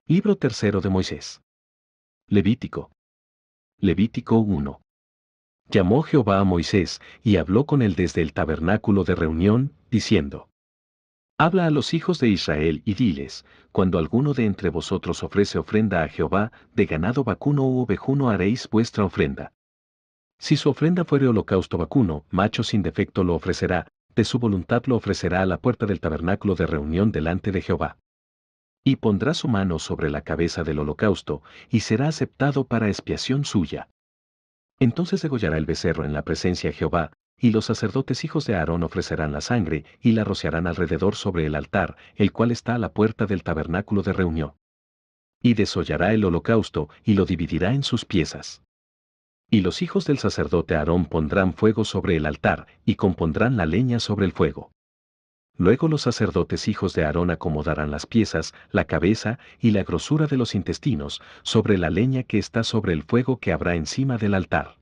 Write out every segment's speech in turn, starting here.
Libro tercero de Moisés. Levítico. Levítico 1. Llamó Jehová a Moisés, y habló con él desde el tabernáculo de reunión, diciendo: Habla a los hijos de Israel y diles: cuando alguno de entre vosotros ofrece ofrenda a Jehová, de ganado vacuno u ovejuno haréis vuestra ofrenda. Si su ofrenda fuere holocausto vacuno, macho sin defecto lo ofrecerá, de su voluntad lo ofrecerá a la puerta del tabernáculo de reunión delante de Jehová. Y pondrá su mano sobre la cabeza del holocausto, y será aceptado para expiación suya. Entonces degollará el becerro en la presencia de Jehová, y los sacerdotes hijos de Aarón ofrecerán la sangre, y la rociarán alrededor sobre el altar, el cual está a la puerta del tabernáculo de reunión. Y desollará el holocausto, y lo dividirá en sus piezas. Y los hijos del sacerdote Aarón pondrán fuego sobre el altar, y compondrán la leña sobre el fuego. Luego los sacerdotes hijos de Aarón acomodarán las piezas, la cabeza y la grosura de los intestinos, sobre la leña que está sobre el fuego que habrá encima del altar.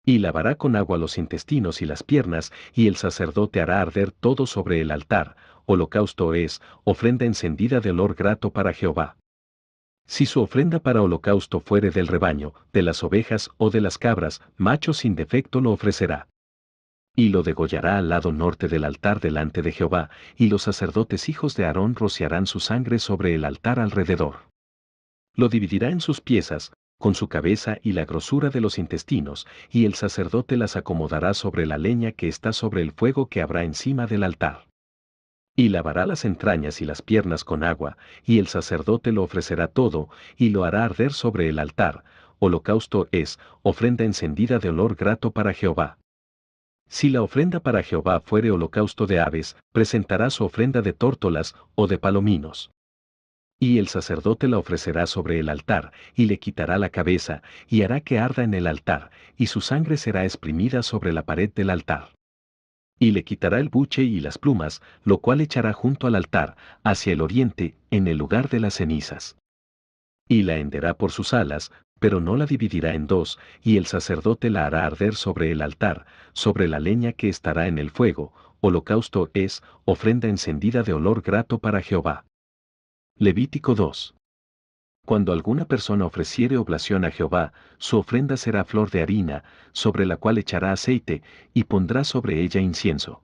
Y lavará con agua los intestinos y las piernas, y el sacerdote hará arder todo sobre el altar. Holocausto es, ofrenda encendida de olor grato para Jehová. Si su ofrenda para holocausto fuere del rebaño, de las ovejas o de las cabras, macho sin defecto lo ofrecerá. Y lo degollará al lado norte del altar delante de Jehová, y los sacerdotes hijos de Aarón rociarán su sangre sobre el altar alrededor. Lo dividirá en sus piezas, con su cabeza y la grosura de los intestinos, y el sacerdote las acomodará sobre la leña que está sobre el fuego que habrá encima del altar. Y lavará las entrañas y las piernas con agua, y el sacerdote lo ofrecerá todo, y lo hará arder sobre el altar. Holocausto es, ofrenda encendida de olor grato para Jehová. Si la ofrenda para Jehová fuere holocausto de aves, presentará su ofrenda de tórtolas o de palominos. Y el sacerdote la ofrecerá sobre el altar, y le quitará la cabeza, y hará que arda en el altar, y su sangre será exprimida sobre la pared del altar. Y le quitará el buche y las plumas, lo cual echará junto al altar, hacia el oriente, en el lugar de las cenizas. Y la henderá por sus alas, pero no la dividirá en dos, y el sacerdote la hará arder sobre el altar, sobre la leña que estará en el fuego. Holocausto es, ofrenda encendida de olor grato para Jehová. Levítico 2. Cuando alguna persona ofreciere oblación a Jehová, su ofrenda será flor de harina, sobre la cual echará aceite, y pondrá sobre ella incienso.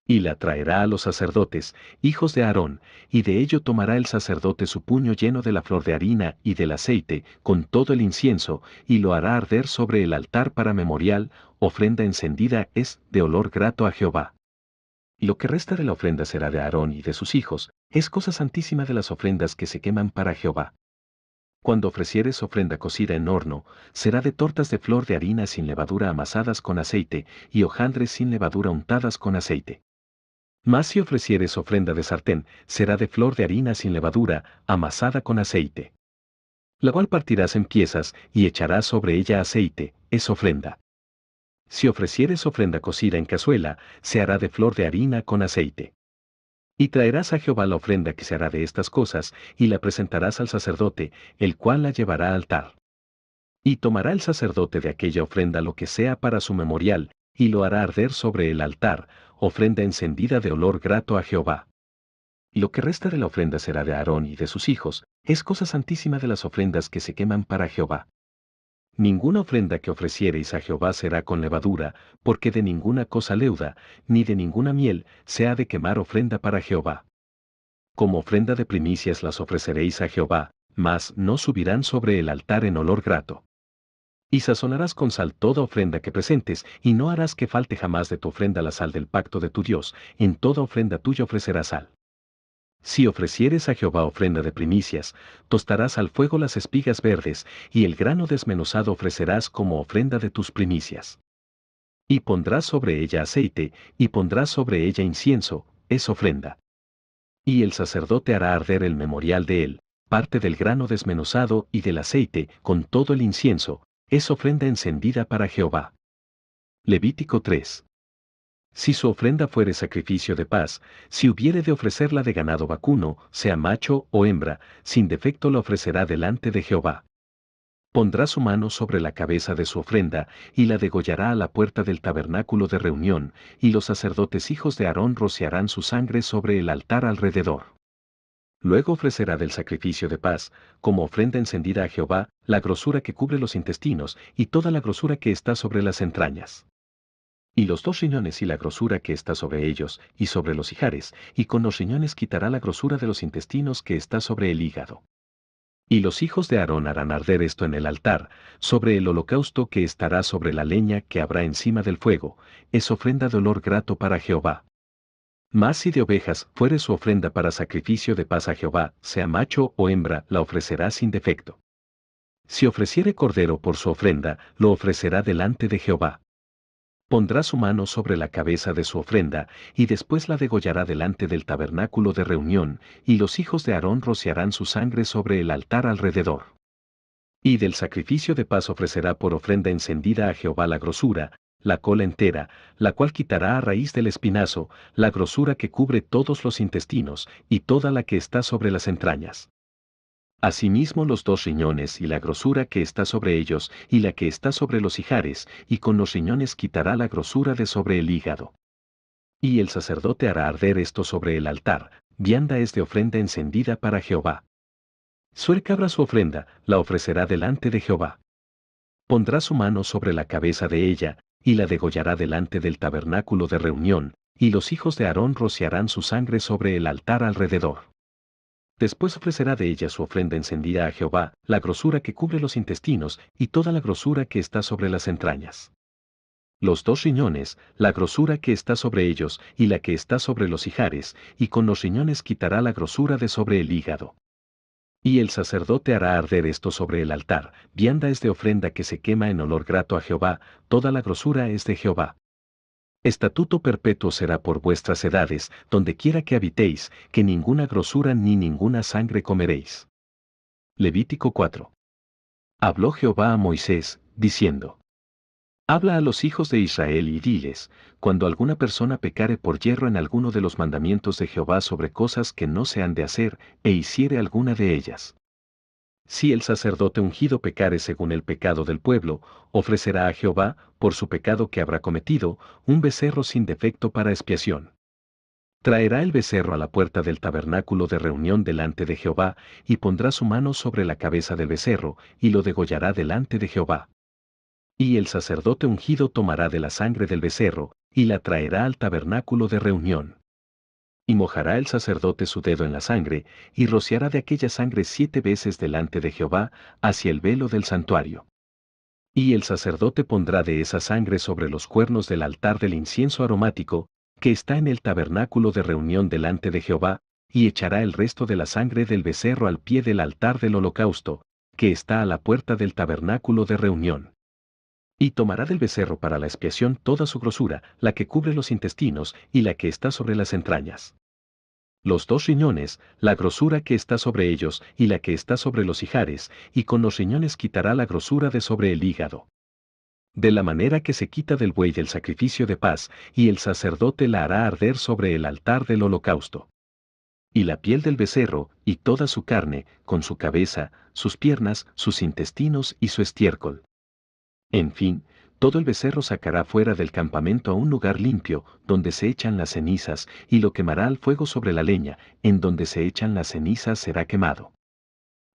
Y la traerá a los sacerdotes, hijos de Aarón, y de ello tomará el sacerdote su puño lleno de la flor de harina y del aceite, con todo el incienso, y lo hará arder sobre el altar para memorial. Ofrenda encendida es de olor grato a Jehová. Y lo que resta de la ofrenda será de Aarón y de sus hijos, es cosa santísima de las ofrendas que se queman para Jehová. Cuando ofrecieres ofrenda cocida en horno, será de tortas de flor de harina sin levadura amasadas con aceite, y hojaldres sin levadura untadas con aceite. Mas si ofrecieres ofrenda de sartén, será de flor de harina sin levadura, amasada con aceite. La cual partirás en piezas, y echarás sobre ella aceite, es ofrenda. Si ofrecieres ofrenda cocida en cazuela, se hará de flor de harina con aceite. Y traerás a Jehová la ofrenda que se hará de estas cosas, y la presentarás al sacerdote, el cual la llevará al altar. Y tomará el sacerdote de aquella ofrenda lo que sea para su memorial, y lo hará arder sobre el altar, ofrenda encendida de olor grato a Jehová. Y lo que resta de la ofrenda será de Aarón y de sus hijos, es cosa santísima de las ofrendas que se queman para Jehová. Ninguna ofrenda que ofreciereis a Jehová será con levadura, porque de ninguna cosa leuda, ni de ninguna miel, se ha de quemar ofrenda para Jehová. Como ofrenda de primicias las ofreceréis a Jehová, mas no subirán sobre el altar en olor grato. Y sazonarás con sal toda ofrenda que presentes, y no harás que falte jamás de tu ofrenda la sal del pacto de tu Dios, en toda ofrenda tuya ofrecerás sal. Si ofrecieres a Jehová ofrenda de primicias, tostarás al fuego las espigas verdes, y el grano desmenuzado ofrecerás como ofrenda de tus primicias. Y pondrás sobre ella aceite, y pondrás sobre ella incienso, es ofrenda. Y el sacerdote hará arder el memorial de él, parte del grano desmenuzado y del aceite, con todo el incienso, es ofrenda encendida para Jehová. Levítico 3. Si su ofrenda fuere sacrificio de paz, si hubiere de ofrecerla de ganado vacuno, sea macho o hembra, sin defecto la ofrecerá delante de Jehová. Pondrá su mano sobre la cabeza de su ofrenda, y la degollará a la puerta del tabernáculo de reunión, y los sacerdotes hijos de Aarón rociarán su sangre sobre el altar alrededor. Luego ofrecerá del sacrificio de paz, como ofrenda encendida a Jehová, la grosura que cubre los intestinos y toda la grosura que está sobre las entrañas. Y los 2 riñones y la grosura que está sobre ellos y sobre los ijares, y con los riñones quitará la grosura de los intestinos que está sobre el hígado. Y los hijos de Aarón harán arder esto en el altar, sobre el holocausto que estará sobre la leña que habrá encima del fuego, es ofrenda de olor grato para Jehová. Mas si de ovejas fuere su ofrenda para sacrificio de paz a Jehová, sea macho o hembra, la ofrecerá sin defecto. Si ofreciere cordero por su ofrenda, lo ofrecerá delante de Jehová. Pondrá su mano sobre la cabeza de su ofrenda, y después la degollará delante del tabernáculo de reunión, y los hijos de Aarón rociarán su sangre sobre el altar alrededor. Y del sacrificio de paz ofrecerá por ofrenda encendida a Jehová la grosura, la cola entera, la cual quitará a raíz del espinazo, la grosura que cubre todos los intestinos, y toda la que está sobre las entrañas. Asimismo los 2 riñones y la grosura que está sobre ellos, y la que está sobre los ijares, y con los riñones quitará la grosura de sobre el hígado. Y el sacerdote hará arder esto sobre el altar, vianda es de ofrenda encendida para Jehová. Su cabra su ofrenda, la ofrecerá delante de Jehová. Pondrá su mano sobre la cabeza de ella, y la degollará delante del tabernáculo de reunión, y los hijos de Aarón rociarán su sangre sobre el altar alrededor. Después ofrecerá de ella su ofrenda encendida a Jehová, la grosura que cubre los intestinos, y toda la grosura que está sobre las entrañas. Los 2 riñones, la grosura que está sobre ellos, y la que está sobre los ijares, y con los riñones quitará la grosura de sobre el hígado. Y el sacerdote hará arder esto sobre el altar, vianda es de ofrenda que se quema en olor grato a Jehová, toda la grosura es de Jehová. Estatuto perpetuo será por vuestras edades, donde quiera que habitéis, que ninguna grosura ni ninguna sangre comeréis. Levítico 4. Habló Jehová a Moisés, diciendo: Habla a los hijos de Israel y diles, cuando alguna persona pecare por yerro en alguno de los mandamientos de Jehová sobre cosas que no se han de hacer, e hiciere alguna de ellas. Si el sacerdote ungido pecare según el pecado del pueblo, ofrecerá a Jehová, por su pecado que habrá cometido, un becerro sin defecto para expiación. Traerá el becerro a la puerta del tabernáculo de reunión delante de Jehová, y pondrá su mano sobre la cabeza del becerro, y lo degollará delante de Jehová. Y el sacerdote ungido tomará de la sangre del becerro, y la traerá al tabernáculo de reunión. Y mojará el sacerdote su dedo en la sangre, y rociará de aquella sangre 7 veces delante de Jehová, hacia el velo del santuario. Y el sacerdote pondrá de esa sangre sobre los cuernos del altar del incienso aromático, que está en el tabernáculo de reunión delante de Jehová, y echará el resto de la sangre del becerro al pie del altar del holocausto, que está a la puerta del tabernáculo de reunión. Y tomará del becerro para la expiación toda su grosura, la que cubre los intestinos y la que está sobre las entrañas. Los 2 riñones, la grosura que está sobre ellos y la que está sobre los ijares, y con los riñones quitará la grosura de sobre el hígado. De la manera que se quita del buey del sacrificio de paz, y el sacerdote la hará arder sobre el altar del holocausto. Y la piel del becerro, y toda su carne, con su cabeza, sus piernas, sus intestinos y su estiércol. En fin, todo el becerro sacará fuera del campamento a un lugar limpio, donde se echan las cenizas, y lo quemará al fuego sobre la leña, en donde se echan las cenizas será quemado.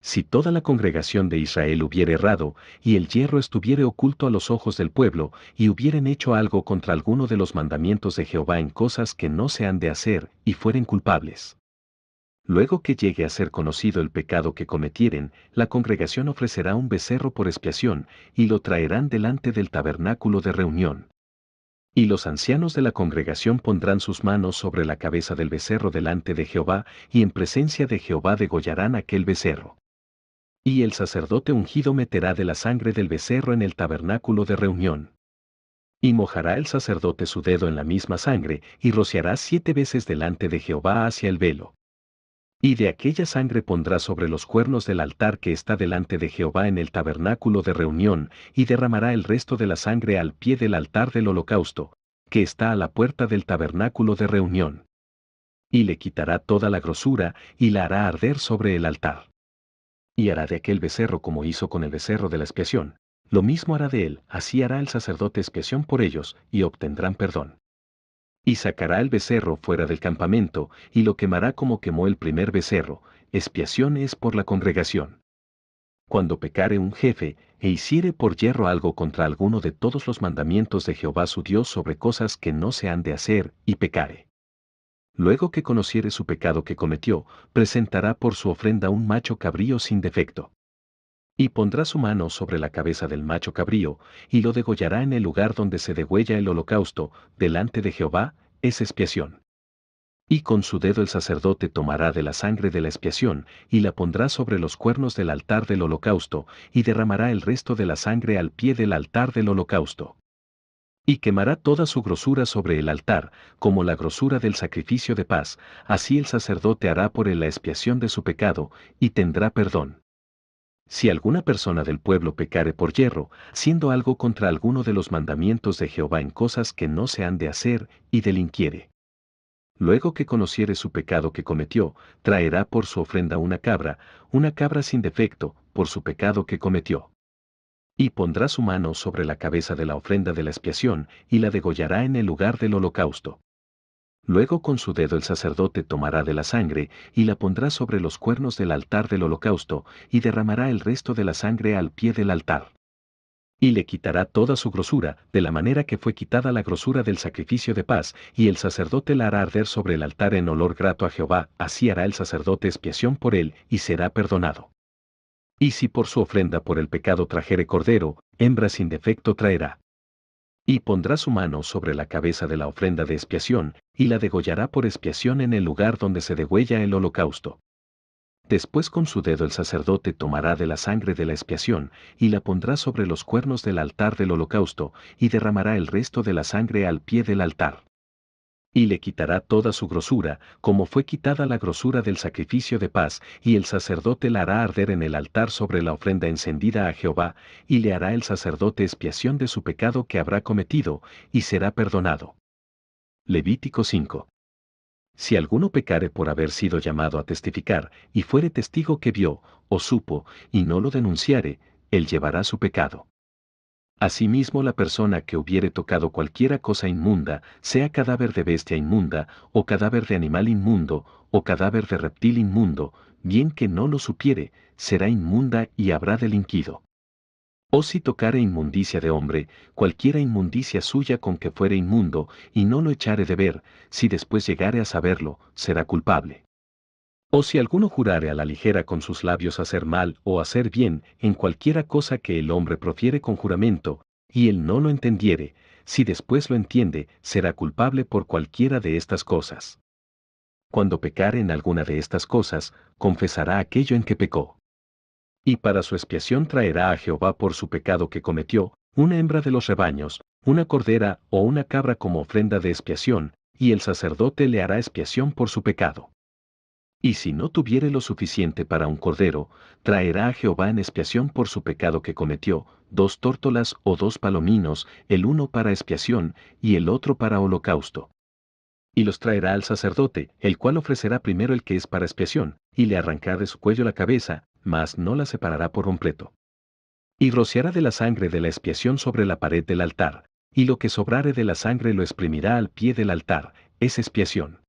Si toda la congregación de Israel hubiere errado, y el yerro estuviere oculto a los ojos del pueblo, y hubieren hecho algo contra alguno de los mandamientos de Jehová en cosas que no se han de hacer, y fueren culpables. Luego que llegue a ser conocido el pecado que cometieren, la congregación ofrecerá un becerro por expiación, y lo traerán delante del tabernáculo de reunión. Y los ancianos de la congregación pondrán sus manos sobre la cabeza del becerro delante de Jehová, y en presencia de Jehová degollarán aquel becerro. Y el sacerdote ungido meterá de la sangre del becerro en el tabernáculo de reunión. Y mojará el sacerdote su dedo en la misma sangre, y rociará 7 veces delante de Jehová hacia el velo. Y de aquella sangre pondrá sobre los cuernos del altar que está delante de Jehová en el tabernáculo de reunión, y derramará el resto de la sangre al pie del altar del holocausto, que está a la puerta del tabernáculo de reunión. Y le quitará toda la grosura, y la hará arder sobre el altar. Y hará de aquel becerro como hizo con el becerro de la expiación. Lo mismo hará de él, así hará el sacerdote expiación por ellos, y obtendrán perdón. Y sacará el becerro fuera del campamento, y lo quemará como quemó el primer becerro, expiación es por la congregación. Cuando pecare un jefe, e hiciere por yerro algo contra alguno de todos los mandamientos de Jehová su Dios sobre cosas que no se han de hacer, y pecare. Luego que conociere su pecado que cometió, presentará por su ofrenda un macho cabrío sin defecto. Y pondrá su mano sobre la cabeza del macho cabrío, y lo degollará en el lugar donde se degüella el holocausto, delante de Jehová, es expiación. Y con su dedo el sacerdote tomará de la sangre de la expiación, y la pondrá sobre los cuernos del altar del holocausto, y derramará el resto de la sangre al pie del altar del holocausto. Y quemará toda su grosura sobre el altar, como la grosura del sacrificio de paz, así el sacerdote hará por él la expiación de su pecado, y tendrá perdón. Si alguna persona del pueblo pecare por yerro, siendo algo contra alguno de los mandamientos de Jehová en cosas que no se han de hacer, y delinquiere. Luego que conociere su pecado que cometió, traerá por su ofrenda una cabra sin defecto, por su pecado que cometió. Y pondrá su mano sobre la cabeza de la ofrenda de la expiación, y la degollará en el lugar del holocausto. Luego con su dedo el sacerdote tomará de la sangre, y la pondrá sobre los cuernos del altar del holocausto, y derramará el resto de la sangre al pie del altar. Y le quitará toda su grosura, de la manera que fue quitada la grosura del sacrificio de paz, y el sacerdote la hará arder sobre el altar en olor grato a Jehová, así hará el sacerdote expiación por él, y será perdonado. Y si por su ofrenda por el pecado trajere cordero, hembra sin defecto traerá. Y pondrá su mano sobre la cabeza de la ofrenda de expiación, y la degollará por expiación en el lugar donde se degüella el holocausto. Después con su dedo el sacerdote tomará de la sangre de la expiación, y la pondrá sobre los cuernos del altar del holocausto, y derramará el resto de la sangre al pie del altar. Y le quitará toda su grosura, como fue quitada la grosura del sacrificio de paz, y el sacerdote la hará arder en el altar sobre la ofrenda encendida a Jehová, y le hará el sacerdote expiación de su pecado que habrá cometido, y será perdonado. Levítico 5. Si alguno pecare por haber sido llamado a testificar, y fuere testigo que vio, o supo, y no lo denunciare, él llevará su pecado. Asimismo la persona que hubiere tocado cualquiera cosa inmunda, sea cadáver de bestia inmunda, o cadáver de animal inmundo, o cadáver de reptil inmundo, bien que no lo supiere, será inmunda y habrá delinquido. O si tocare inmundicia de hombre, cualquiera inmundicia suya con que fuere inmundo, y no lo echare de ver, si después llegare a saberlo, será culpable. O si alguno jurare a la ligera con sus labios hacer mal o hacer bien en cualquiera cosa que el hombre profiere con juramento, y él no lo entendiere, si después lo entiende, será culpable por cualquiera de estas cosas. Cuando pecare en alguna de estas cosas, confesará aquello en que pecó. Y para su expiación traerá a Jehová por su pecado que cometió, una hembra de los rebaños, una cordera o una cabra como ofrenda de expiación, y el sacerdote le hará expiación por su pecado. Y si no tuviere lo suficiente para un cordero, traerá a Jehová en expiación por su pecado que cometió, 2 tórtolas o 2 palominos, el uno para expiación, y el otro para holocausto. Y los traerá al sacerdote, el cual ofrecerá primero el que es para expiación, y le arrancará de su cuello la cabeza, mas no la separará por completo. Y rociará de la sangre de la expiación sobre la pared del altar, y lo que sobrare de la sangre lo exprimirá al pie del altar, es expiación.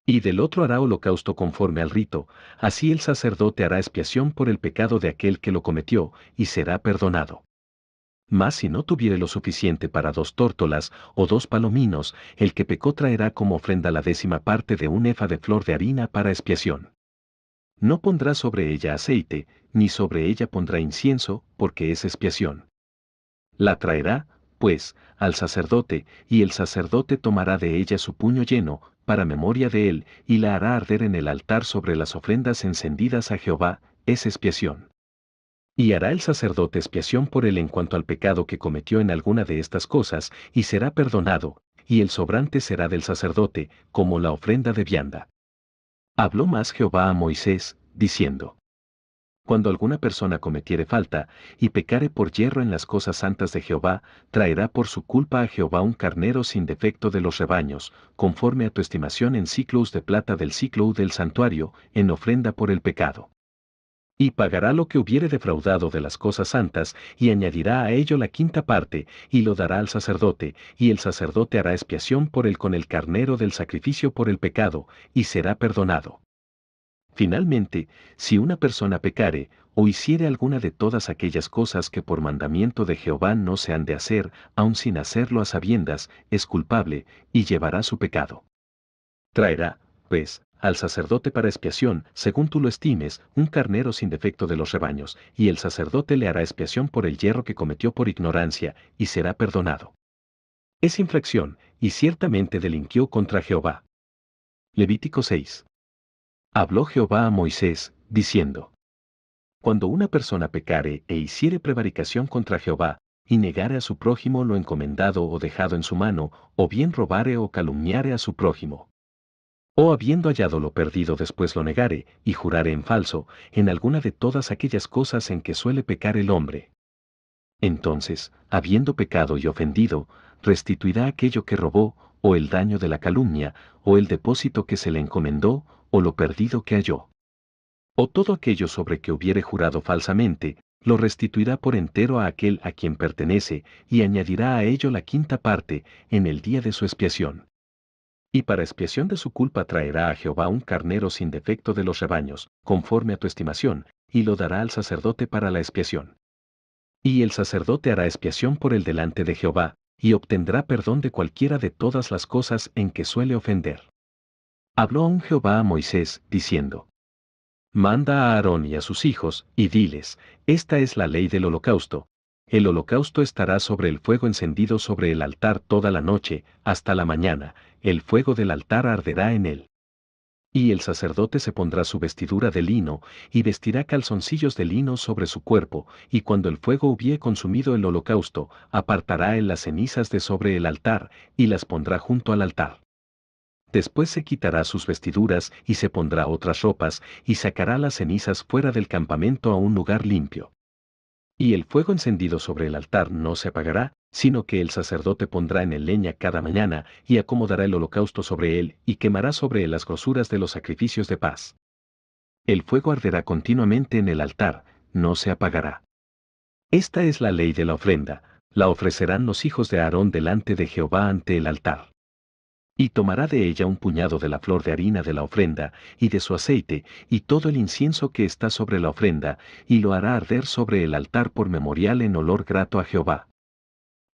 Y del otro hará holocausto conforme al rito, así el sacerdote hará expiación por el pecado de aquel que lo cometió, y será perdonado. Mas si no tuviere lo suficiente para 2 tórtolas o 2 palominos, el que pecó traerá como ofrenda la 10ª parte de un efa de flor de harina para expiación. No pondrá sobre ella aceite, ni sobre ella pondrá incienso, porque es expiación. La traerá, pues, al sacerdote, y el sacerdote tomará de ella su puño lleno, para memoria de él, y la hará arder en el altar sobre las ofrendas encendidas a Jehová, es expiación. Y hará el sacerdote expiación por él en cuanto al pecado que cometió en alguna de estas cosas, y será perdonado, y el sobrante será del sacerdote, como la ofrenda de vianda. Habló más Jehová a Moisés, diciendo: Cuando alguna persona cometiere falta, y pecare por yerro en las cosas santas de Jehová, traerá por su culpa a Jehová un carnero sin defecto de los rebaños, conforme a tu estimación en siclos de plata del siclo del santuario, en ofrenda por el pecado. Y pagará lo que hubiere defraudado de las cosas santas, y añadirá a ello la quinta parte, y lo dará al sacerdote, y el sacerdote hará expiación por él con el carnero del sacrificio por el pecado, y será perdonado. Finalmente, si una persona pecare, o hiciere alguna de todas aquellas cosas que por mandamiento de Jehová no se han de hacer, aun sin hacerlo a sabiendas, es culpable, y llevará su pecado. Traerá, pues, al sacerdote para expiación, según tú lo estimes, un carnero sin defecto de los rebaños, y el sacerdote le hará expiación por el yerro que cometió por ignorancia, y será perdonado. Es infracción, y ciertamente delinquió contra Jehová. Levítico 6. Habló Jehová a Moisés, diciendo: Cuando una persona pecare e hiciere prevaricación contra Jehová, y negare a su prójimo lo encomendado o dejado en su mano, o bien robare o calumniare a su prójimo, o habiendo hallado lo perdido después lo negare, y jurare en falso, en alguna de todas aquellas cosas en que suele pecar el hombre. Entonces, habiendo pecado y ofendido, restituirá aquello que robó, o el daño de la calumnia, o el depósito que se le encomendó, o lo perdido que halló. O todo aquello sobre que hubiere jurado falsamente, lo restituirá por entero a aquel a quien pertenece, y añadirá a ello la quinta parte, en el día de su expiación. Y para expiación de su culpa traerá a Jehová un carnero sin defecto de los rebaños, conforme a tu estimación, y lo dará al sacerdote para la expiación. Y el sacerdote hará expiación por él delante de Jehová, y obtendrá perdón de cualquiera de todas las cosas en que suele ofender. Habló aún Jehová a Moisés, diciendo: Manda a Aarón y a sus hijos, y diles: Esta es la ley del holocausto. El holocausto estará sobre el fuego encendido sobre el altar toda la noche, hasta la mañana, el fuego del altar arderá en él. Y el sacerdote se pondrá su vestidura de lino, y vestirá calzoncillos de lino sobre su cuerpo, y cuando el fuego hubiere consumido el holocausto, apartará él las cenizas de sobre el altar, y las pondrá junto al altar. Después se quitará sus vestiduras y se pondrá otras ropas, y sacará las cenizas fuera del campamento a un lugar limpio. Y el fuego encendido sobre el altar no se apagará, sino que el sacerdote pondrá en él leña cada mañana, y acomodará el holocausto sobre él, y quemará sobre él las grosuras de los sacrificios de paz. El fuego arderá continuamente en el altar, no se apagará. Esta es la ley de la ofrenda, la ofrecerán los hijos de Aarón delante de Jehová ante el altar. Y tomará de ella un puñado de la flor de harina de la ofrenda, y de su aceite, y todo el incienso que está sobre la ofrenda, y lo hará arder sobre el altar por memorial en olor grato a Jehová.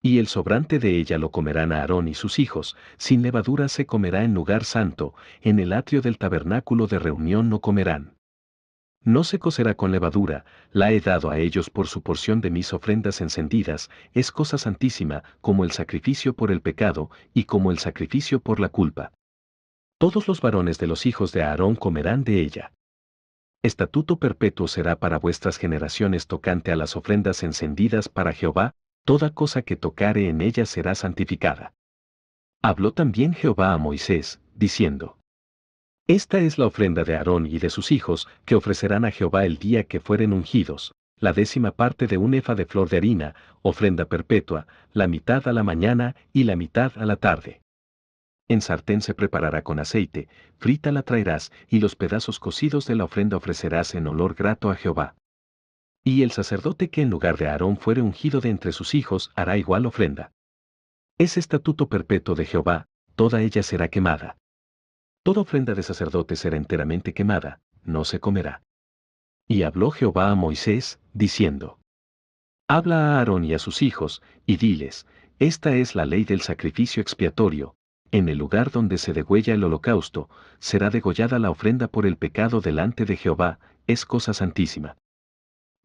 Y el sobrante de ella lo comerán Aarón y sus hijos, sin levadura se comerá en lugar santo, en el atrio del tabernáculo de reunión no comerán. No se cocerá con levadura, la he dado a ellos por su porción de mis ofrendas encendidas, es cosa santísima, como el sacrificio por el pecado, y como el sacrificio por la culpa. Todos los varones de los hijos de Aarón comerán de ella. Estatuto perpetuo será para vuestras generaciones tocante a las ofrendas encendidas para Jehová, toda cosa que tocare en ella será santificada. Habló también Jehová a Moisés, diciendo: Esta es la ofrenda de Aarón y de sus hijos, que ofrecerán a Jehová el día que fueren ungidos, la 10ª parte de un efa de flor de harina, ofrenda perpetua, la mitad a la mañana y la mitad a la tarde. En sartén se preparará con aceite, frita la traerás, y los pedazos cocidos de la ofrenda ofrecerás en olor grato a Jehová. Y el sacerdote que en lugar de Aarón fuere ungido de entre sus hijos hará igual ofrenda. Es estatuto perpetuo de Jehová, toda ella será quemada. Toda ofrenda de sacerdote será enteramente quemada, no se comerá. Y habló Jehová a Moisés, diciendo: Habla a Aarón y a sus hijos, y diles: Esta es la ley del sacrificio expiatorio. En el lugar donde se degüella el holocausto, será degollada la ofrenda por el pecado delante de Jehová, es cosa santísima.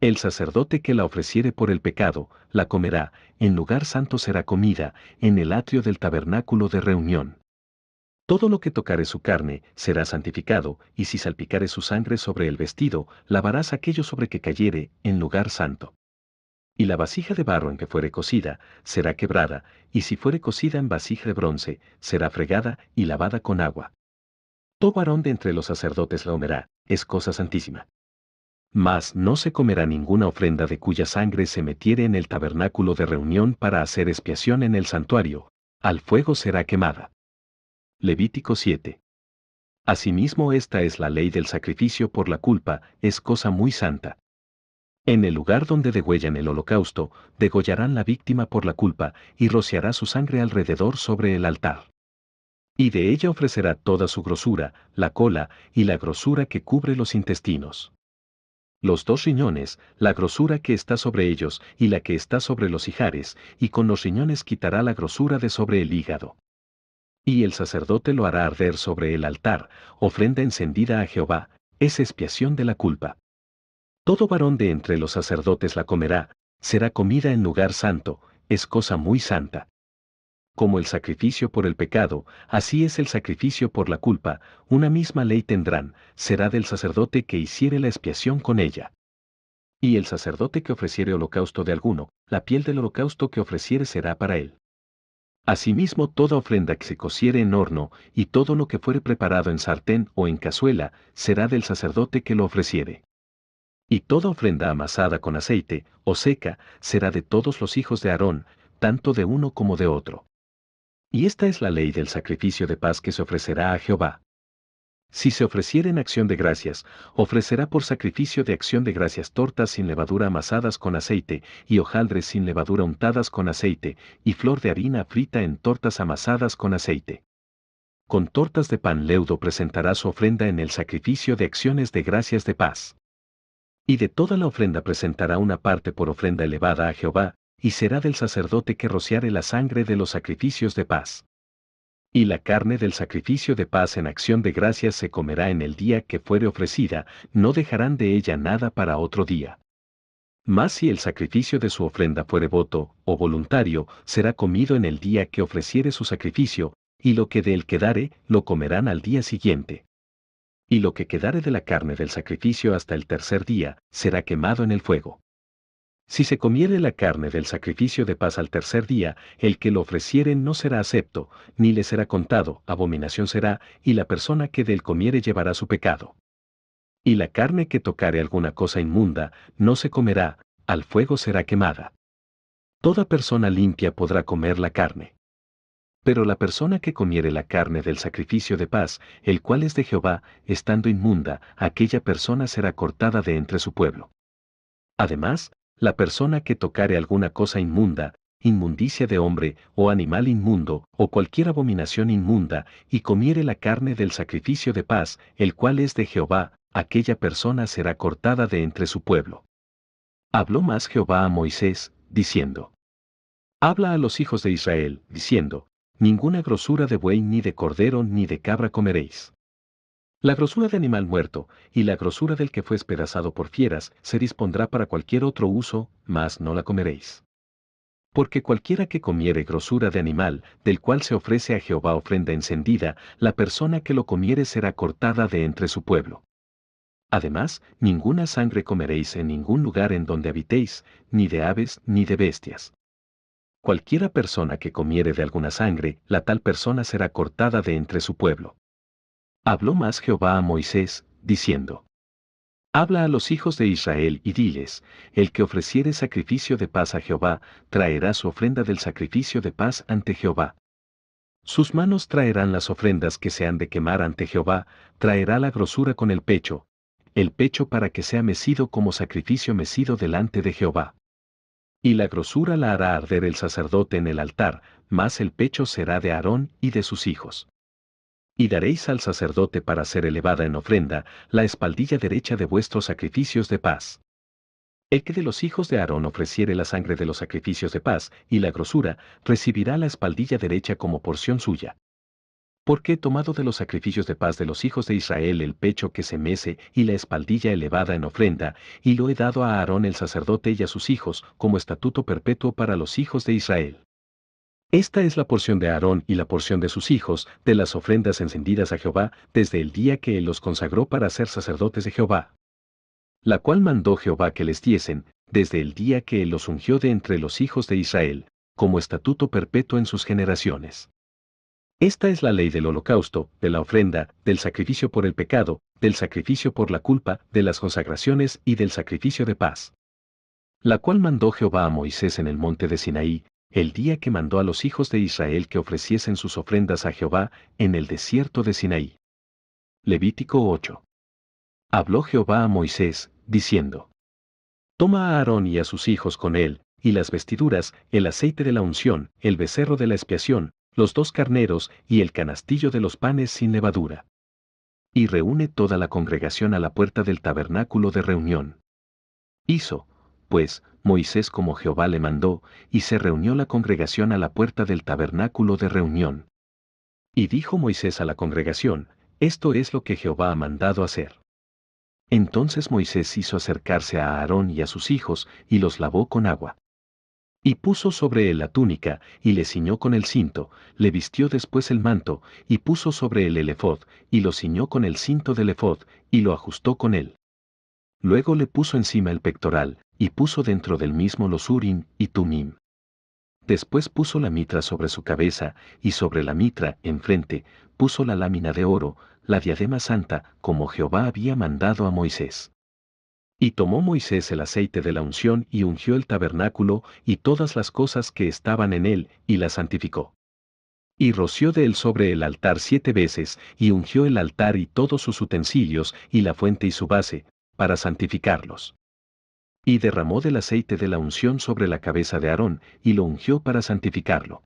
El sacerdote que la ofreciere por el pecado, la comerá, en lugar santo será comida, en el atrio del tabernáculo de reunión. Todo lo que tocare su carne será santificado, y si salpicare su sangre sobre el vestido, lavarás aquello sobre que cayere, en lugar santo. Y la vasija de barro en que fuere cocida, será quebrada, y si fuere cocida en vasija de bronce, será fregada y lavada con agua. Todo varón de entre los sacerdotes la comerá, es cosa santísima. Mas no se comerá ninguna ofrenda de cuya sangre se metiere en el tabernáculo de reunión para hacer expiación en el santuario, al fuego será quemada. Levítico 7. Asimismo, esta es la ley del sacrificio por la culpa, es cosa muy santa. En el lugar donde degüellan el holocausto, degollarán la víctima por la culpa, y rociará su sangre alrededor sobre el altar. Y de ella ofrecerá toda su grosura, la cola, y la grosura que cubre los intestinos. Los 2 riñones, la grosura que está sobre ellos, y la que está sobre los ijares, y con los riñones quitará la grosura de sobre el hígado. Y el sacerdote lo hará arder sobre el altar, ofrenda encendida a Jehová, es expiación de la culpa. Todo varón de entre los sacerdotes la comerá, será comida en lugar santo, es cosa muy santa. Como el sacrificio por el pecado, así es el sacrificio por la culpa, una misma ley tendrán, será del sacerdote que hiciere la expiación con ella. Y el sacerdote que ofreciere holocausto de alguno, la piel del holocausto que ofreciere será para él. Asimismo, toda ofrenda que se cociere en horno, y todo lo que fuere preparado en sartén o en cazuela, será del sacerdote que lo ofreciere. Y toda ofrenda amasada con aceite, o seca, será de todos los hijos de Aarón, tanto de uno como de otro. Y esta es la ley del sacrificio de paz que se ofrecerá a Jehová. Si se ofreciere en acción de gracias, ofrecerá por sacrificio de acción de gracias tortas sin levadura amasadas con aceite, y hojaldres sin levadura untadas con aceite, y flor de harina frita en tortas amasadas con aceite. Con tortas de pan leudo presentará su ofrenda en el sacrificio de acciones de gracias de paz. Y de toda la ofrenda presentará una parte por ofrenda elevada a Jehová, y será del sacerdote que rociare la sangre de los sacrificios de paz. Y la carne del sacrificio de paz en acción de gracias se comerá en el día que fuere ofrecida, no dejarán de ella nada para otro día. Mas si el sacrificio de su ofrenda fuere voto, o voluntario, será comido en el día que ofreciere su sacrificio, y lo que de él quedare, lo comerán al día siguiente. Y lo que quedare de la carne del sacrificio hasta el tercer día, será quemado en el fuego. Si se comiere la carne del sacrificio de paz al tercer día, el que lo ofreciere no será acepto, ni le será contado, abominación será, y la persona que del comiere llevará su pecado. Y la carne que tocare alguna cosa inmunda, no se comerá, al fuego será quemada. Toda persona limpia podrá comer la carne. Pero la persona que comiere la carne del sacrificio de paz, el cual es de Jehová, estando inmunda, aquella persona será cortada de entre su pueblo. Además, la persona que tocare alguna cosa inmunda, inmundicia de hombre, o animal inmundo, o cualquier abominación inmunda, y comiere la carne del sacrificio de paz, el cual es de Jehová, aquella persona será cortada de entre su pueblo. Habló más Jehová a Moisés, diciendo: Habla a los hijos de Israel, diciendo: Ninguna grosura de buey ni de cordero ni de cabra comeréis. La grosura de animal muerto, y la grosura del que fue despedazado por fieras, se dispondrá para cualquier otro uso, mas no la comeréis. Porque cualquiera que comiere grosura de animal, del cual se ofrece a Jehová ofrenda encendida, la persona que lo comiere será cortada de entre su pueblo. Además, ninguna sangre comeréis en ningún lugar en donde habitéis, ni de aves ni de bestias. Cualquiera persona que comiere de alguna sangre, la tal persona será cortada de entre su pueblo. Habló más Jehová a Moisés, diciendo: Habla a los hijos de Israel y diles: El que ofreciere sacrificio de paz a Jehová, traerá su ofrenda del sacrificio de paz ante Jehová. Sus manos traerán las ofrendas que se han de quemar ante Jehová, traerá la grosura con el pecho para que sea mecido como sacrificio mecido delante de Jehová. Y la grosura la hará arder el sacerdote en el altar, mas el pecho será de Aarón y de sus hijos. Y daréis al sacerdote para ser elevada en ofrenda, la espaldilla derecha de vuestros sacrificios de paz. El que de los hijos de Aarón ofreciere la sangre de los sacrificios de paz, y la grosura, recibirá la espaldilla derecha como porción suya. Porque he tomado de los sacrificios de paz de los hijos de Israel el pecho que se mece y la espaldilla elevada en ofrenda, y lo he dado a Aarón el sacerdote y a sus hijos, como estatuto perpetuo para los hijos de Israel. Esta es la porción de Aarón y la porción de sus hijos, de las ofrendas encendidas a Jehová, desde el día que él los consagró para ser sacerdotes de Jehová. La cual mandó Jehová que les diesen, desde el día que él los ungió de entre los hijos de Israel, como estatuto perpetuo en sus generaciones. Esta es la ley del holocausto, de la ofrenda, del sacrificio por el pecado, del sacrificio por la culpa, de las consagraciones y del sacrificio de paz. La cual mandó Jehová a Moisés en el monte de Sinaí, el día que mandó a los hijos de Israel que ofreciesen sus ofrendas a Jehová en el desierto de Sinaí. Levítico 8. Habló Jehová a Moisés, diciendo: Toma a Aarón y a sus hijos con él, y las vestiduras, el aceite de la unción, el becerro de la expiación, los 2 carneros y el canastillo de los panes sin levadura. Y reúne toda la congregación a la puerta del tabernáculo de reunión. Hizo, pues, Moisés como Jehová le mandó, y se reunió la congregación a la puerta del tabernáculo de reunión. Y dijo Moisés a la congregación: Esto es lo que Jehová ha mandado hacer. Entonces Moisés hizo acercarse a Aarón y a sus hijos, y los lavó con agua. Y puso sobre él la túnica, y le ciñó con el cinto, le vistió después el manto, y puso sobre él el ephod, y lo ciñó con el cinto del ephod, y lo ajustó con él. Luego le puso encima el pectoral, y puso dentro del mismo los Urim y Tumim. Después puso la mitra sobre su cabeza, y sobre la mitra, enfrente, puso la lámina de oro, la diadema santa, como Jehová había mandado a Moisés. Y tomó Moisés el aceite de la unción y ungió el tabernáculo y todas las cosas que estaban en él, y la santificó. Y roció de él sobre el altar 7 veces, y ungió el altar y todos sus utensilios, y la fuente y su base, para santificarlos. Y derramó del aceite de la unción sobre la cabeza de Aarón, y lo ungió para santificarlo.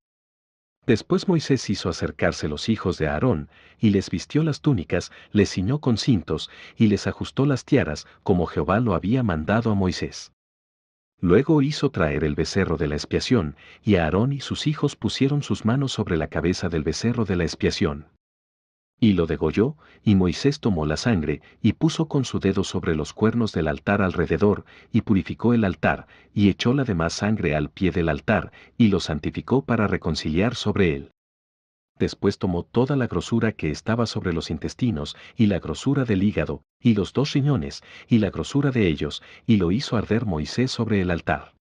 Después Moisés hizo acercarse los hijos de Aarón, y les vistió las túnicas, les ciñó con cintos, y les ajustó las tiaras, como Jehová lo había mandado a Moisés. Luego hizo traer el becerro de la expiación, y Aarón y sus hijos pusieron sus manos sobre la cabeza del becerro de la expiación. Y lo degolló, y Moisés tomó la sangre, y puso con su dedo sobre los cuernos del altar alrededor, y purificó el altar, y echó la demás sangre al pie del altar, y lo santificó para reconciliar sobre él. Después tomó toda la grosura que estaba sobre los intestinos, y la grosura del hígado, y los 2 riñones, y la grosura de ellos, y lo hizo arder Moisés sobre el altar.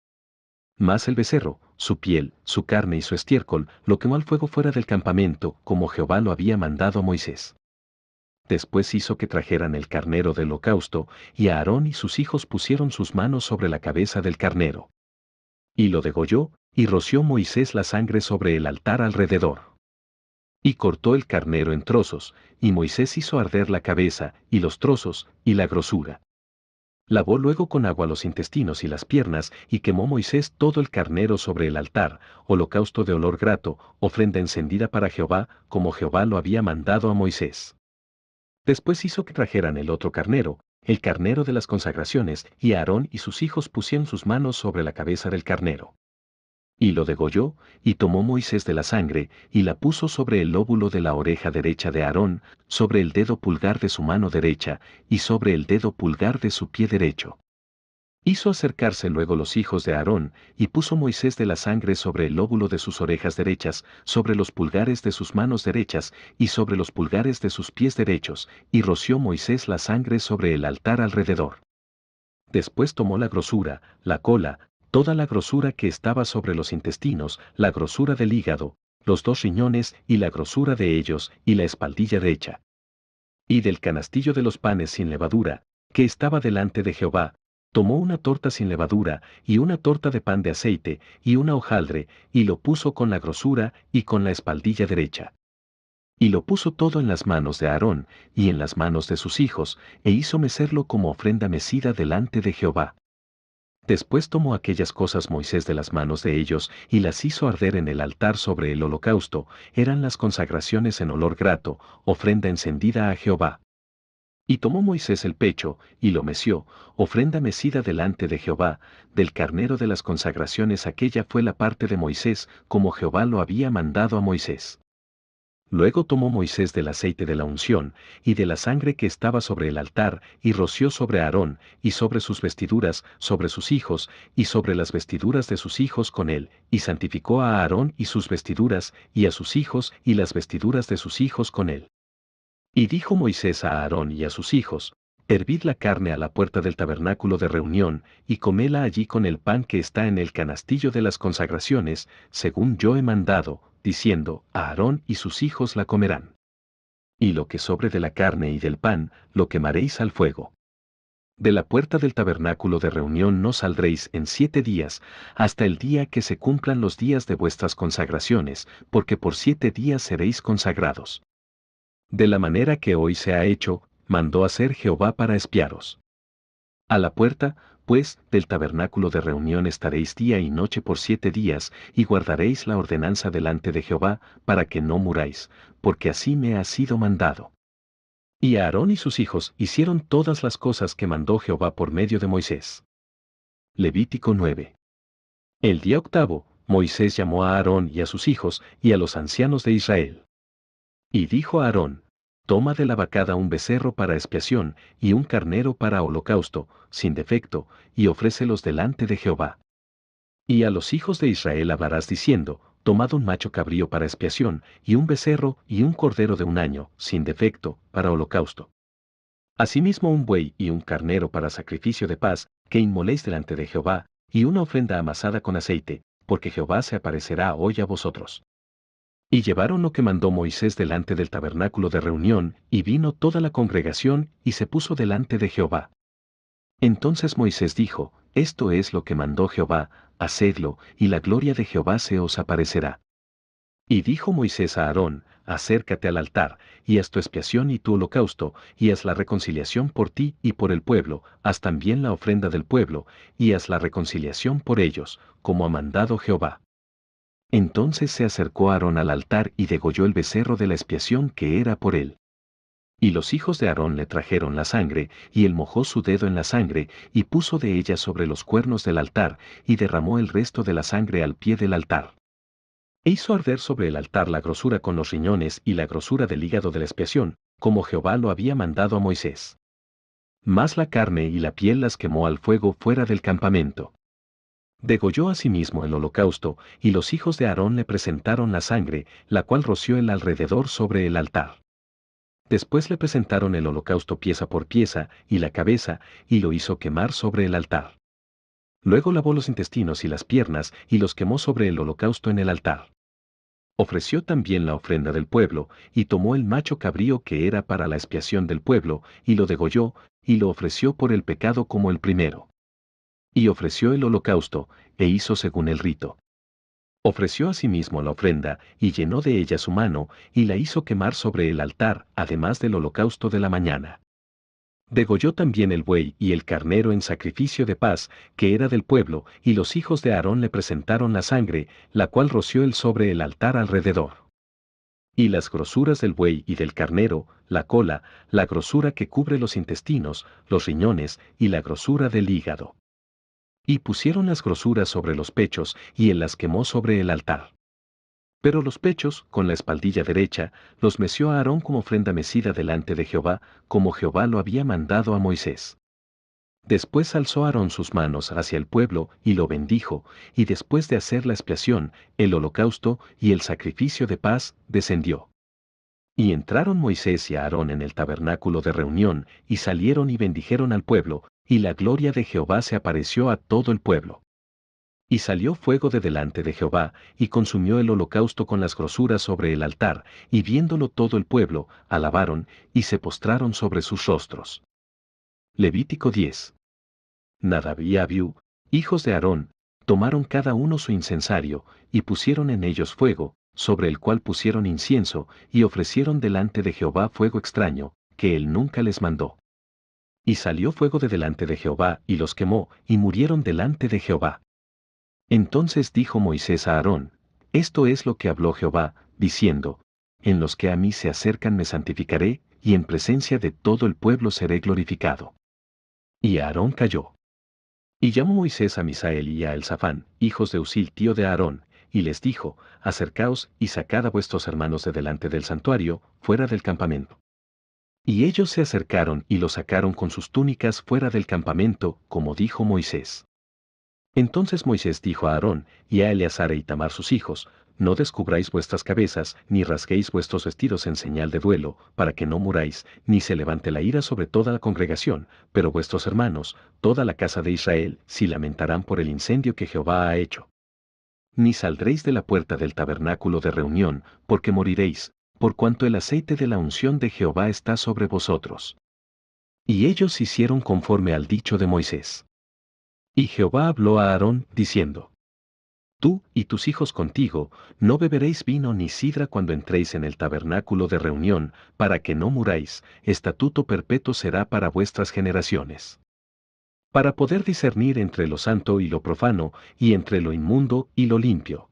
Mas el becerro, su piel, su carne y su estiércol, lo quemó al fuego fuera del campamento, como Jehová lo había mandado a Moisés. Después hizo que trajeran el carnero del holocausto, y Aarón y sus hijos pusieron sus manos sobre la cabeza del carnero. Y lo degolló, y roció Moisés la sangre sobre el altar alrededor. Y cortó el carnero en trozos, y Moisés hizo arder la cabeza, y los trozos, y la grosura. Lavó luego con agua los intestinos y las piernas, y quemó Moisés todo el carnero sobre el altar, holocausto de olor grato, ofrenda encendida para Jehová, como Jehová lo había mandado a Moisés. Después hizo que trajeran el otro carnero, el carnero de las consagraciones, y Aarón y sus hijos pusieron sus manos sobre la cabeza del carnero. Y lo degolló, y tomó Moisés de la sangre, y la puso sobre el lóbulo de la oreja derecha de Aarón, sobre el dedo pulgar de su mano derecha, y sobre el dedo pulgar de su pie derecho. Hizo acercarse luego los hijos de Aarón, y puso Moisés de la sangre sobre el lóbulo de sus orejas derechas, sobre los pulgares de sus manos derechas, y sobre los pulgares de sus pies derechos, y roció Moisés la sangre sobre el altar alrededor. Después tomó la grosura, la cola, toda la grosura que estaba sobre los intestinos, la grosura del hígado, los 2 riñones y la grosura de ellos, y la espaldilla derecha. Y del canastillo de los panes sin levadura, que estaba delante de Jehová, tomó una torta sin levadura, y una torta de pan de aceite, y una hojaldre, y lo puso con la grosura y con la espaldilla derecha. Y lo puso todo en las manos de Aarón, y en las manos de sus hijos, e hizo mecerlo como ofrenda mecida delante de Jehová. Después tomó aquellas cosas Moisés de las manos de ellos, y las hizo arder en el altar sobre el holocausto, eran las consagraciones en olor grato, ofrenda encendida a Jehová. Y tomó Moisés el pecho, y lo meció, ofrenda mecida delante de Jehová, del carnero de las consagraciones aquella fue la parte de Moisés, como Jehová lo había mandado a Moisés. Luego tomó Moisés del aceite de la unción, y de la sangre que estaba sobre el altar, y roció sobre Aarón, y sobre sus vestiduras, sobre sus hijos, y sobre las vestiduras de sus hijos con él, y santificó a Aarón y sus vestiduras, y a sus hijos, y las vestiduras de sus hijos con él. Y dijo Moisés a Aarón y a sus hijos: Hervid la carne a la puerta del tabernáculo de reunión, y coméla allí con el pan que está en el canastillo de las consagraciones, según yo he mandado, diciendo: Aarón y sus hijos la comerán. Y lo que sobre de la carne y del pan, lo quemaréis al fuego. De la puerta del tabernáculo de reunión no saldréis en 7 días, hasta el día que se cumplan los días de vuestras consagraciones, porque por 7 días seréis consagrados. De la manera que hoy se ha hecho, mandó hacer Jehová para espiaros. A la puerta, pues, del tabernáculo de reunión estaréis día y noche por 7 días, y guardaréis la ordenanza delante de Jehová, para que no muráis, porque así me ha sido mandado. Y Aarón y sus hijos hicieron todas las cosas que mandó Jehová por medio de Moisés. Levítico 9. El día octavo, Moisés llamó a Aarón y a sus hijos y a los ancianos de Israel. Y dijo a Aarón: Toma de la vacada un becerro para expiación y un carnero para holocausto, sin defecto, y ofrécelos delante de Jehová. Y a los hijos de Israel hablarás diciendo: Tomad un macho cabrío para expiación, y un becerro y un cordero de 1 año, sin defecto, para holocausto. Asimismo un buey y un carnero para sacrificio de paz, que inmoléis delante de Jehová, y una ofrenda amasada con aceite, porque Jehová se aparecerá hoy a vosotros. Y llevaron lo que mandó Moisés delante del tabernáculo de reunión, y vino toda la congregación, y se puso delante de Jehová. Entonces Moisés dijo: Esto es lo que mandó Jehová, hacedlo, y la gloria de Jehová se os aparecerá. Y dijo Moisés a Aarón: Acércate al altar, y haz tu expiación y tu holocausto, y haz la reconciliación por ti y por el pueblo, haz también la ofrenda del pueblo, y haz la reconciliación por ellos, como ha mandado Jehová. Entonces se acercó Aarón al altar y degolló el becerro de la expiación que era por él. Y los hijos de Aarón le trajeron la sangre, y él mojó su dedo en la sangre, y puso de ella sobre los cuernos del altar, y derramó el resto de la sangre al pie del altar. E hizo arder sobre el altar la grosura con los riñones y la grosura del hígado de la expiación, como Jehová lo había mandado a Moisés. Mas la carne y la piel las quemó al fuego fuera del campamento. Degolló asimismo el holocausto, y los hijos de Aarón le presentaron la sangre, la cual roció el alrededor sobre el altar. Después le presentaron el holocausto pieza por pieza, y la cabeza, y lo hizo quemar sobre el altar. Luego lavó los intestinos y las piernas, y los quemó sobre el holocausto en el altar. Ofreció también la ofrenda del pueblo, y tomó el macho cabrío que era para la expiación del pueblo, y lo degolló, y lo ofreció por el pecado como el primero. Y ofreció el holocausto, e hizo según el rito. Ofreció asimismo la ofrenda, y llenó de ella su mano, y la hizo quemar sobre el altar, además del holocausto de la mañana. Degolló también el buey y el carnero en sacrificio de paz, que era del pueblo, y los hijos de Aarón le presentaron la sangre, la cual roció él sobre el altar alrededor. Y las grosuras del buey y del carnero, la cola, la grosura que cubre los intestinos, los riñones, y la grosura del hígado. Y pusieron las grosuras sobre los pechos, y él las quemó sobre el altar. Pero los pechos, con la espaldilla derecha, los meció a Aarón como ofrenda mecida delante de Jehová, como Jehová lo había mandado a Moisés. Después alzó Aarón sus manos hacia el pueblo y lo bendijo, y después de hacer la expiación, el holocausto y el sacrificio de paz, descendió. Y entraron Moisés y Aarón en el tabernáculo de reunión, y salieron y bendijeron al pueblo, y la gloria de Jehová se apareció a todo el pueblo. Y salió fuego de delante de Jehová, y consumió el holocausto con las grosuras sobre el altar, y viéndolo todo el pueblo, alabaron, y se postraron sobre sus rostros. Levítico 10. Nadab y Abiú, hijos de Aarón, tomaron cada uno su incensario, y pusieron en ellos fuego, sobre el cual pusieron incienso, y ofrecieron delante de Jehová fuego extraño, que él nunca les mandó. Y salió fuego de delante de Jehová, y los quemó, y murieron delante de Jehová. Entonces dijo Moisés a Aarón: Esto es lo que habló Jehová, diciendo: En los que a mí se acercan me santificaré, y en presencia de todo el pueblo seré glorificado. Y Aarón calló. Y llamó Moisés a Misael y a Elzafán, hijos de Uziel tío de Aarón, y les dijo: Acercaos y sacad a vuestros hermanos de delante del santuario, fuera del campamento. Y ellos se acercaron y los sacaron con sus túnicas fuera del campamento, como dijo Moisés. Entonces Moisés dijo a Aarón y a Eleazar e Itamar sus hijos: No descubráis vuestras cabezas, ni rasguéis vuestros vestidos en señal de duelo, para que no muráis, ni se levante la ira sobre toda la congregación, pero vuestros hermanos, toda la casa de Israel, sí lamentarán por el incendio que Jehová ha hecho. Ni saldréis de la puerta del tabernáculo de reunión, porque moriréis, por cuanto el aceite de la unción de Jehová está sobre vosotros. Y ellos hicieron conforme al dicho de Moisés. Y Jehová habló a Aarón, diciendo: Tú y tus hijos contigo, no beberéis vino ni sidra cuando entréis en el tabernáculo de reunión, para que no muráis, estatuto perpetuo será para vuestras generaciones. Para poder discernir entre lo santo y lo profano, y entre lo inmundo y lo limpio.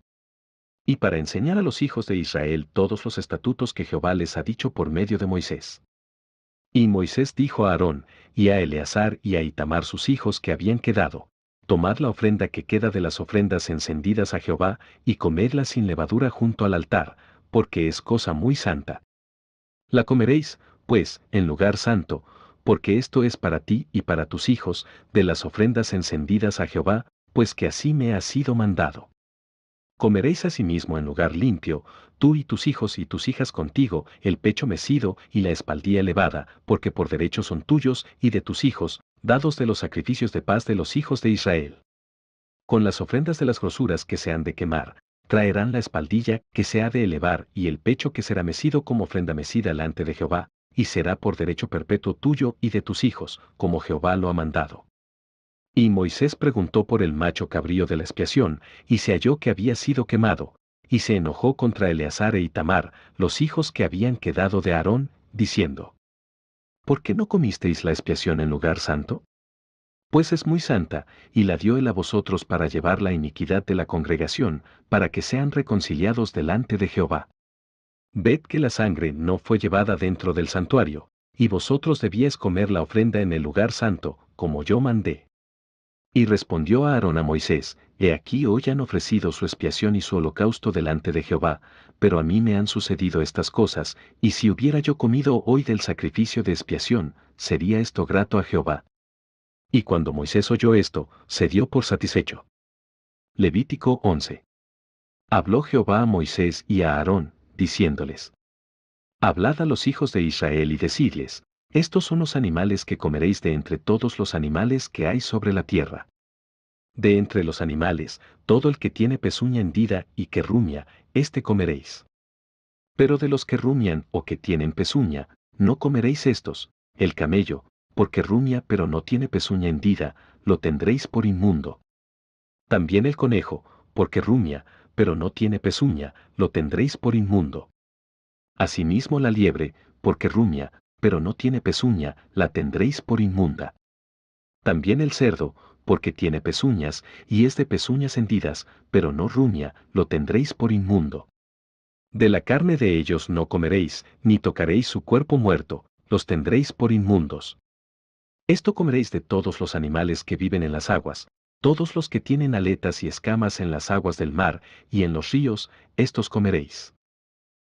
Y para enseñar a los hijos de Israel todos los estatutos que Jehová les ha dicho por medio de Moisés. Y Moisés dijo a Aarón, y a Eleazar y a Itamar sus hijos que habían quedado: tomad la ofrenda que queda de las ofrendas encendidas a Jehová, y comedla sin levadura junto al altar, porque es cosa muy santa. La comeréis, pues, en lugar santo, porque esto es para ti y para tus hijos, de las ofrendas encendidas a Jehová, pues que así me ha sido mandado. Comeréis asimismo en lugar limpio, tú y tus hijos y tus hijas contigo, el pecho mecido y la espaldilla elevada, porque por derecho son tuyos y de tus hijos, dados de los sacrificios de paz de los hijos de Israel. Con las ofrendas de las grosuras que se han de quemar, traerán la espaldilla que se ha de elevar y el pecho que será mecido como ofrenda mecida delante de Jehová, y será por derecho perpetuo tuyo y de tus hijos, como Jehová lo ha mandado. Y Moisés preguntó por el macho cabrío de la expiación, y se halló que había sido quemado, y se enojó contra Eleazar e Itamar, los hijos que habían quedado de Aarón, diciendo: ¿por qué no comisteis la expiación en lugar santo? Pues es muy santa, y la dio él a vosotros para llevar la iniquidad de la congregación, para que sean reconciliados delante de Jehová. Ved que la sangre no fue llevada dentro del santuario, y vosotros debíais comer la ofrenda en el lugar santo, como yo mandé. Y respondió Aarón a Moisés: he aquí hoy han ofrecido su expiación y su holocausto delante de Jehová, pero a mí me han sucedido estas cosas, y si hubiera yo comido hoy del sacrificio de expiación, ¿sería esto grato a Jehová? Y cuando Moisés oyó esto, se dio por satisfecho. Levítico 11. Habló Jehová a Moisés y a Aarón, diciéndoles: hablad a los hijos de Israel y decidles: estos son los animales que comeréis de entre todos los animales que hay sobre la tierra. De entre los animales, todo el que tiene pezuña hendida y que rumia, éste comeréis. Pero de los que rumian o que tienen pezuña, no comeréis estos: el camello, porque rumia pero no tiene pezuña hendida, lo tendréis por inmundo. También el conejo, porque rumia, pero no tiene pezuña, lo tendréis por inmundo. Asimismo la liebre, porque rumia, pero no tiene pezuña, la tendréis por inmunda. También el cerdo, porque tiene pezuñas, y es de pezuñas hendidas, pero no rumia, lo tendréis por inmundo. De la carne de ellos no comeréis, ni tocaréis su cuerpo muerto, los tendréis por inmundos. Esto comeréis de todos los animales que viven en las aguas, todos los que tienen aletas y escamas en las aguas del mar, y en los ríos, estos comeréis.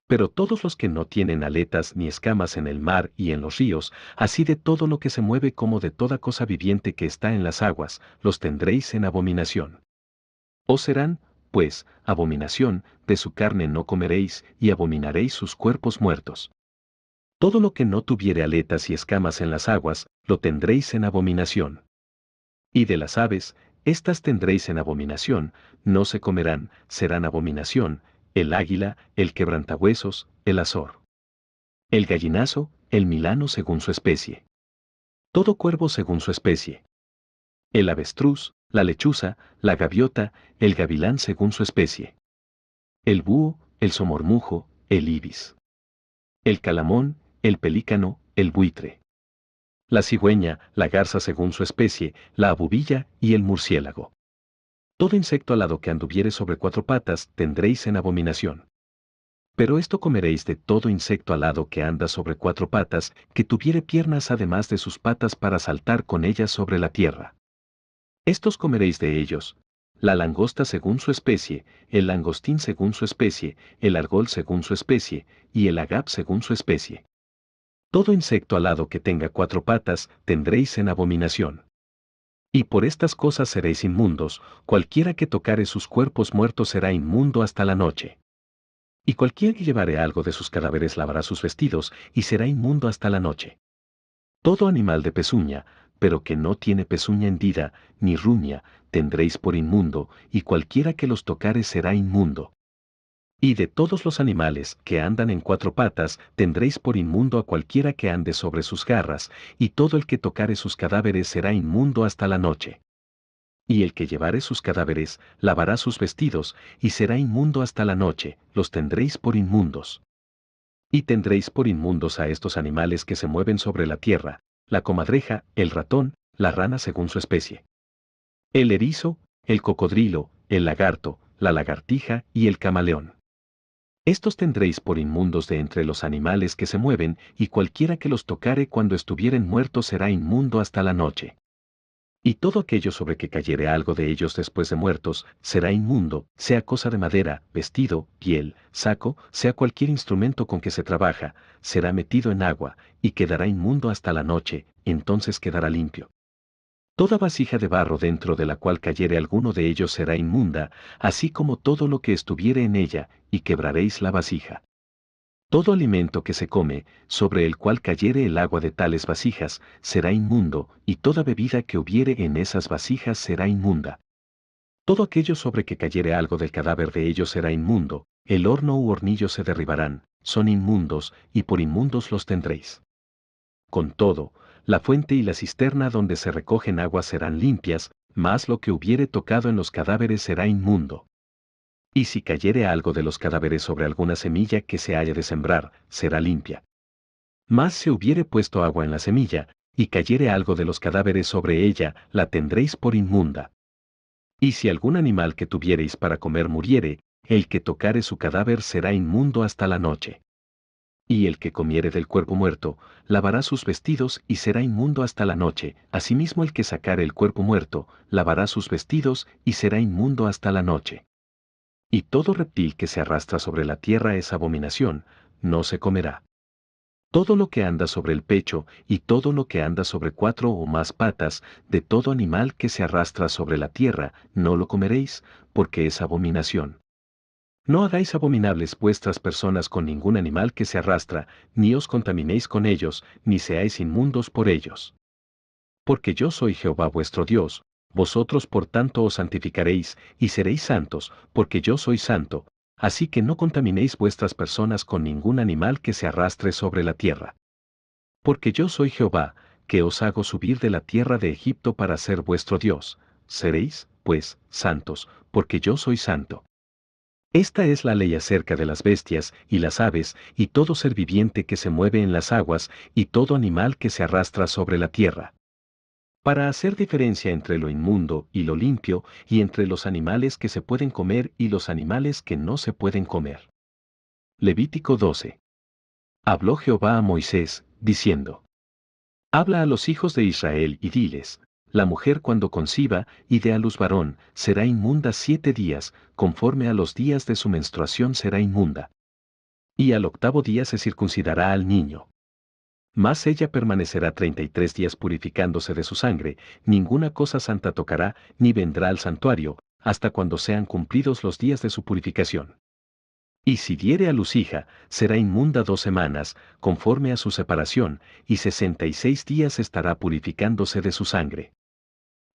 Pero todos los que no tienen aletas ni escamas en el mar y en los ríos, así de todo lo que se mueve como de toda cosa viviente que está en las aguas, los tendréis en abominación. Os serán, pues, abominación, de su carne no comeréis, y abominaréis sus cuerpos muertos. Todo lo que no tuviere aletas y escamas en las aguas, lo tendréis en abominación. Y de las aves, estas tendréis en abominación, no se comerán, serán abominación: el águila, el quebrantahuesos, el azor, el gallinazo, el milano según su especie. Todo cuervo según su especie. El avestruz, la lechuza, la gaviota, el gavilán según su especie. El búho, el somormujo, el ibis. El calamón, el pelícano, el buitre. La cigüeña, la garza según su especie, la abubilla y el murciélago. Todo insecto alado que anduviere sobre cuatro patas tendréis en abominación. Pero esto comeréis de todo insecto alado que anda sobre cuatro patas, que tuviere piernas además de sus patas para saltar con ellas sobre la tierra. Estos comeréis de ellos: la langosta según su especie, el langostín según su especie, el argol según su especie, y el agap según su especie. Todo insecto alado que tenga cuatro patas tendréis en abominación. Y por estas cosas seréis inmundos: cualquiera que tocare sus cuerpos muertos será inmundo hasta la noche. Y cualquiera que llevare algo de sus cadáveres lavará sus vestidos, y será inmundo hasta la noche. Todo animal de pezuña, pero que no tiene pezuña hendida, ni rumia, tendréis por inmundo, y cualquiera que los tocare será inmundo. Y de todos los animales que andan en cuatro patas tendréis por inmundo a cualquiera que ande sobre sus garras, y todo el que tocare sus cadáveres será inmundo hasta la noche. Y el que llevare sus cadáveres, lavará sus vestidos, y será inmundo hasta la noche, los tendréis por inmundos. Y tendréis por inmundos a estos animales que se mueven sobre la tierra, la comadreja, el ratón, la rana según su especie, el erizo, el cocodrilo, el lagarto, la lagartija y el camaleón. Estos tendréis por inmundos de entre los animales que se mueven, y cualquiera que los tocare cuando estuvieren muertos será inmundo hasta la noche. Y todo aquello sobre que cayere algo de ellos después de muertos, será inmundo, sea cosa de madera, vestido, piel, saco, sea cualquier instrumento con que se trabaja, será metido en agua, y quedará inmundo hasta la noche, entonces quedará limpio. Toda vasija de barro dentro de la cual cayere alguno de ellos será inmunda, así como todo lo que estuviere en ella, y quebraréis la vasija. Todo alimento que se come, sobre el cual cayere el agua de tales vasijas, será inmundo, y toda bebida que hubiere en esas vasijas será inmunda. Todo aquello sobre que cayere algo del cadáver de ellos será inmundo, el horno u hornillo se derribarán, son inmundos, y por inmundos los tendréis. Con todo, la fuente y la cisterna donde se recogen aguas serán limpias, mas lo que hubiere tocado en los cadáveres será inmundo. Y si cayere algo de los cadáveres sobre alguna semilla que se haya de sembrar, será limpia. Mas si hubiere puesto agua en la semilla, y cayere algo de los cadáveres sobre ella, la tendréis por inmunda. Y si algún animal que tuviereis para comer muriere, el que tocare su cadáver será inmundo hasta la noche. Y el que comiere del cuerpo muerto, lavará sus vestidos y será inmundo hasta la noche. Asimismo el que sacare el cuerpo muerto, lavará sus vestidos y será inmundo hasta la noche. Y todo reptil que se arrastra sobre la tierra es abominación, no se comerá. Todo lo que anda sobre el pecho y todo lo que anda sobre 4 o más patas, de todo animal que se arrastra sobre la tierra, no lo comeréis, porque es abominación. No hagáis abominables vuestras personas con ningún animal que se arrastra, ni os contaminéis con ellos, ni seáis inmundos por ellos. Porque yo soy Jehová vuestro Dios, vosotros por tanto os santificaréis, y seréis santos, porque yo soy santo, así que no contaminéis vuestras personas con ningún animal que se arrastre sobre la tierra. Porque yo soy Jehová, que os hago subir de la tierra de Egipto para ser vuestro Dios, seréis, pues, santos, porque yo soy santo. Esta es la ley acerca de las bestias, y las aves, y todo ser viviente que se mueve en las aguas, y todo animal que se arrastra sobre la tierra. Para hacer diferencia entre lo inmundo y lo limpio, y entre los animales que se pueden comer y los animales que no se pueden comer. Levítico 12. Habló Jehová a Moisés, diciendo: Habla a los hijos de Israel y diles: la mujer cuando conciba y dé a luz varón, será inmunda 7 días, conforme a los días de su menstruación será inmunda. Y al 8º día se circuncidará al niño. Mas ella permanecerá 33 días purificándose de su sangre, ninguna cosa santa tocará, ni vendrá al santuario, hasta cuando sean cumplidos los días de su purificación. Y si diere a luz hija, será inmunda 2 semanas, conforme a su separación, y 66 días estará purificándose de su sangre.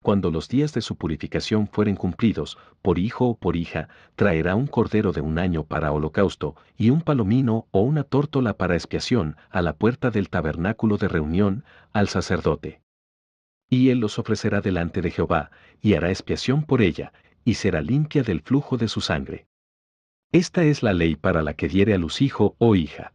Cuando los días de su purificación fueren cumplidos, por hijo o por hija, traerá un cordero de 1 año para holocausto, y un palomino o una tórtola para expiación, a la puerta del tabernáculo de reunión, al sacerdote. Y él los ofrecerá delante de Jehová, y hará expiación por ella, y será limpia del flujo de su sangre. Esta es la ley para la que diere a luz hijo o hija.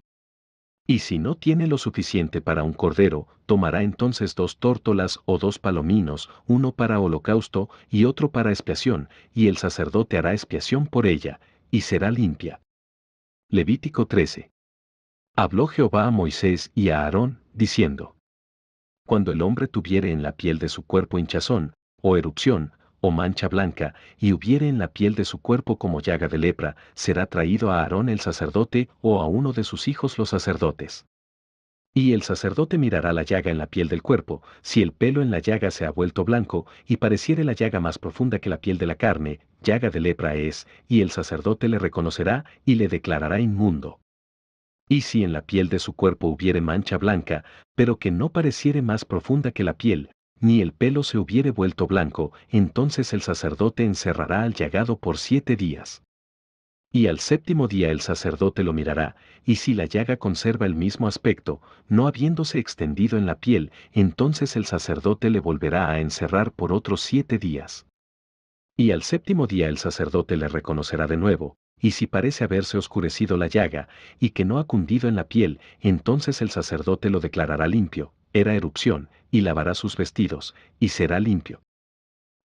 Y si no tiene lo suficiente para un cordero, tomará entonces 2 tórtolas o 2 palominos, uno para holocausto y otro para expiación, y el sacerdote hará expiación por ella, y será limpia. Levítico 13. Habló Jehová a Moisés y a Aarón, diciendo: Cuando el hombre tuviere en la piel de su cuerpo hinchazón, o erupción, o mancha blanca, y hubiere en la piel de su cuerpo como llaga de lepra, será traído a Aarón el sacerdote o a uno de sus hijos los sacerdotes. Y el sacerdote mirará la llaga en la piel del cuerpo, si el pelo en la llaga se ha vuelto blanco, y pareciere la llaga más profunda que la piel de la carne, llaga de lepra es, y el sacerdote le reconocerá y le declarará inmundo. Y si en la piel de su cuerpo hubiere mancha blanca, pero que no pareciere más profunda que la piel, ni el pelo se hubiere vuelto blanco, entonces el sacerdote encerrará al llagado por 7 días. Y al 7º día el sacerdote lo mirará, y si la llaga conserva el mismo aspecto, no habiéndose extendido en la piel, entonces el sacerdote le volverá a encerrar por otros 7 días. Y al séptimo día el sacerdote le reconocerá de nuevo, y si parece haberse oscurecido la llaga, y que no ha cundido en la piel, entonces el sacerdote lo declarará limpio, era erupción, y lavará sus vestidos, y será limpio.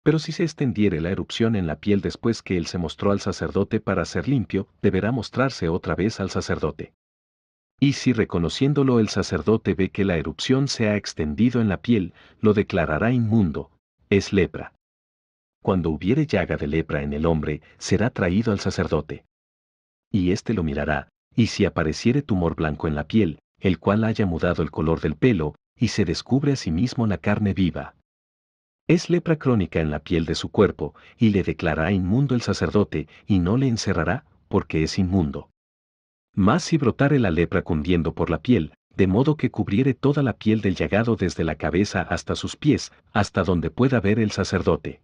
Pero si se extendiere la erupción en la piel después que él se mostró al sacerdote para ser limpio, deberá mostrarse otra vez al sacerdote. Y si reconociéndolo el sacerdote ve que la erupción se ha extendido en la piel, lo declarará inmundo, es lepra. Cuando hubiere llaga de lepra en el hombre, será traído al sacerdote. Y éste lo mirará, y si apareciere tumor blanco en la piel, el cual haya mudado el color del pelo, y se descubre a sí mismo la carne viva. Es lepra crónica en la piel de su cuerpo, y le declarará inmundo el sacerdote, y no le encerrará, porque es inmundo. Mas si brotare la lepra cundiendo por la piel, de modo que cubriere toda la piel del llagado desde la cabeza hasta sus pies, hasta donde pueda ver el sacerdote.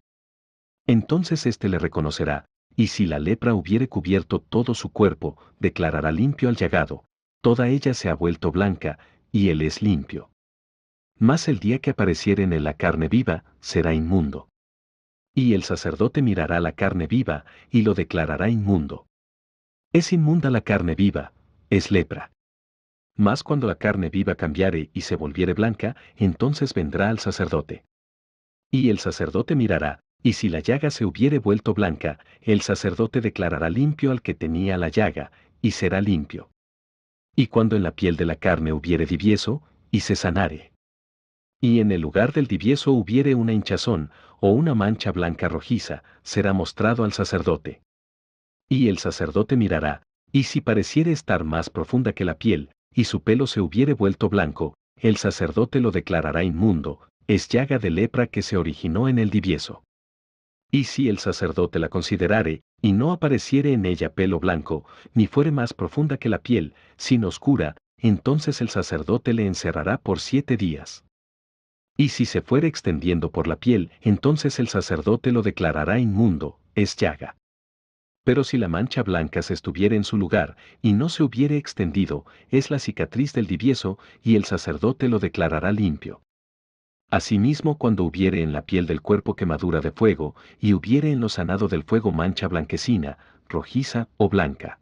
Entonces éste le reconocerá, y si la lepra hubiere cubierto todo su cuerpo, declarará limpio al llagado, toda ella se ha vuelto blanca, y él es limpio. Mas el día que apareciere en él la carne viva, será inmundo. Y el sacerdote mirará la carne viva, y lo declarará inmundo. Es inmunda la carne viva, es lepra. Mas cuando la carne viva cambiare y se volviere blanca, entonces vendrá al sacerdote. Y el sacerdote mirará, y si la llaga se hubiere vuelto blanca, el sacerdote declarará limpio al que tenía la llaga, y será limpio. Y cuando en la piel de la carne hubiere divieso, y se sanare. Y en el lugar del divieso hubiere una hinchazón, o una mancha blanca rojiza, será mostrado al sacerdote. Y el sacerdote mirará, y si pareciere estar más profunda que la piel, y su pelo se hubiere vuelto blanco, el sacerdote lo declarará inmundo, es llaga de lepra que se originó en el divieso. Y si el sacerdote la considerare, y no apareciere en ella pelo blanco, ni fuere más profunda que la piel, sino oscura, entonces el sacerdote le encerrará por 7 días. Y si se fuere extendiendo por la piel, entonces el sacerdote lo declarará inmundo, es llaga. Pero si la mancha blanca se estuviere en su lugar, y no se hubiere extendido, es la cicatriz del divieso, y el sacerdote lo declarará limpio. Asimismo, cuando hubiere en la piel del cuerpo quemadura de fuego, y hubiere en lo sanado del fuego mancha blanquecina, rojiza o blanca,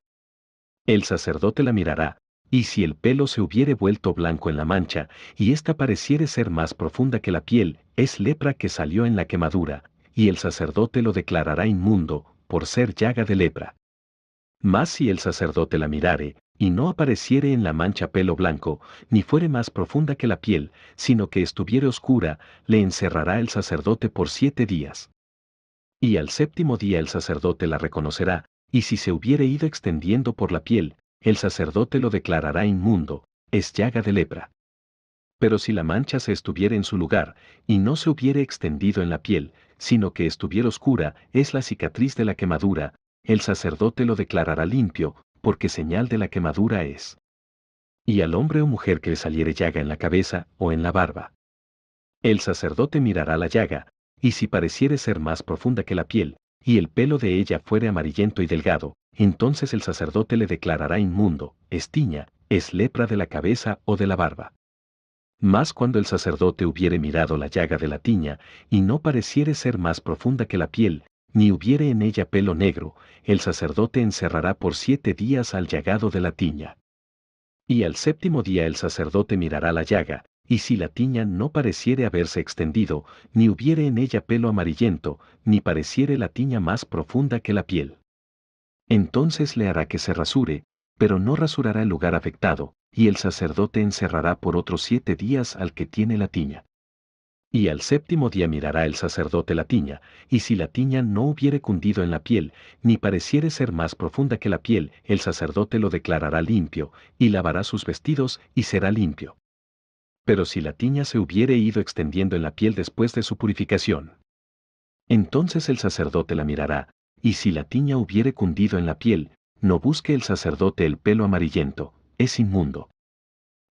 el sacerdote la mirará, y si el pelo se hubiere vuelto blanco en la mancha, y ésta pareciere ser más profunda que la piel, es lepra que salió en la quemadura, y el sacerdote lo declarará inmundo, por ser llaga de lepra. Mas si el sacerdote la mirare, y no apareciere en la mancha pelo blanco, ni fuere más profunda que la piel, sino que estuviere oscura, le encerrará el sacerdote por 7 días. Y al séptimo día el sacerdote la reconocerá, y si se hubiere ido extendiendo por la piel, el sacerdote lo declarará inmundo, es llaga de lepra. Pero si la mancha se estuviere en su lugar, y no se hubiere extendido en la piel, sino que estuviera oscura, es la cicatriz de la quemadura, el sacerdote lo declarará limpio, porque señal de la quemadura es. Y al hombre o mujer que le saliere llaga en la cabeza o en la barba, el sacerdote mirará la llaga, y si pareciere ser más profunda que la piel, y el pelo de ella fuere amarillento y delgado, entonces el sacerdote le declarará inmundo, es tiña, es lepra de la cabeza o de la barba. Mas cuando el sacerdote hubiere mirado la llaga de la tiña, y no pareciere ser más profunda que la piel, ni hubiere en ella pelo negro, el sacerdote encerrará por 7 días al llagado de la tiña. Y al séptimo día el sacerdote mirará la llaga, y si la tiña no pareciere haberse extendido, ni hubiere en ella pelo amarillento, ni pareciere la tiña más profunda que la piel, entonces le hará que se rasure, pero no rasurará el lugar afectado, y el sacerdote encerrará por otros 7 días al que tiene la tiña. Y al séptimo día mirará el sacerdote la tiña, y si la tiña no hubiere cundido en la piel, ni pareciere ser más profunda que la piel, el sacerdote lo declarará limpio, y lavará sus vestidos, y será limpio. Pero si la tiña se hubiere ido extendiendo en la piel después de su purificación, entonces el sacerdote la mirará, y si la tiña hubiere cundido en la piel, no busque el sacerdote el pelo amarillento, es inmundo.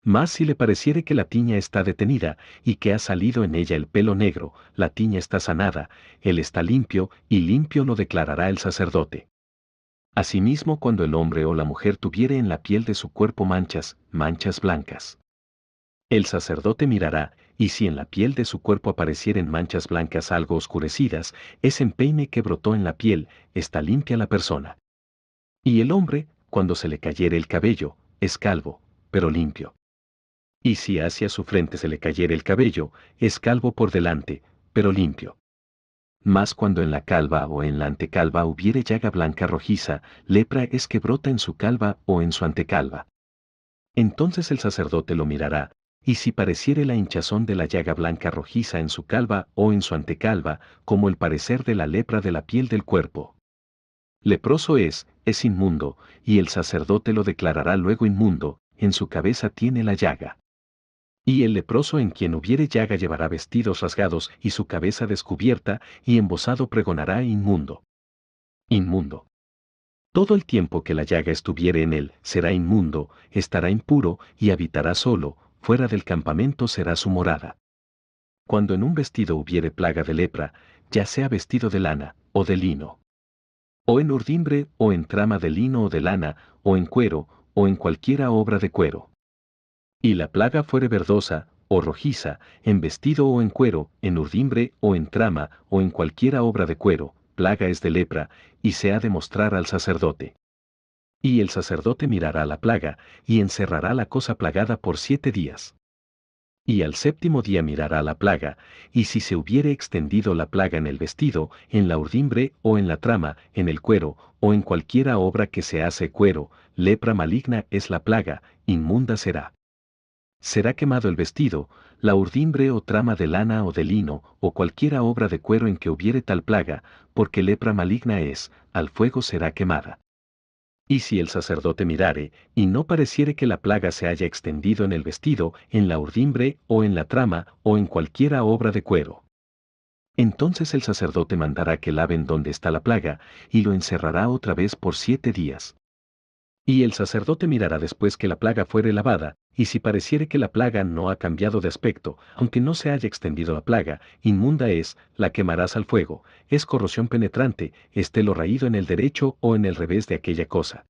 Mas si le pareciere que la tiña está detenida, y que ha salido en ella el pelo negro, la tiña está sanada, él está limpio, y limpio lo declarará el sacerdote. Asimismo, cuando el hombre o la mujer tuviere en la piel de su cuerpo manchas, manchas blancas, el sacerdote mirará, y si en la piel de su cuerpo aparecieren manchas blancas algo oscurecidas, es empeine que brotó en la piel, está limpia la persona. Y el hombre, cuando se le cayere el cabello, es calvo, pero limpio. Y si hacia su frente se le cayere el cabello, es calvo por delante, pero limpio. Mas cuando en la calva o en la antecalva hubiere llaga blanca rojiza, lepra es que brota en su calva o en su antecalva. Entonces el sacerdote lo mirará, y si pareciere la hinchazón de la llaga blanca rojiza en su calva o en su antecalva, como el parecer de la lepra de la piel del cuerpo. Leproso es inmundo, y el sacerdote lo declarará luego inmundo, en su cabeza tiene la llaga. Y el leproso en quien hubiere llaga llevará vestidos rasgados y su cabeza descubierta, y embozado pregonará inmundo. Inmundo. Todo el tiempo que la llaga estuviere en él, será inmundo, estará impuro, y habitará solo, fuera del campamento será su morada. Cuando en un vestido hubiere plaga de lepra, ya sea vestido de lana, o de lino, o en urdimbre, o en trama de lino o de lana, o en cuero, o en cualquiera obra de cuero. Y la plaga fuere verdosa, o rojiza, en vestido o en cuero, en urdimbre, o en trama, o en cualquiera obra de cuero, plaga es de lepra, y se ha de mostrar al sacerdote. Y el sacerdote mirará la plaga, y encerrará la cosa plagada por 7 días. Y al 7º día mirará la plaga, y si se hubiere extendido la plaga en el vestido, en la urdimbre, o en la trama, en el cuero, o en cualquiera obra que se hace cuero, lepra maligna es la plaga, inmunda será. Será quemado el vestido, la urdimbre o trama de lana o de lino, o cualquiera obra de cuero en que hubiere tal plaga, porque lepra maligna es, al fuego será quemada. Y si el sacerdote mirare, y no pareciere que la plaga se haya extendido en el vestido, en la urdimbre, o en la trama, o en cualquiera obra de cuero, entonces el sacerdote mandará que laven donde está la plaga, y lo encerrará otra vez por 7 días. Y el sacerdote mirará después que la plaga fuere lavada, y si pareciere que la plaga no ha cambiado de aspecto, aunque no se haya extendido la plaga, inmunda es, la quemarás al fuego, es corrosión penetrante, esté lo raído en el derecho o en el revés de aquella cosa.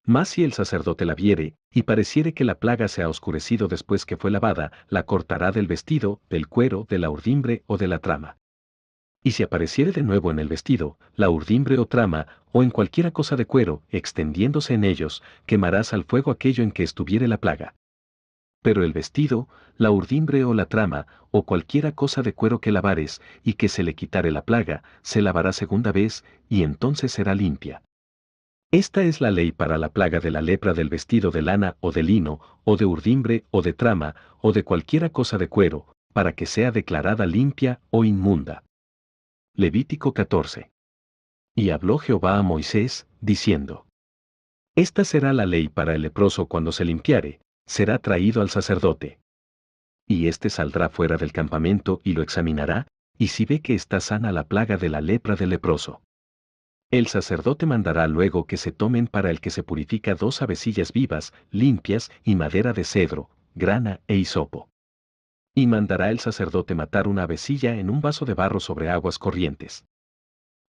Mas si el sacerdote la viere, y pareciere que la plaga se ha oscurecido después que fue lavada, la cortará del vestido, del cuero, de la urdimbre o de la trama. Y si apareciere de nuevo en el vestido, la urdimbre o trama, o en cualquiera cosa de cuero, extendiéndose en ellos, quemarás al fuego aquello en que estuviere la plaga. Pero el vestido, la urdimbre o la trama, o cualquiera cosa de cuero que lavares, y que se le quitare la plaga, se lavará segunda vez, y entonces será limpia. Esta es la ley para la plaga de la lepra del vestido de lana o de lino, o de urdimbre o de trama, o de cualquiera cosa de cuero, para que sea declarada limpia o inmunda. Levítico 14. Y habló Jehová a Moisés, diciendo: Esta será la ley para el leproso cuando se limpiare, será traído al sacerdote. Y éste saldrá fuera del campamento y lo examinará, y si ve que está sana la plaga de la lepra del leproso. El sacerdote mandará luego que se tomen para el que se purifica 2 avecillas vivas, limpias, y madera de cedro, grana e hisopo. Y mandará el sacerdote matar una avecilla en un vaso de barro sobre aguas corrientes.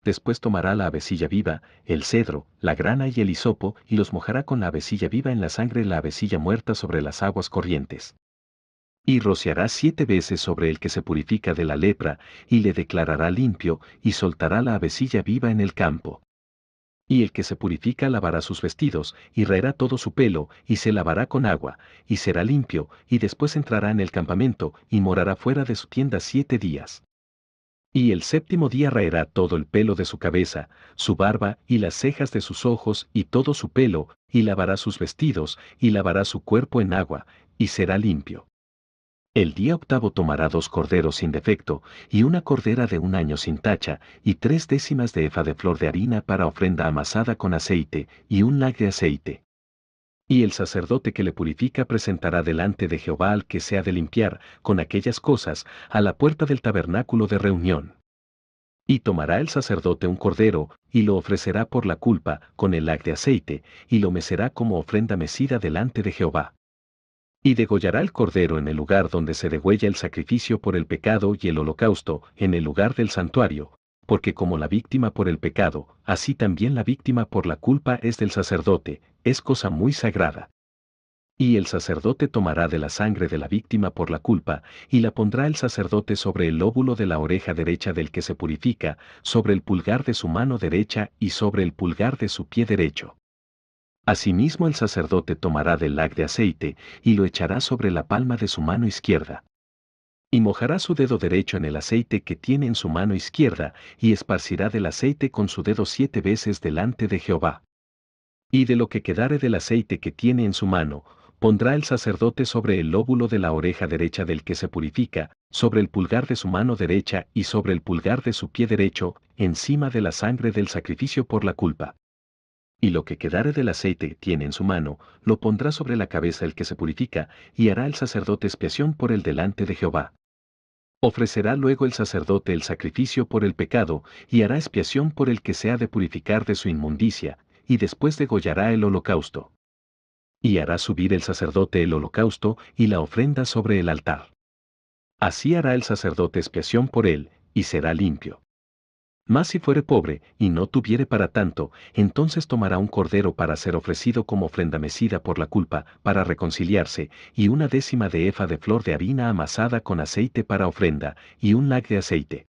Después tomará la avecilla viva, el cedro, la grana y el hisopo, y los mojará con la avecilla viva en la sangre la avecilla muerta sobre las aguas corrientes. Y rociará 7 veces sobre el que se purifica de la lepra, y le declarará limpio, y soltará la avecilla viva en el campo. Y el que se purifica lavará sus vestidos, y raerá todo su pelo, y se lavará con agua, y será limpio, y después entrará en el campamento, y morará fuera de su tienda 7 días. Y el 7º día raerá todo el pelo de su cabeza, su barba y las cejas de sus ojos y todo su pelo, y lavará sus vestidos, y lavará su cuerpo en agua, y será limpio. El día 8º tomará 2 corderos sin defecto, y una cordera de 1 año sin tacha, y 3/10 de efa de flor de harina para ofrenda amasada con aceite, y un lag de aceite. Y el sacerdote que le purifica presentará delante de Jehová al que se ha de limpiar, con aquellas cosas, a la puerta del tabernáculo de reunión. Y tomará el sacerdote un cordero, y lo ofrecerá por la culpa, con el lag de aceite, y lo mecerá como ofrenda mecida delante de Jehová. Y degollará el cordero en el lugar donde se degüella el sacrificio por el pecado y el holocausto, en el lugar del santuario, porque como la víctima por el pecado, así también la víctima por la culpa es del sacerdote, es cosa muy sagrada. Y el sacerdote tomará de la sangre de la víctima por la culpa, y la pondrá el sacerdote sobre el lóbulo de la oreja derecha del que se purifica, sobre el pulgar de su mano derecha y sobre el pulgar de su pie derecho. Asimismo el sacerdote tomará del lag de aceite, y lo echará sobre la palma de su mano izquierda. Y mojará su dedo derecho en el aceite que tiene en su mano izquierda, y esparcirá del aceite con su dedo 7 veces delante de Jehová. Y de lo que quedare del aceite que tiene en su mano, pondrá el sacerdote sobre el lóbulo de la oreja derecha del que se purifica, sobre el pulgar de su mano derecha y sobre el pulgar de su pie derecho, encima de la sangre del sacrificio por la culpa. Y lo que quedare del aceite que tiene en su mano, lo pondrá sobre la cabeza el que se purifica, y hará el sacerdote expiación por él delante de Jehová. Ofrecerá luego el sacerdote el sacrificio por el pecado, y hará expiación por el que se ha de purificar de su inmundicia, y después degollará el holocausto. Y hará subir el sacerdote el holocausto y la ofrenda sobre el altar. Así hará el sacerdote expiación por él, y será limpio. Mas si fuere pobre, y no tuviere para tanto, entonces tomará un cordero para ser ofrecido como ofrenda mecida por la culpa, para reconciliarse, y 1/10 de efa de flor de harina amasada con aceite para ofrenda, y un lag de aceite.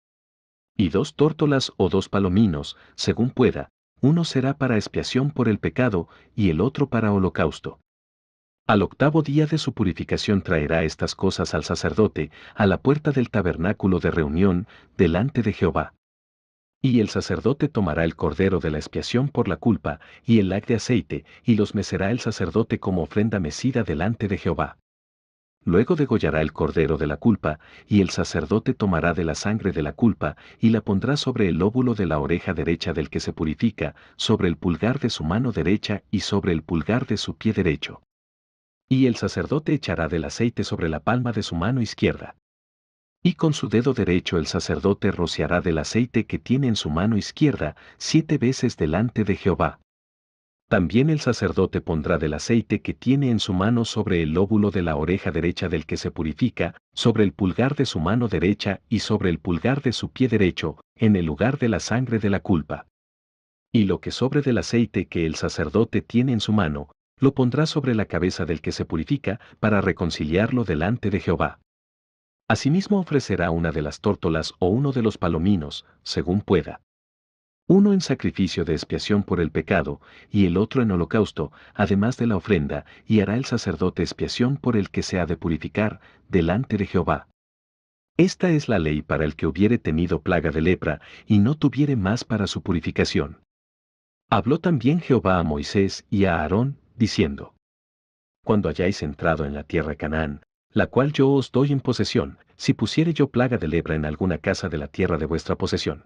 Y 2 tórtolas o 2 palominos, según pueda, uno será para expiación por el pecado, y el otro para holocausto. Al 8º día de su purificación traerá estas cosas al sacerdote, a la puerta del tabernáculo de reunión, delante de Jehová. Y el sacerdote tomará el cordero de la expiación por la culpa, y el lag de aceite, y los mecerá el sacerdote como ofrenda mecida delante de Jehová. Luego degollará el cordero de la culpa, y el sacerdote tomará de la sangre de la culpa, y la pondrá sobre el lóbulo de la oreja derecha del que se purifica, sobre el pulgar de su mano derecha y sobre el pulgar de su pie derecho. Y el sacerdote echará del aceite sobre la palma de su mano izquierda. Y con su dedo derecho el sacerdote rociará del aceite que tiene en su mano izquierda 7 veces delante de Jehová. También el sacerdote pondrá del aceite que tiene en su mano sobre el lóbulo de la oreja derecha del que se purifica, sobre el pulgar de su mano derecha y sobre el pulgar de su pie derecho, en el lugar de la sangre de la culpa. Y lo que sobre del aceite que el sacerdote tiene en su mano, lo pondrá sobre la cabeza del que se purifica, para reconciliarlo delante de Jehová. Asimismo ofrecerá una de las tórtolas o uno de los palominos, según pueda. Uno en sacrificio de expiación por el pecado, y el otro en holocausto, además de la ofrenda, y hará el sacerdote expiación por el que se ha de purificar, delante de Jehová. Esta es la ley para el que hubiere tenido plaga de lepra, y no tuviere más para su purificación. Habló también Jehová a Moisés y a Aarón, diciendo: Cuando hayáis entrado en la tierra de Canaán, la cual yo os doy en posesión, si pusiere yo plaga de lepra en alguna casa de la tierra de vuestra posesión,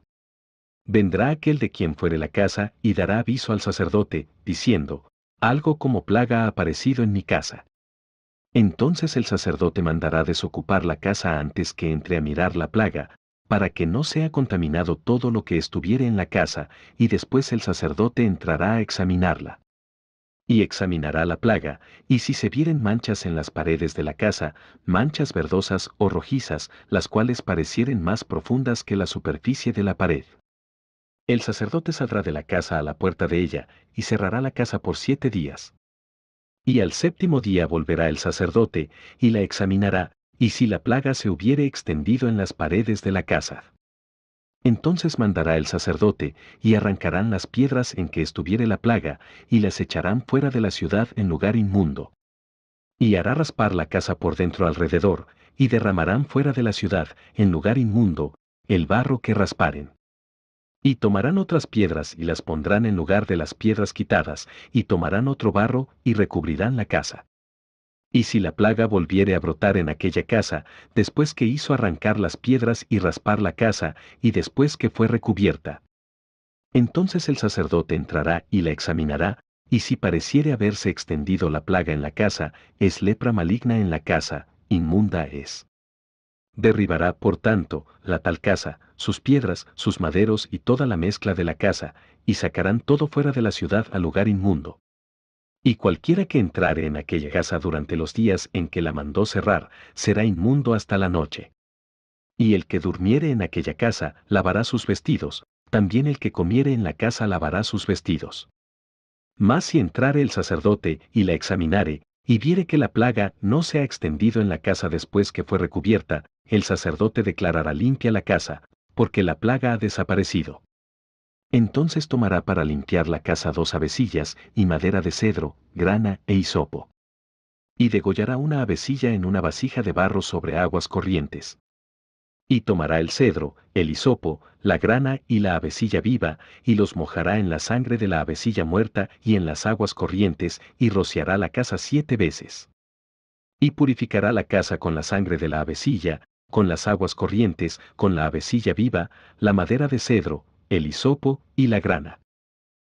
vendrá aquel de quien fuere la casa y dará aviso al sacerdote, diciendo: algo como plaga ha aparecido en mi casa. Entonces el sacerdote mandará desocupar la casa antes que entre a mirar la plaga, para que no sea contaminado todo lo que estuviere en la casa, y después el sacerdote entrará a examinarla. Y examinará la plaga, y si se vieren manchas en las paredes de la casa, manchas verdosas o rojizas, las cuales parecieren más profundas que la superficie de la pared, el sacerdote saldrá de la casa a la puerta de ella, y cerrará la casa por 7 días. Y al 7º día volverá el sacerdote, y la examinará, y si la plaga se hubiere extendido en las paredes de la casa, entonces mandará el sacerdote, y arrancarán las piedras en que estuviere la plaga, y las echarán fuera de la ciudad en lugar inmundo. Y hará raspar la casa por dentro alrededor, y derramarán fuera de la ciudad, en lugar inmundo, el barro que rasparen. Y tomarán otras piedras y las pondrán en lugar de las piedras quitadas, y tomarán otro barro y recubrirán la casa. Y si la plaga volviere a brotar en aquella casa, después que hizo arrancar las piedras y raspar la casa, y después que fue recubierta, entonces el sacerdote entrará y la examinará, y si pareciere haberse extendido la plaga en la casa, es lepra maligna en la casa, inmunda es. Derribará, por tanto, la tal casa, sus piedras, sus maderos y toda la mezcla de la casa, y sacarán todo fuera de la ciudad al lugar inmundo. Y cualquiera que entrare en aquella casa durante los días en que la mandó cerrar, será inmundo hasta la noche. Y el que durmiere en aquella casa, lavará sus vestidos, también el que comiere en la casa lavará sus vestidos. Mas si entrare el sacerdote y la examinare, y viere que la plaga no se ha extendido en la casa después que fue recubierta, el sacerdote declarará limpia la casa, porque la plaga ha desaparecido. Entonces tomará para limpiar la casa 2 avecillas y madera de cedro, grana e hisopo. Y degollará una avecilla en una vasija de barro sobre aguas corrientes. Y tomará el cedro, el hisopo, la grana y la avecilla viva, y los mojará en la sangre de la avecilla muerta y en las aguas corrientes, y rociará la casa 7 veces. Y purificará la casa con la sangre de la avecilla, con las aguas corrientes, con la avecilla viva, la madera de cedro, el hisopo y la grana.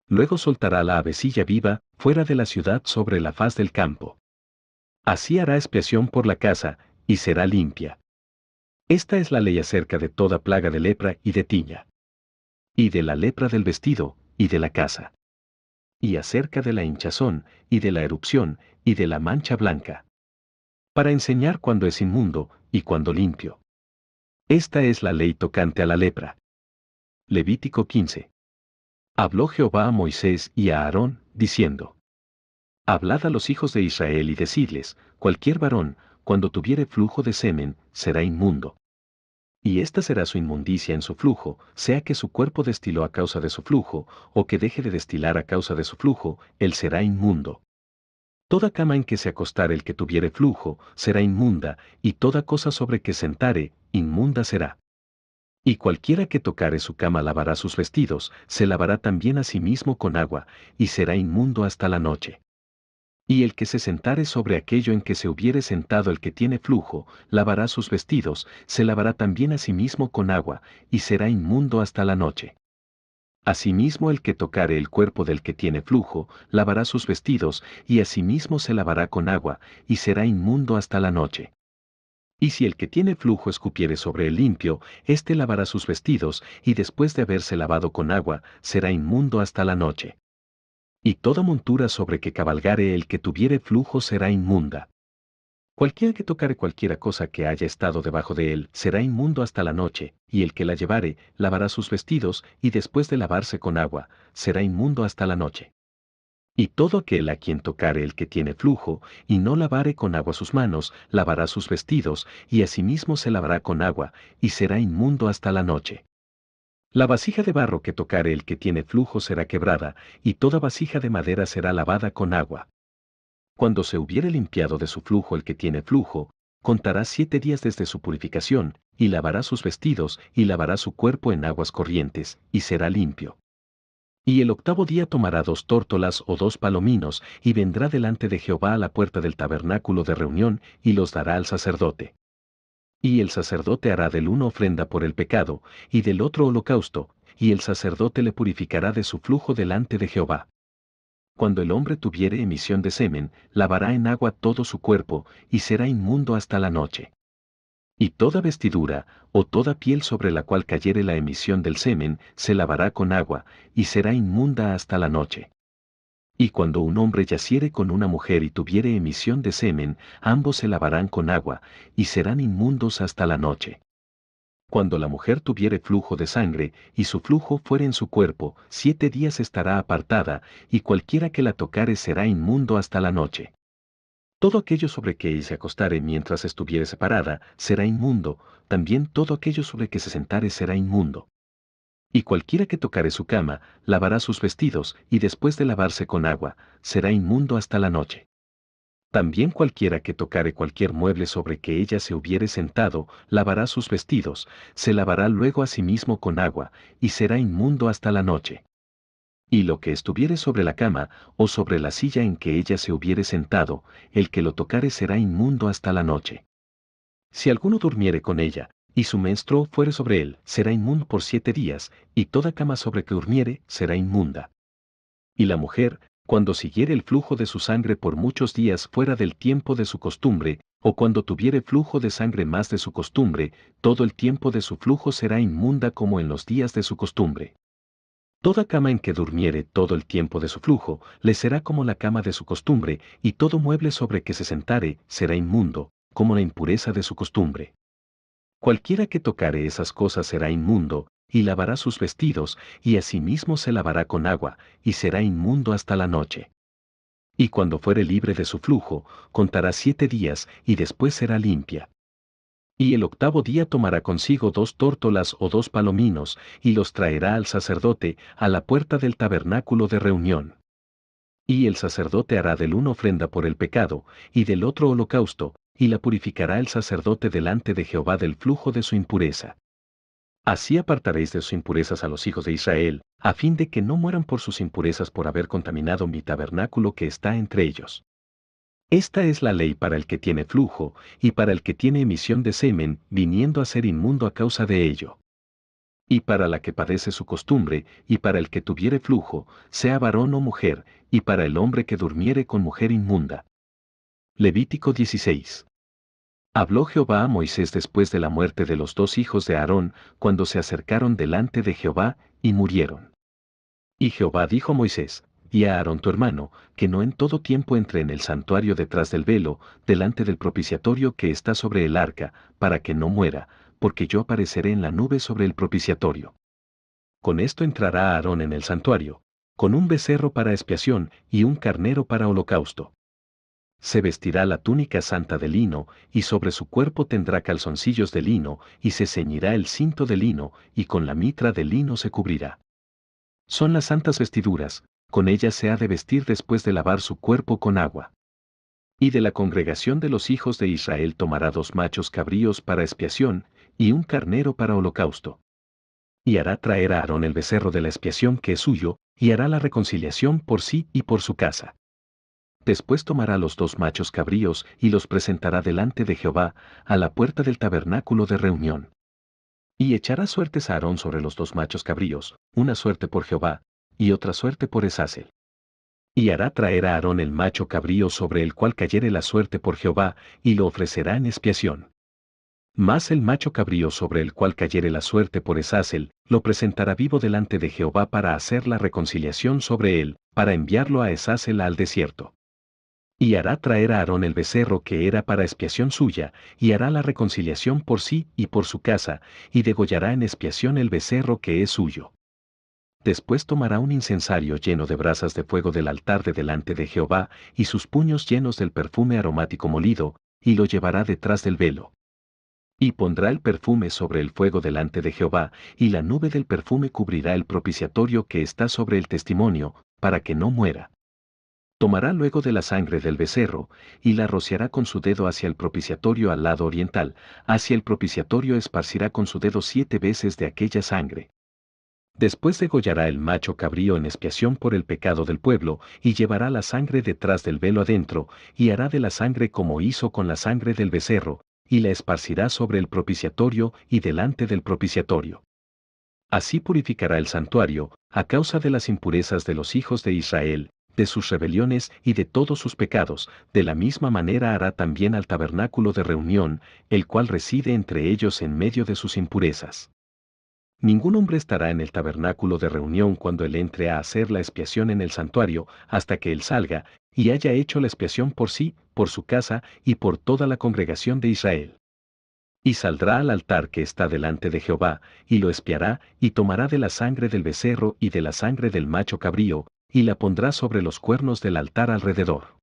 Luego soltará la avecilla viva fuera de la ciudad sobre la faz del campo. Así hará expiación por la casa, y será limpia. Esta es la ley acerca de toda plaga de lepra y de tiña. Y de la lepra del vestido, y de la casa. Y acerca de la hinchazón, y de la erupción, y de la mancha blanca. Para enseñar cuándo es inmundo, y cuándo limpio. Esta es la ley tocante a la lepra. Levítico 15. Habló Jehová a Moisés y a Aarón, diciendo: Hablad a los hijos de Israel y decidles: cualquier varón, cuando tuviere flujo de semen, será inmundo. Y esta será su inmundicia en su flujo, sea que su cuerpo destiló a causa de su flujo, o que deje de destilar a causa de su flujo, él será inmundo. Toda cama en que se acostare el que tuviere flujo, será inmunda, y toda cosa sobre que sentare, inmunda será. Y cualquiera que tocare su cama lavará sus vestidos, se lavará también a sí mismo con agua, y será inmundo hasta la noche. Y el que se sentare sobre aquello en que se hubiere sentado el que tiene flujo, lavará sus vestidos, se lavará también a sí mismo con agua, y será inmundo hasta la noche. Asimismo el que tocare el cuerpo del que tiene flujo, lavará sus vestidos, y asimismo se lavará con agua, y será inmundo hasta la noche. Y si el que tiene flujo escupiere sobre el limpio, éste lavará sus vestidos, y después de haberse lavado con agua, será inmundo hasta la noche. Y toda montura sobre que cabalgare el que tuviere flujo será inmunda. Cualquiera que tocare cualquiera cosa que haya estado debajo de él será inmundo hasta la noche, y el que la llevare, lavará sus vestidos, y después de lavarse con agua, será inmundo hasta la noche. Y todo aquel a quien tocare el que tiene flujo, y no lavare con agua sus manos, lavará sus vestidos, y asimismo se lavará con agua, y será inmundo hasta la noche. La vasija de barro que tocare el que tiene flujo será quebrada, y toda vasija de madera será lavada con agua. Cuando se hubiere limpiado de su flujo el que tiene flujo, contará 7 días desde su purificación, y lavará sus vestidos, y lavará su cuerpo en aguas corrientes, y será limpio. Y el 8º día tomará 2 tórtolas o 2 palominos, y vendrá delante de Jehová a la puerta del tabernáculo de reunión, y los dará al sacerdote. Y el sacerdote hará del uno ofrenda por el pecado, y del otro holocausto, y el sacerdote le purificará de su flujo delante de Jehová. Cuando el hombre tuviere emisión de semen, lavará en agua todo su cuerpo, y será inmundo hasta la noche. Y toda vestidura, o toda piel sobre la cual cayere la emisión del semen, se lavará con agua, y será inmunda hasta la noche. Y cuando un hombre yaciere con una mujer y tuviere emisión de semen, ambos se lavarán con agua, y serán inmundos hasta la noche. Cuando la mujer tuviere flujo de sangre, y su flujo fuere en su cuerpo, 7 días estará apartada, y cualquiera que la tocare será inmundo hasta la noche. Todo aquello sobre que ella se acostare mientras estuviere separada, será inmundo, también todo aquello sobre que se sentare será inmundo. Y cualquiera que tocare su cama, lavará sus vestidos, y después de lavarse con agua, será inmundo hasta la noche. También cualquiera que tocare cualquier mueble sobre que ella se hubiere sentado, lavará sus vestidos, se lavará luego a sí mismo con agua, y será inmundo hasta la noche. Y lo que estuviere sobre la cama, o sobre la silla en que ella se hubiere sentado, el que lo tocare será inmundo hasta la noche. Si alguno durmiere con ella, y su menstruo fuere sobre él, será inmundo por 7 días, y toda cama sobre que durmiere será inmunda. Y la mujer, cuando siguiere el flujo de su sangre por muchos días fuera del tiempo de su costumbre, o cuando tuviere flujo de sangre más de su costumbre, todo el tiempo de su flujo será inmunda como en los días de su costumbre. Toda cama en que durmiere todo el tiempo de su flujo, le será como la cama de su costumbre, y todo mueble sobre que se sentare será inmundo, como la impureza de su costumbre. Cualquiera que tocare esas cosas será inmundo, y lavará sus vestidos, y asimismo se lavará con agua, y será inmundo hasta la noche. Y cuando fuere libre de su flujo, contará 7 días y después será limpia. Y el octavo día tomará consigo 2 tórtolas o 2 palominos, y los traerá al sacerdote a la puerta del tabernáculo de reunión. Y el sacerdote hará del uno ofrenda por el pecado, y del otro holocausto, y la purificará el sacerdote delante de Jehová del flujo de su impureza. Así apartaréis de sus impurezas a los hijos de Israel, a fin de que no mueran por sus impurezas por haber contaminado mi tabernáculo que está entre ellos. Esta es la ley para el que tiene flujo, y para el que tiene emisión de semen, viniendo a ser inmundo a causa de ello. Y para la que padece su costumbre, y para el que tuviere flujo, sea varón o mujer, y para el hombre que durmiere con mujer inmunda. Levítico 16. Habló Jehová a Moisés después de la muerte de los 2 hijos de Aarón, cuando se acercaron delante de Jehová, y murieron. Y Jehová dijo a Moisés, y a Aarón tu hermano, que no en todo tiempo entre en el santuario detrás del velo, delante del propiciatorio que está sobre el arca, para que no muera, porque yo apareceré en la nube sobre el propiciatorio. Con esto entrará Aarón en el santuario, con un becerro para expiación y un carnero para holocausto. Se vestirá la túnica santa de lino, y sobre su cuerpo tendrá calzoncillos de lino, y se ceñirá el cinto de lino, y con la mitra de lino se cubrirá. Son las santas vestiduras, con ellas se ha de vestir después de lavar su cuerpo con agua. Y de la congregación de los hijos de Israel tomará 2 machos cabríos para expiación, y un carnero para holocausto. Y hará traer a Aarón el becerro de la expiación que es suyo, y hará la reconciliación por sí y por su casa. Después tomará los 2 machos cabríos y los presentará delante de Jehová, a la puerta del tabernáculo de reunión. Y echará suertes a Aarón sobre los 2 machos cabríos, una suerte por Jehová, y otra suerte por Esasel. Y hará traer a Aarón el macho cabrío sobre el cual cayere la suerte por Jehová, y lo ofrecerá en expiación. Mas el macho cabrío sobre el cual cayere la suerte por Esasel, lo presentará vivo delante de Jehová para hacer la reconciliación sobre él, para enviarlo a Esasel al desierto. Y hará traer a Aarón el becerro que era para expiación suya, y hará la reconciliación por sí y por su casa, y degollará en expiación el becerro que es suyo. Después tomará un incensario lleno de brasas de fuego del altar de delante de Jehová, y sus puños llenos del perfume aromático molido, y lo llevará detrás del velo. Y pondrá el perfume sobre el fuego delante de Jehová, y la nube del perfume cubrirá el propiciatorio que está sobre el testimonio, para que no muera. Tomará luego de la sangre del becerro, y la rociará con su dedo hacia el propiciatorio al lado oriental, hacia el propiciatorio esparcirá con su dedo 7 veces de aquella sangre. Después degollará el macho cabrío en expiación por el pecado del pueblo, y llevará la sangre detrás del velo adentro, y hará de la sangre como hizo con la sangre del becerro, y la esparcirá sobre el propiciatorio y delante del propiciatorio. Así purificará el santuario, a causa de las impurezas de los hijos de Israel, de sus rebeliones y de todos sus pecados, de la misma manera hará también al tabernáculo de reunión, el cual reside entre ellos en medio de sus impurezas. Ningún hombre estará en el tabernáculo de reunión cuando él entre a hacer la expiación en el santuario, hasta que él salga, y haya hecho la expiación por sí, por su casa y por toda la congregación de Israel. Y saldrá al altar que está delante de Jehová, y lo espiará, y tomará de la sangre del becerro y de la sangre del macho cabrío, y la pondrá sobre los cuernos del altar alrededor.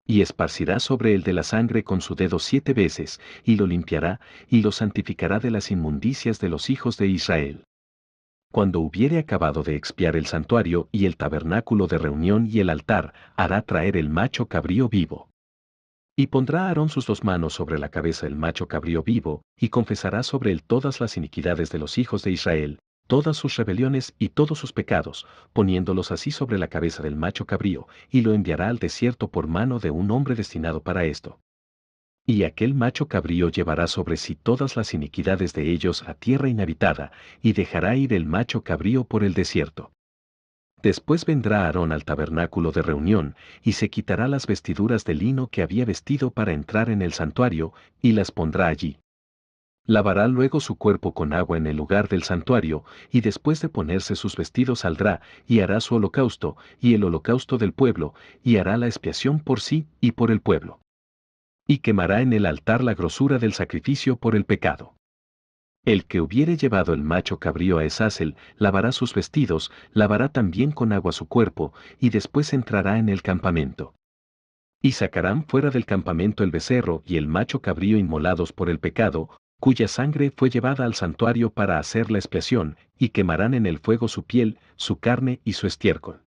Y esparcirá sobre él de la sangre con su dedo 7 veces, y lo limpiará, y lo santificará de las inmundicias de los hijos de Israel. Cuando hubiere acabado de expiar el santuario y el tabernáculo de reunión y el altar, hará traer el macho cabrío vivo. Y pondrá Aarón sus 2 manos sobre la cabeza del macho cabrío vivo, y confesará sobre él todas las iniquidades de los hijos de Israel, todas sus rebeliones y todos sus pecados, poniéndolos así sobre la cabeza del macho cabrío, y lo enviará al desierto por mano de un hombre destinado para esto. Y aquel macho cabrío llevará sobre sí todas las iniquidades de ellos a tierra inhabitada, y dejará ir el macho cabrío por el desierto. Después vendrá Aarón al tabernáculo de reunión, y se quitará las vestiduras de lino que había vestido para entrar en el santuario, y las pondrá allí. Lavará luego su cuerpo con agua en el lugar del santuario, y después de ponerse sus vestidos saldrá, y hará su holocausto, y el holocausto del pueblo, y hará la expiación por sí y por el pueblo. Y quemará en el altar la grosura del sacrificio por el pecado. El que hubiere llevado el macho cabrío a Esazel, lavará sus vestidos, lavará también con agua su cuerpo, y después entrará en el campamento. Y sacarán fuera del campamento el becerro y el macho cabrío inmolados por el pecado, cuya sangre fue llevada al santuario para hacer la expiación, y quemarán en el fuego su piel, su carne y su estiércol.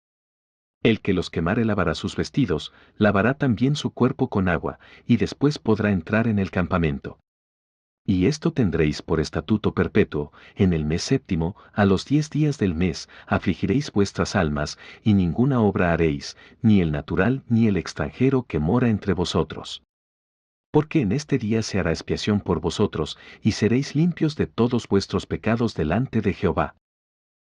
El que los quemare lavará sus vestidos, lavará también su cuerpo con agua, y después podrá entrar en el campamento. Y esto tendréis por estatuto perpetuo: en el mes séptimo, a los 10 días del mes, afligiréis vuestras almas, y ninguna obra haréis, ni el natural ni el extranjero que mora entre vosotros. Porque en este día se hará expiación por vosotros, y seréis limpios de todos vuestros pecados delante de Jehová.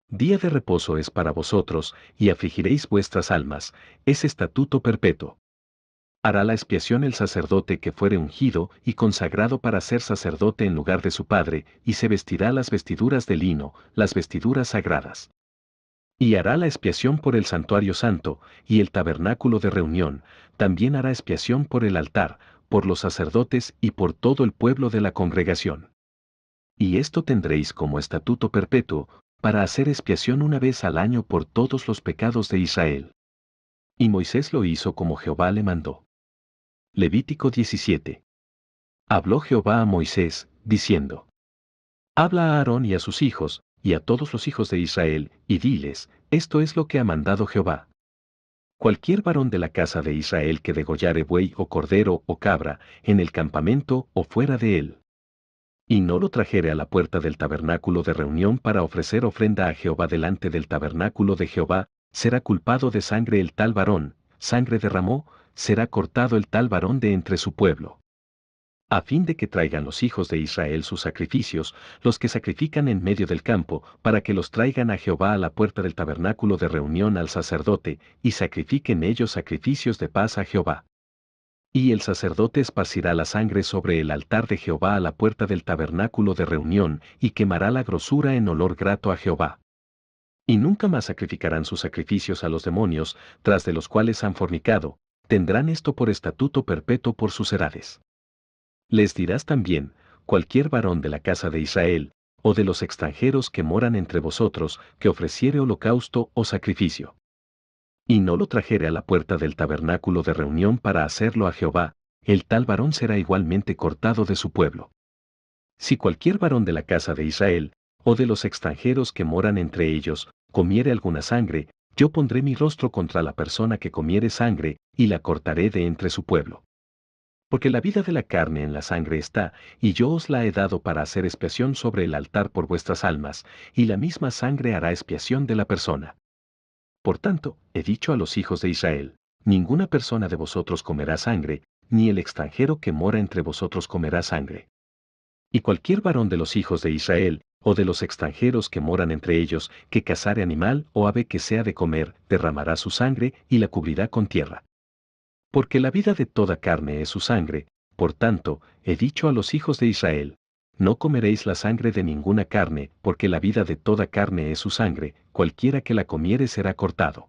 Día de reposo es para vosotros, y afligiréis vuestras almas, es estatuto perpetuo. Hará la expiación el sacerdote que fuere ungido y consagrado para ser sacerdote en lugar de su padre, y se vestirá las vestiduras de lino, las vestiduras sagradas. Y hará la expiación por el santuario santo, y el tabernáculo de reunión, también hará expiación por el altar, por los sacerdotes y por todo el pueblo de la congregación. Y esto tendréis como estatuto perpetuo, para hacer expiación una vez al año por todos los pecados de Israel. Y Moisés lo hizo como Jehová le mandó. Levítico 17. Habló Jehová a Moisés, diciendo: Habla a Aarón y a sus hijos, y a todos los hijos de Israel, y diles: esto es lo que ha mandado Jehová. Cualquier varón de la casa de Israel que degollare buey o cordero o cabra, en el campamento o fuera de él, y no lo trajere a la puerta del tabernáculo de reunión para ofrecer ofrenda a Jehová delante del tabernáculo de Jehová, será culpado de sangre el tal varón, sangre derramó, será cortado el tal varón de entre su pueblo. A fin de que traigan los hijos de Israel sus sacrificios, los que sacrifican en medio del campo, para que los traigan a Jehová a la puerta del tabernáculo de reunión al sacerdote, y sacrifiquen ellos sacrificios de paz a Jehová. Y el sacerdote esparcirá la sangre sobre el altar de Jehová a la puerta del tabernáculo de reunión, y quemará la grosura en olor grato a Jehová. Y nunca más sacrificarán sus sacrificios a los demonios, tras de los cuales han fornicado, tendrán esto por estatuto perpetuo por sus edades. Les dirás también: cualquier varón de la casa de Israel, o de los extranjeros que moran entre vosotros, que ofreciere holocausto o sacrificio, y no lo trajere a la puerta del tabernáculo de reunión para hacerlo a Jehová, el tal varón será igualmente cortado de su pueblo. Si cualquier varón de la casa de Israel, o de los extranjeros que moran entre ellos, comiere alguna sangre, yo pondré mi rostro contra la persona que comiere sangre, y la cortaré de entre su pueblo. Porque la vida de la carne en la sangre está, y yo os la he dado para hacer expiación sobre el altar por vuestras almas, y la misma sangre hará expiación de la persona. Por tanto, he dicho a los hijos de Israel: ninguna persona de vosotros comerá sangre, ni el extranjero que mora entre vosotros comerá sangre. Y cualquier varón de los hijos de Israel, o de los extranjeros que moran entre ellos, que cazare animal o ave que sea de comer, derramará su sangre y la cubrirá con tierra. Porque la vida de toda carne es su sangre, por tanto, he dicho a los hijos de Israel: no comeréis la sangre de ninguna carne, porque la vida de toda carne es su sangre, cualquiera que la comiere será cortado.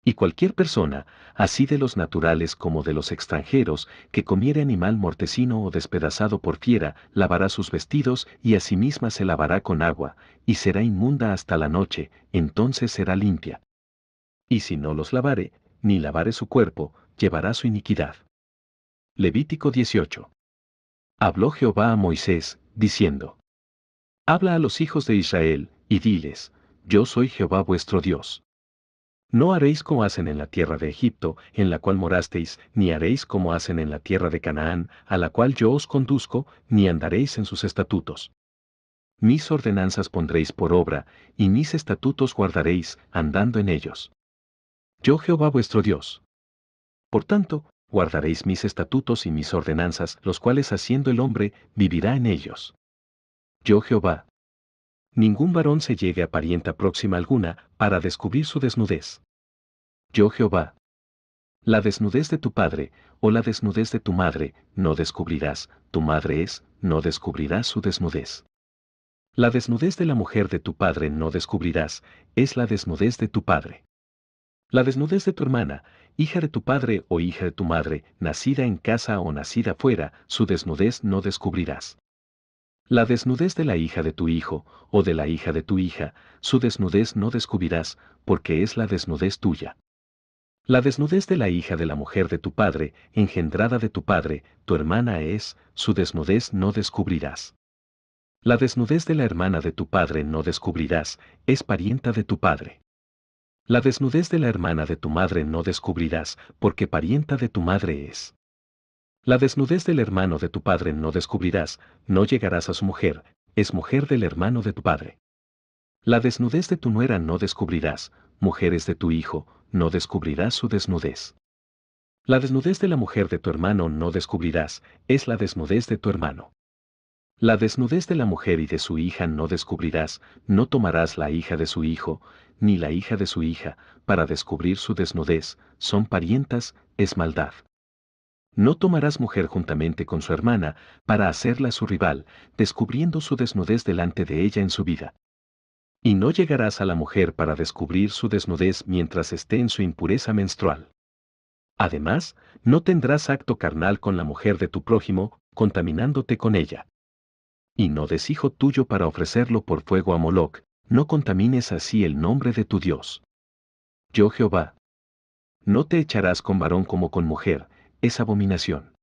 Y cualquier persona, así de los naturales como de los extranjeros, que comiere animal mortecino o despedazado por fiera, lavará sus vestidos y a sí misma se lavará con agua, y será inmunda hasta la noche, entonces será limpia. Y si no los lavare, ni lavare su cuerpo, llevará su iniquidad. Levítico 18. Habló Jehová a Moisés, diciendo: Habla a los hijos de Israel, y diles: yo soy Jehová vuestro Dios. No haréis como hacen en la tierra de Egipto, en la cual morasteis, ni haréis como hacen en la tierra de Canaán, a la cual yo os conduzco, ni andaréis en sus estatutos. Mis ordenanzas pondréis por obra, y mis estatutos guardaréis, andando en ellos. Yo Jehová vuestro Dios. Por tanto, guardaréis mis estatutos y mis ordenanzas, los cuales haciendo el hombre, vivirá en ellos. Yo Jehová. Ningún varón se llegue a parienta próxima alguna, para descubrir su desnudez. Yo Jehová. La desnudez de tu padre, o la desnudez de tu madre, no descubrirás, tu madre es, no descubrirás su desnudez. La desnudez de la mujer de tu padre no descubrirás, es la desnudez de tu padre. La desnudez de tu hermana, hija de tu padre o hija de tu madre, nacida en casa o nacida fuera, su desnudez no descubrirás. La desnudez de la hija de tu hijo, o de la hija de tu hija, su desnudez no descubrirás, porque es la desnudez tuya. La desnudez de la hija de la mujer de tu padre, engendrada de tu padre, tu hermana es, su desnudez no descubrirás. La desnudez de la hermana de tu padre no descubrirás, es parienta de tu padre. La desnudez de la hermana de tu madre no descubrirás, porque parienta de tu madre es. La desnudez del hermano de tu padre no descubrirás, no llegarás a su mujer, es mujer del hermano de tu padre. La desnudez de tu nuera no descubrirás, mujeres de tu hijo, no descubrirás su desnudez. La desnudez de la mujer de tu hermano no descubrirás, es la desnudez de tu hermano. La desnudez de la mujer y de su hija no descubrirás, no tomarás la hija de su hijo, ni la hija de su hija, para descubrir su desnudez, son parientas, es maldad. No tomarás mujer juntamente con su hermana, para hacerla su rival, descubriendo su desnudez delante de ella en su vida. Y no llegarás a la mujer para descubrir su desnudez mientras esté en su impureza menstrual. Además, no tendrás acto carnal con la mujer de tu prójimo, contaminándote con ella. Y no des hijo tuyo para ofrecerlo por fuego a Moloc, no contamines así el nombre de tu Dios. Yo Jehová. No te echarás con varón como con mujer, es abominación.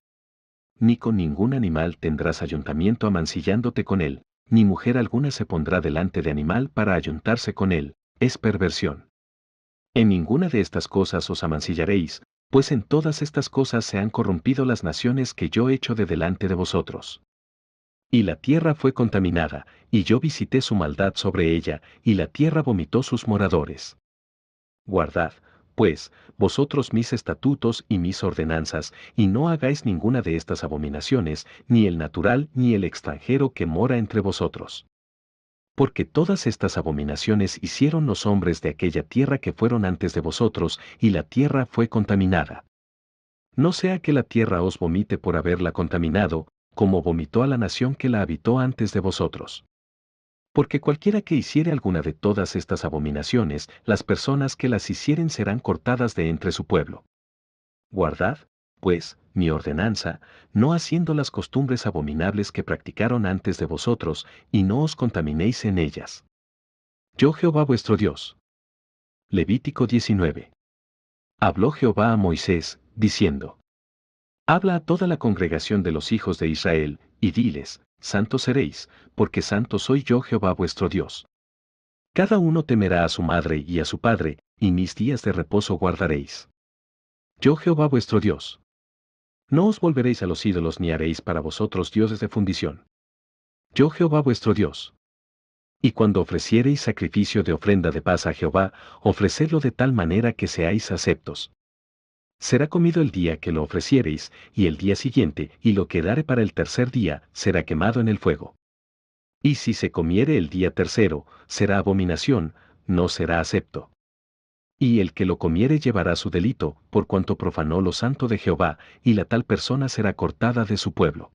Ni con ningún animal tendrás ayuntamiento amancillándote con él, ni mujer alguna se pondrá delante de animal para ayuntarse con él, es perversión. En ninguna de estas cosas os amancillaréis, pues en todas estas cosas se han corrompido las naciones que yo echo de delante de vosotros. Y la tierra fue contaminada, y yo visité su maldad sobre ella, y la tierra vomitó sus moradores. Guardad, pues, vosotros mis estatutos y mis ordenanzas, y no hagáis ninguna de estas abominaciones, ni el natural ni el extranjero que mora entre vosotros. Porque todas estas abominaciones hicieron los hombres de aquella tierra que fueron antes de vosotros, y la tierra fue contaminada. No sea que la tierra os vomite por haberla contaminado, como vomitó a la nación que la habitó antes de vosotros. Porque cualquiera que hiciere alguna de todas estas abominaciones, las personas que las hicieren serán cortadas de entre su pueblo. Guardad, pues, mi ordenanza, no haciendo las costumbres abominables que practicaron antes de vosotros, y no os contaminéis en ellas. Yo Jehová vuestro Dios. Levítico 19. Habló Jehová a Moisés, diciendo: Habla a toda la congregación de los hijos de Israel, y diles: Santos seréis, porque santo soy yo Jehová vuestro Dios. Cada uno temerá a su madre y a su padre, y mis días de reposo guardaréis. Yo Jehová vuestro Dios. No os volveréis a los ídolos ni haréis para vosotros dioses de fundición. Yo Jehová vuestro Dios. Y cuando ofreciereis sacrificio de ofrenda de paz a Jehová, ofrecedlo de tal manera que seáis aceptos. Será comido el día que lo ofreciereis, y el día siguiente, y lo quedare para el tercer día, será quemado en el fuego. Y si se comiere el día tercero, será abominación, no será acepto. Y el que lo comiere llevará su delito, por cuanto profanó lo santo de Jehová, y la tal persona será cortada de su pueblo.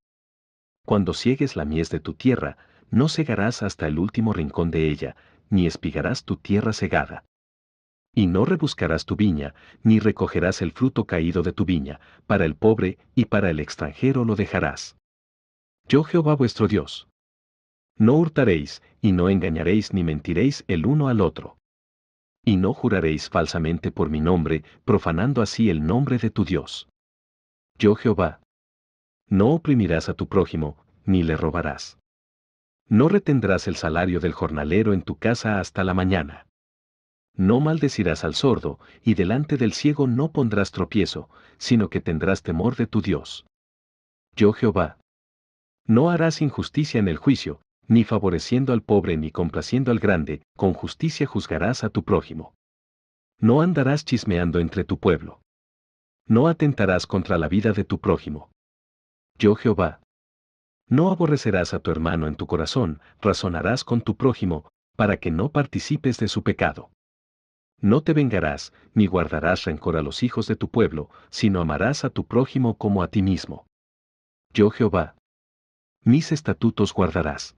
Cuando ciegues la mies de tu tierra, no segarás hasta el último rincón de ella, ni espigarás tu tierra segada. Y no rebuscarás tu viña, ni recogerás el fruto caído de tu viña, para el pobre y para el extranjero lo dejarás. Yo Jehová vuestro Dios. No hurtaréis, y no engañaréis ni mentiréis el uno al otro. Y no juraréis falsamente por mi nombre, profanando así el nombre de tu Dios. Yo Jehová. No oprimirás a tu prójimo, ni le robarás. No retendrás el salario del jornalero en tu casa hasta la mañana. No maldecirás al sordo, y delante del ciego no pondrás tropiezo, sino que tendrás temor de tu Dios. Yo Jehová. No harás injusticia en el juicio, ni favoreciendo al pobre ni complaciendo al grande, con justicia juzgarás a tu prójimo. No andarás chismeando entre tu pueblo. No atentarás contra la vida de tu prójimo. Yo Jehová. No aborrecerás a tu hermano en tu corazón, razonarás con tu prójimo, para que no participes de su pecado. No te vengarás, ni guardarás rencor a los hijos de tu pueblo, sino amarás a tu prójimo como a ti mismo. Yo Jehová. Mis estatutos guardarás.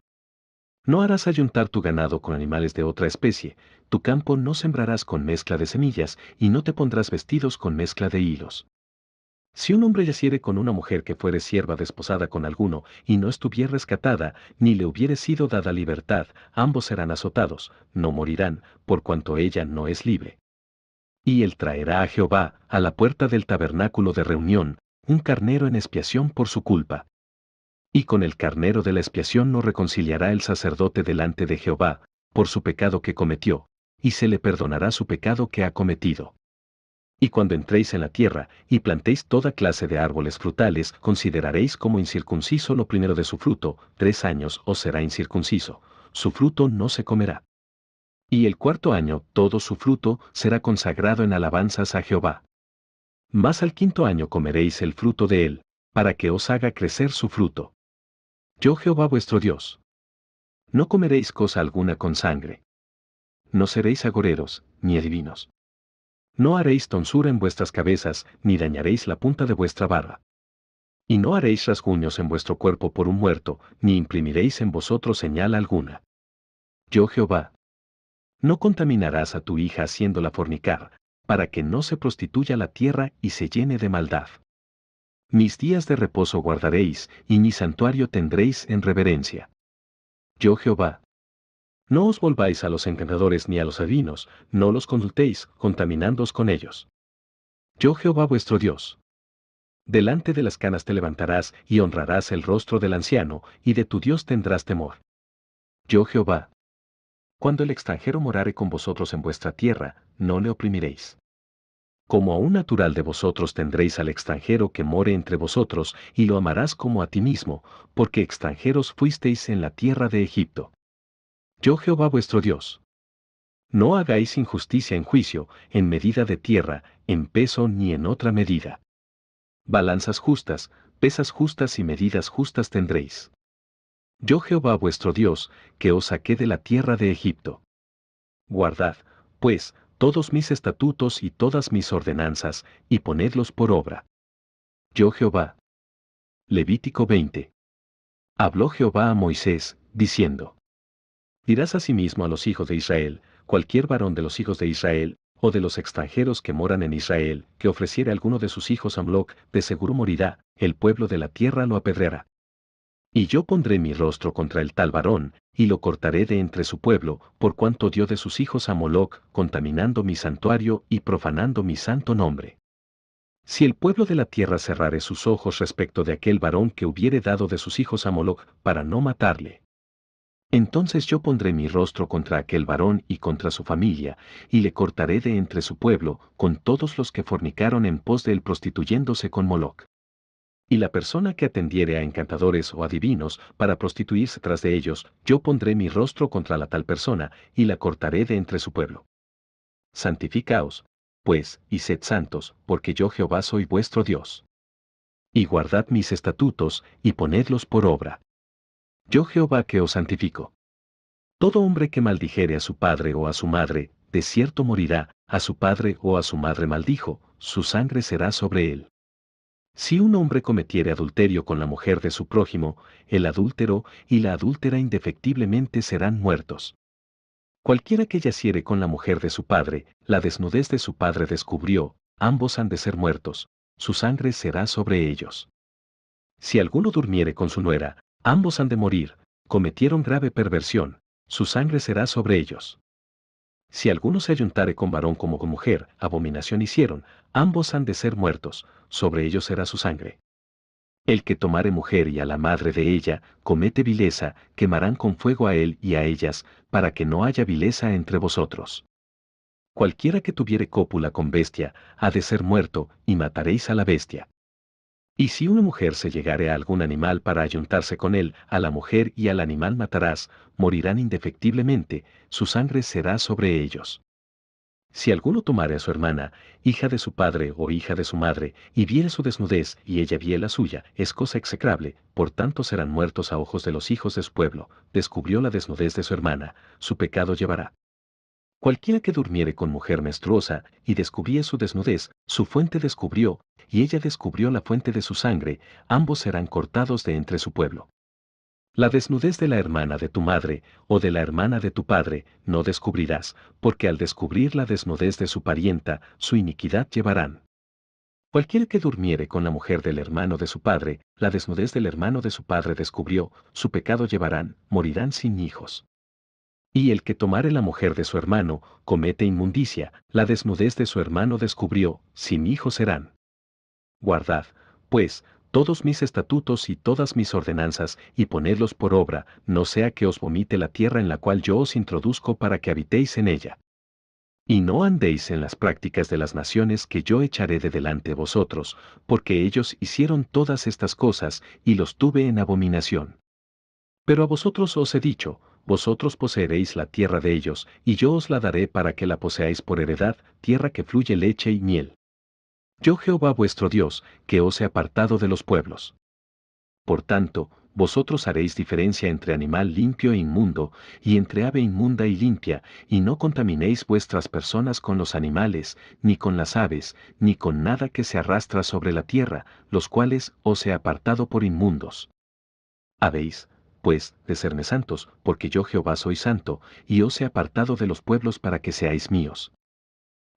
No harás ayuntar tu ganado con animales de otra especie, tu campo no sembrarás con mezcla de semillas, y no te pondrás vestidos con mezcla de hilos. Si un hombre yaciere con una mujer que fuere sierva desposada con alguno, y no estuviere rescatada, ni le hubiere sido dada libertad, ambos serán azotados, no morirán, por cuanto ella no es libre. Y él traerá a Jehová, a la puerta del tabernáculo de reunión, un carnero en expiación por su culpa. Y con el carnero de la expiación no reconciliará el sacerdote delante de Jehová, por su pecado que cometió, y se le perdonará su pecado que ha cometido. Y cuando entréis en la tierra, y plantéis toda clase de árboles frutales, consideraréis como incircunciso lo primero de su fruto, 3 años os será incircunciso, su fruto no se comerá. Y el cuarto año todo su fruto será consagrado en alabanzas a Jehová. Mas al quinto año comeréis el fruto de él, para que os haga crecer su fruto. Yo Jehová vuestro Dios. No comeréis cosa alguna con sangre. No seréis agoreros, ni adivinos. No haréis tonsura en vuestras cabezas, ni dañaréis la punta de vuestra barba. Y no haréis rasguños en vuestro cuerpo por un muerto, ni imprimiréis en vosotros señal alguna. Yo Jehová. No contaminarás a tu hija haciéndola fornicar, para que no se prostituya la tierra y se llene de maldad. Mis días de reposo guardaréis, y mi santuario tendréis en reverencia. Yo Jehová. No os volváis a los encantadores ni a los adivinos, no los consultéis, contaminándoos con ellos. Yo Jehová vuestro Dios. Delante de las canas te levantarás y honrarás el rostro del anciano, y de tu Dios tendrás temor. Yo Jehová. Cuando el extranjero morare con vosotros en vuestra tierra, no le oprimiréis. Como a un natural de vosotros tendréis al extranjero que more entre vosotros, y lo amarás como a ti mismo, porque extranjeros fuisteis en la tierra de Egipto. Yo Jehová vuestro Dios. No hagáis injusticia en juicio, en medida de tierra, en peso ni en otra medida. Balanzas justas, pesas justas y medidas justas tendréis. Yo Jehová vuestro Dios, que os saqué de la tierra de Egipto. Guardad, pues, todos mis estatutos y todas mis ordenanzas, y ponedlos por obra. Yo Jehová. Levítico 20. Habló Jehová a Moisés, diciendo: Dirás asimismo a los hijos de Israel, cualquier varón de los hijos de Israel, o de los extranjeros que moran en Israel, que ofreciere alguno de sus hijos a Moloc, de seguro morirá, el pueblo de la tierra lo apedreará. Y yo pondré mi rostro contra el tal varón, y lo cortaré de entre su pueblo, por cuanto dio de sus hijos a Moloc, contaminando mi santuario y profanando mi santo nombre. Si el pueblo de la tierra cerrare sus ojos respecto de aquel varón que hubiere dado de sus hijos a Moloc, para no matarle, entonces yo pondré mi rostro contra aquel varón y contra su familia, y le cortaré de entre su pueblo, con todos los que fornicaron en pos de él prostituyéndose con Moloc. Y la persona que atendiere a encantadores o adivinos para prostituirse tras de ellos, yo pondré mi rostro contra la tal persona, y la cortaré de entre su pueblo. Santificaos, pues, y sed santos, porque yo Jehová soy vuestro Dios. Y guardad mis estatutos, y ponedlos por obra. Yo Jehová que os santifico. Todo hombre que maldijere a su padre o a su madre, de cierto morirá, a su padre o a su madre maldijo, su sangre será sobre él. Si un hombre cometiere adulterio con la mujer de su prójimo, el adúltero y la adúltera indefectiblemente serán muertos. Cualquiera que yaciere con la mujer de su padre, la desnudez de su padre descubrió, ambos han de ser muertos, su sangre será sobre ellos. Si alguno durmiere con su nuera, ambos han de morir, cometieron grave perversión, su sangre será sobre ellos. Si alguno se ayuntare con varón como con mujer, abominación hicieron, ambos han de ser muertos, sobre ellos será su sangre. El que tomare mujer y a la madre de ella, comete vileza, quemarán con fuego a él y a ellas, para que no haya vileza entre vosotros. Cualquiera que tuviere cópula con bestia, ha de ser muerto, y mataréis a la bestia. Y si una mujer se llegare a algún animal para ayuntarse con él, a la mujer y al animal matarás, morirán indefectiblemente, su sangre será sobre ellos. Si alguno tomare a su hermana, hija de su padre o hija de su madre, y viere su desnudez y ella viere la suya, es cosa execrable, por tanto serán muertos a ojos de los hijos de su pueblo, descubrió la desnudez de su hermana, su pecado llevará. Cualquiera que durmiere con mujer menstruosa y descubriere su desnudez, su fuente descubrió, y ella descubrió la fuente de su sangre, ambos serán cortados de entre su pueblo. La desnudez de la hermana de tu madre, o de la hermana de tu padre, no descubrirás, porque al descubrir la desnudez de su parienta, su iniquidad llevarán. Cualquiera que durmiere con la mujer del hermano de su padre, la desnudez del hermano de su padre descubrió, su pecado llevarán, morirán sin hijos. Y el que tomare la mujer de su hermano, comete inmundicia, la desnudez de su hermano descubrió, sin hijos serán. Guardad, pues, todos mis estatutos y todas mis ordenanzas, y ponedlos por obra, no sea que os vomite la tierra en la cual yo os introduzco para que habitéis en ella. Y no andéis en las prácticas de las naciones que yo echaré de delante de vosotros, porque ellos hicieron todas estas cosas, y los tuve en abominación. Pero a vosotros os he dicho, vosotros poseeréis la tierra de ellos, y yo os la daré para que la poseáis por heredad, tierra que fluye leche y miel. Yo Jehová vuestro Dios, que os he apartado de los pueblos. Por tanto, vosotros haréis diferencia entre animal limpio e inmundo, y entre ave inmunda y limpia, y no contaminéis vuestras personas con los animales, ni con las aves, ni con nada que se arrastra sobre la tierra, los cuales os he apartado por inmundos. Habéis, pues, de serme santos, porque yo Jehová soy santo, y os he apartado de los pueblos para que seáis míos.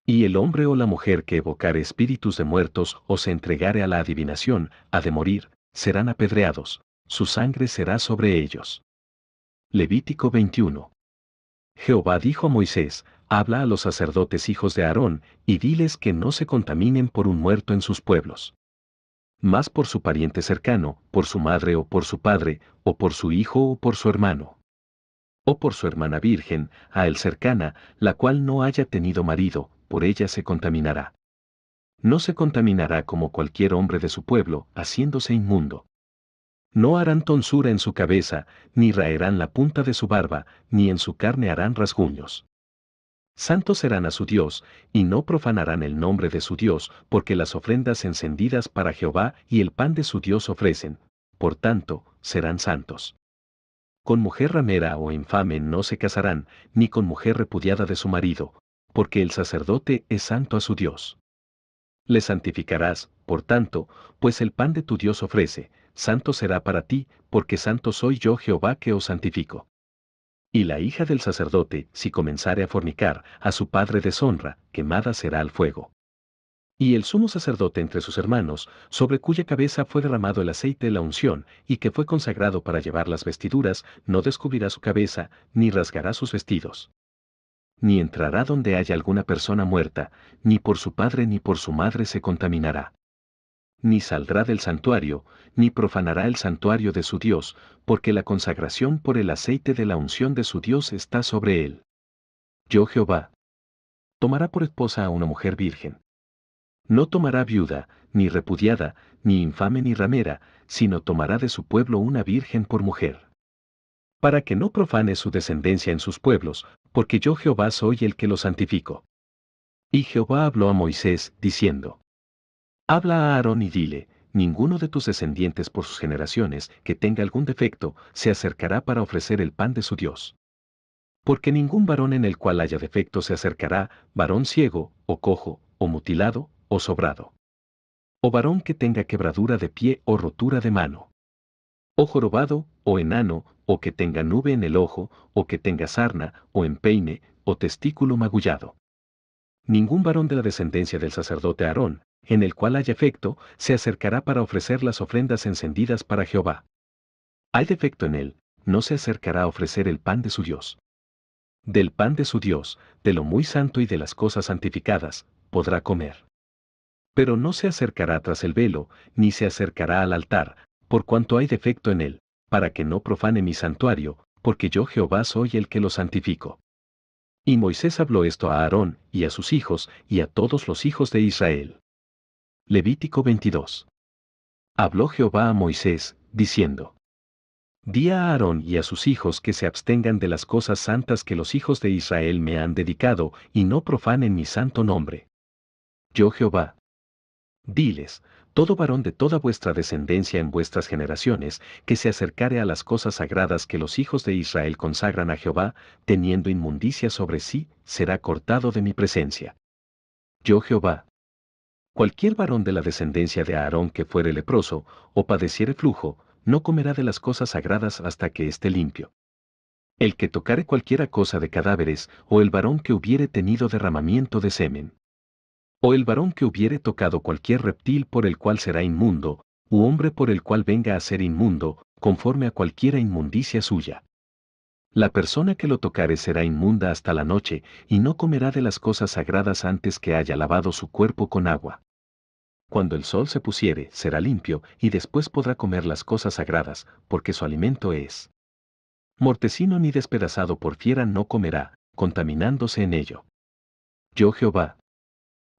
Y el hombre o la mujer que evocare espíritus de muertos o se entregare a la adivinación, ha de morir, serán apedreados, su sangre será sobre ellos. Levítico 21. Jehová dijo a Moisés, habla a los sacerdotes hijos de Aarón, y diles que no se contaminen por un muerto en sus pueblos. Mas por su pariente cercano, por su madre o por su padre, o por su hijo o por su hermano. O por su hermana virgen, a él cercana, la cual no haya tenido marido, por ella se contaminará. No se contaminará como cualquier hombre de su pueblo, haciéndose inmundo. No harán tonsura en su cabeza, ni raerán la punta de su barba, ni en su carne harán rasguños. Santos serán a su Dios, y no profanarán el nombre de su Dios, porque las ofrendas encendidas para Jehová y el pan de su Dios ofrecen, por tanto, serán santos. Con mujer ramera o infame no se casarán, ni con mujer repudiada de su marido, porque el sacerdote es santo a su Dios. Le santificarás, por tanto, pues el pan de tu Dios ofrece, santo será para ti, porque santo soy yo Jehová que os santifico. Y la hija del sacerdote, si comenzare a fornicar, a su padre deshonra, quemada será al fuego. Y el sumo sacerdote entre sus hermanos, sobre cuya cabeza fue derramado el aceite de la unción, y que fue consagrado para llevar las vestiduras, no descubrirá su cabeza, ni rasgará sus vestidos. Ni entrará donde haya alguna persona muerta, ni por su padre ni por su madre se contaminará. Ni saldrá del santuario, ni profanará el santuario de su Dios, porque la consagración por el aceite de la unción de su Dios está sobre él. Yo Jehová. Tomará por esposa a una mujer virgen. No tomará viuda, ni repudiada, ni infame ni ramera, sino tomará de su pueblo una virgen por mujer. Para que no profane su descendencia en sus pueblos, porque yo Jehová soy el que lo santifico. Y Jehová habló a Moisés, diciendo: Habla a Aarón y dile, ninguno de tus descendientes por sus generaciones, que tenga algún defecto, se acercará para ofrecer el pan de su Dios. Porque ningún varón en el cual haya defecto se acercará, varón ciego, o cojo, o mutilado, o sobrado. O varón que tenga quebradura de pie o rotura de mano. O jorobado, o enano, o que tenga nube en el ojo, o que tenga sarna, o empeine, o testículo magullado. Ningún varón de la descendencia del sacerdote Aarón, en el cual haya defecto, se acercará para ofrecer las ofrendas encendidas para Jehová. Hay defecto en él, no se acercará a ofrecer el pan de su Dios. Del pan de su Dios, de lo muy santo y de las cosas santificadas, podrá comer. Pero no se acercará tras el velo, ni se acercará al altar, por cuanto hay defecto en él, para que no profane mi santuario, porque yo Jehová soy el que lo santifico. Y Moisés habló esto a Aarón, y a sus hijos, y a todos los hijos de Israel. Levítico 22. Habló Jehová a Moisés, diciendo: Di a Aarón y a sus hijos que se abstengan de las cosas santas que los hijos de Israel me han dedicado, y no profanen mi santo nombre. Yo Jehová. Diles, todo varón de toda vuestra descendencia en vuestras generaciones, que se acercare a las cosas sagradas que los hijos de Israel consagran a Jehová, teniendo inmundicia sobre sí, será cortado de mi presencia. Yo Jehová. Cualquier varón de la descendencia de Aarón que fuere leproso, o padeciere flujo, no comerá de las cosas sagradas hasta que esté limpio. El que tocare cualquiera cosa de cadáveres, o el varón que hubiere tenido derramamiento de semen. O el varón que hubiere tocado cualquier reptil por el cual será inmundo, u hombre por el cual venga a ser inmundo, conforme a cualquiera inmundicia suya. La persona que lo tocare será inmunda hasta la noche, y no comerá de las cosas sagradas antes que haya lavado su cuerpo con agua. Cuando el sol se pusiere, será limpio, y después podrá comer las cosas sagradas, porque su alimento es. Mortecino ni despedazado por fiera no comerá, contaminándose en ello. Yo Jehová.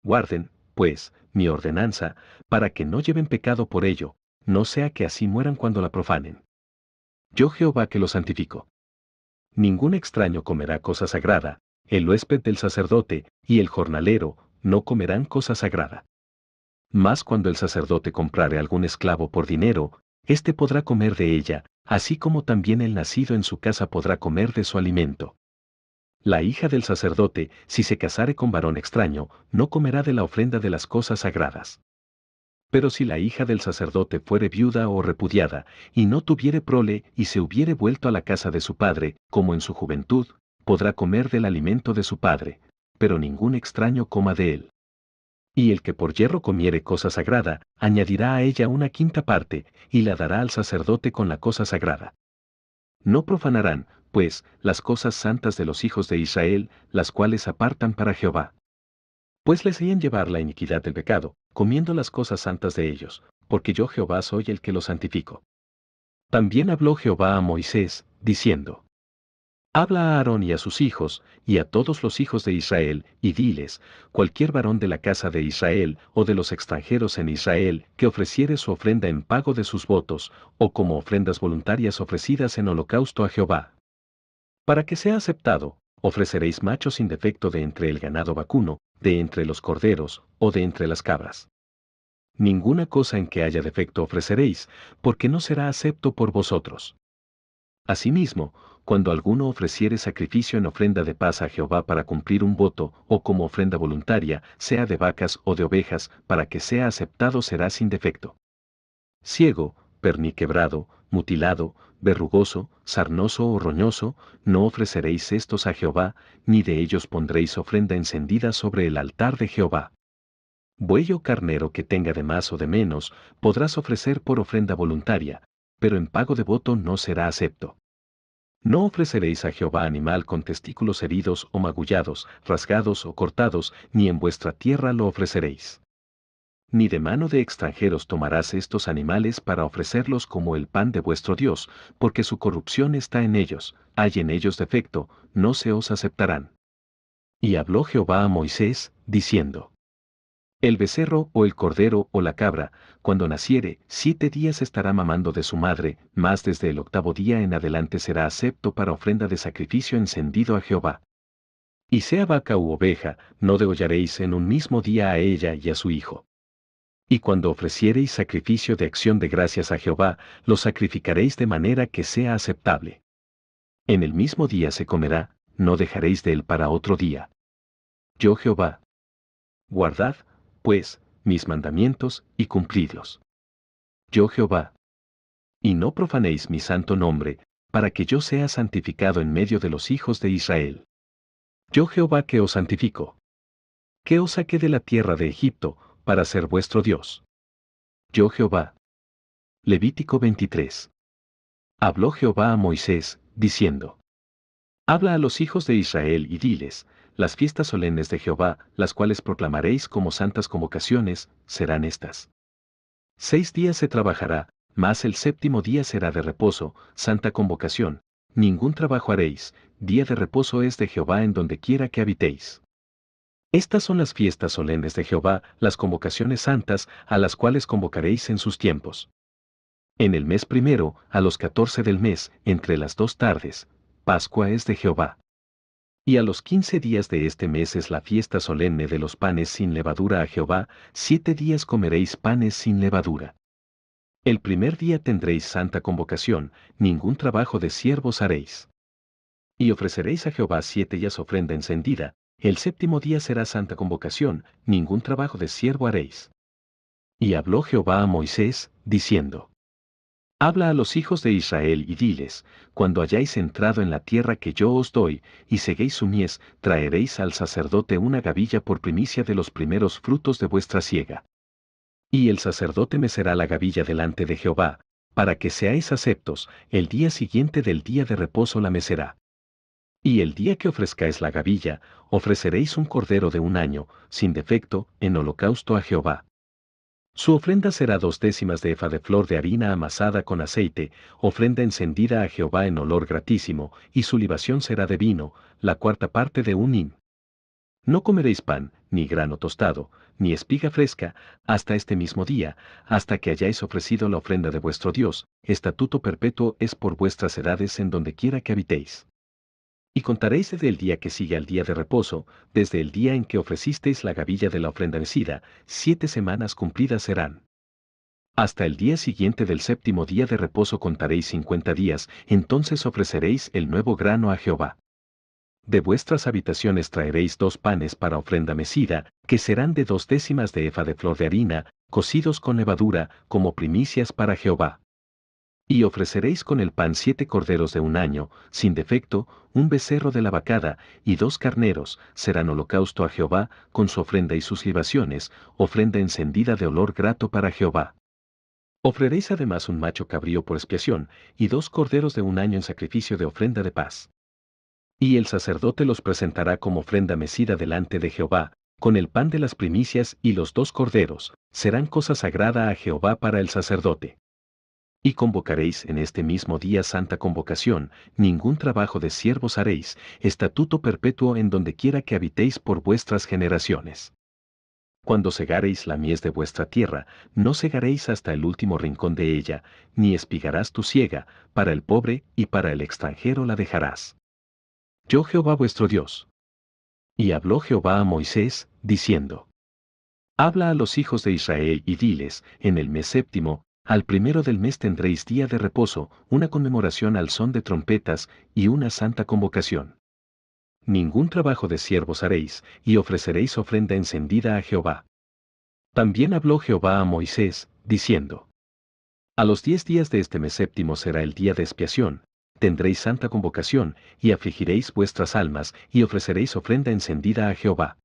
Guarden, pues, mi ordenanza, para que no lleven pecado por ello, no sea que así mueran cuando la profanen. Yo Jehová que lo santifico. Ningún extraño comerá cosa sagrada, el huésped del sacerdote y el jornalero no comerán cosa sagrada. Mas cuando el sacerdote comprare algún esclavo por dinero, éste podrá comer de ella, así como también el nacido en su casa podrá comer de su alimento. La hija del sacerdote, si se casare con varón extraño, no comerá de la ofrenda de las cosas sagradas. Pero si la hija del sacerdote fuere viuda o repudiada, y no tuviere prole y se hubiere vuelto a la casa de su padre, como en su juventud, podrá comer del alimento de su padre, pero ningún extraño coma de él. Y el que por yerro comiere cosa sagrada, añadirá a ella una quinta parte, y la dará al sacerdote con la cosa sagrada. No profanarán, pues, las cosas santas de los hijos de Israel, las cuales apartan para Jehová. Pues les hacían llevar la iniquidad del pecado, comiendo las cosas santas de ellos, porque yo Jehová soy el que los santifico. También habló Jehová a Moisés, diciendo: Habla a Aarón y a sus hijos, y a todos los hijos de Israel, y diles: cualquier varón de la casa de Israel, o de los extranjeros en Israel, que ofreciere su ofrenda en pago de sus votos, o como ofrendas voluntarias ofrecidas en holocausto a Jehová. Para que sea aceptado, ofreceréis machos sin defecto de entre el ganado vacuno, de entre los corderos, o de entre las cabras. Ninguna cosa en que haya defecto ofreceréis, porque no será acepto por vosotros. Asimismo, cuando alguno ofreciere sacrificio en ofrenda de paz a Jehová para cumplir un voto, o como ofrenda voluntaria, sea de vacas o de ovejas, para que sea aceptado será sin defecto. Ciego, perniquebrado, mutilado, verrugoso, sarnoso o roñoso, no ofreceréis estos a Jehová, ni de ellos pondréis ofrenda encendida sobre el altar de Jehová. Buey o carnero que tenga de más o de menos, podrás ofrecer por ofrenda voluntaria, pero en pago de voto no será acepto. No ofreceréis a Jehová animal con testículos heridos o magullados, rasgados o cortados, ni en vuestra tierra lo ofreceréis. Ni de mano de extranjeros tomarás estos animales para ofrecerlos como el pan de vuestro Dios, porque su corrupción está en ellos, hay en ellos defecto, no se os aceptarán. Y habló Jehová a Moisés, diciendo: El becerro o el cordero o la cabra, cuando naciere, 7 días estará mamando de su madre, mas desde el 8º día en adelante será acepto para ofrenda de sacrificio encendido a Jehová. Y sea vaca u oveja, no degollaréis en un mismo día a ella y a su hijo. Y cuando ofreciereis sacrificio de acción de gracias a Jehová, lo sacrificaréis de manera que sea aceptable. En el mismo día se comerá, no dejaréis de él para otro día. Yo Jehová. Guardad, pues, mis mandamientos, y cumplidlos. Yo Jehová. Y no profanéis mi santo nombre, para que yo sea santificado en medio de los hijos de Israel. Yo Jehová que os santifico. Que os saqué de la tierra de Egipto, para ser vuestro Dios. Yo Jehová. Levítico 23. Habló Jehová a Moisés, diciendo: Habla a los hijos de Israel y diles: las fiestas solemnes de Jehová, las cuales proclamaréis como santas convocaciones, serán estas. 6 días se trabajará, mas el 7º día será de reposo, santa convocación, ningún trabajo haréis, día de reposo es de Jehová en donde quiera que habitéis. Estas son las fiestas solemnes de Jehová, las convocaciones santas, a las cuales convocaréis en sus tiempos. En el mes primero, a los 14 del mes, entre las 2 tardes, Pascua es de Jehová. Y a los 15 días de este mes es la fiesta solemne de los panes sin levadura a Jehová, 7 días comeréis panes sin levadura. El primer día tendréis santa convocación, ningún trabajo de siervos haréis. Y ofreceréis a Jehová 7 días ofrenda encendida, el 7º día será santa convocación, ningún trabajo de siervo haréis. Y habló Jehová a Moisés, diciendo: Habla a los hijos de Israel y diles, cuando hayáis entrado en la tierra que yo os doy, y seguéis su mies, traeréis al sacerdote una gavilla por primicia de los primeros frutos de vuestra siega. Y el sacerdote mecerá la gavilla delante de Jehová, para que seáis aceptos, el día siguiente del día de reposo la mecerá. Y el día que ofrezcáis la gavilla, ofreceréis un cordero de un año, sin defecto, en holocausto a Jehová. Su ofrenda será 2/10 de efa de flor de harina amasada con aceite, ofrenda encendida a Jehová en olor gratísimo, y su libación será de vino, la 1/4 de un hin. No comeréis pan, ni grano tostado, ni espiga fresca, hasta este mismo día, hasta que hayáis ofrecido la ofrenda de vuestro Dios, estatuto perpetuo es por vuestras edades en donde quiera que habitéis. Y contaréis desde el día que sigue al día de reposo, desde el día en que ofrecisteis la gavilla de la ofrenda mecida, 7 semanas cumplidas serán. Hasta el día siguiente del séptimo día de reposo contaréis 50 días, entonces ofreceréis el nuevo grano a Jehová. De vuestras habitaciones traeréis 2 panes para ofrenda mecida, que serán de 2/10 de efa de flor de harina, cocidos con levadura, como primicias para Jehová. Y ofreceréis con el pan 7 corderos de un año, sin defecto, un becerro de la vacada, y 2 carneros, serán holocausto a Jehová, con su ofrenda y sus libaciones, ofrenda encendida de olor grato para Jehová. Ofreréis además un macho cabrío por expiación, y 2 corderos de un año en sacrificio de ofrenda de paz. Y el sacerdote los presentará como ofrenda mecida delante de Jehová, con el pan de las primicias y los 2 corderos, serán cosa sagrada a Jehová para el sacerdote. Y convocaréis en este mismo día santa convocación, ningún trabajo de siervos haréis, estatuto perpetuo en donde quiera que habitéis por vuestras generaciones. Cuando segareis la mies de vuestra tierra, no segaréis hasta el último rincón de ella, ni espigarás tu siega, para el pobre y para el extranjero la dejarás. Yo Jehová vuestro Dios. Y habló Jehová a Moisés, diciendo: Habla a los hijos de Israel y diles, en el mes séptimo, al primero del mes tendréis día de reposo, una conmemoración al son de trompetas, y una santa convocación. Ningún trabajo de siervos haréis, y ofreceréis ofrenda encendida a Jehová. También habló Jehová a Moisés, diciendo: A los 10 días de este mes séptimo será el día de expiación, tendréis santa convocación, y afligiréis vuestras almas, y ofreceréis ofrenda encendida a Jehová.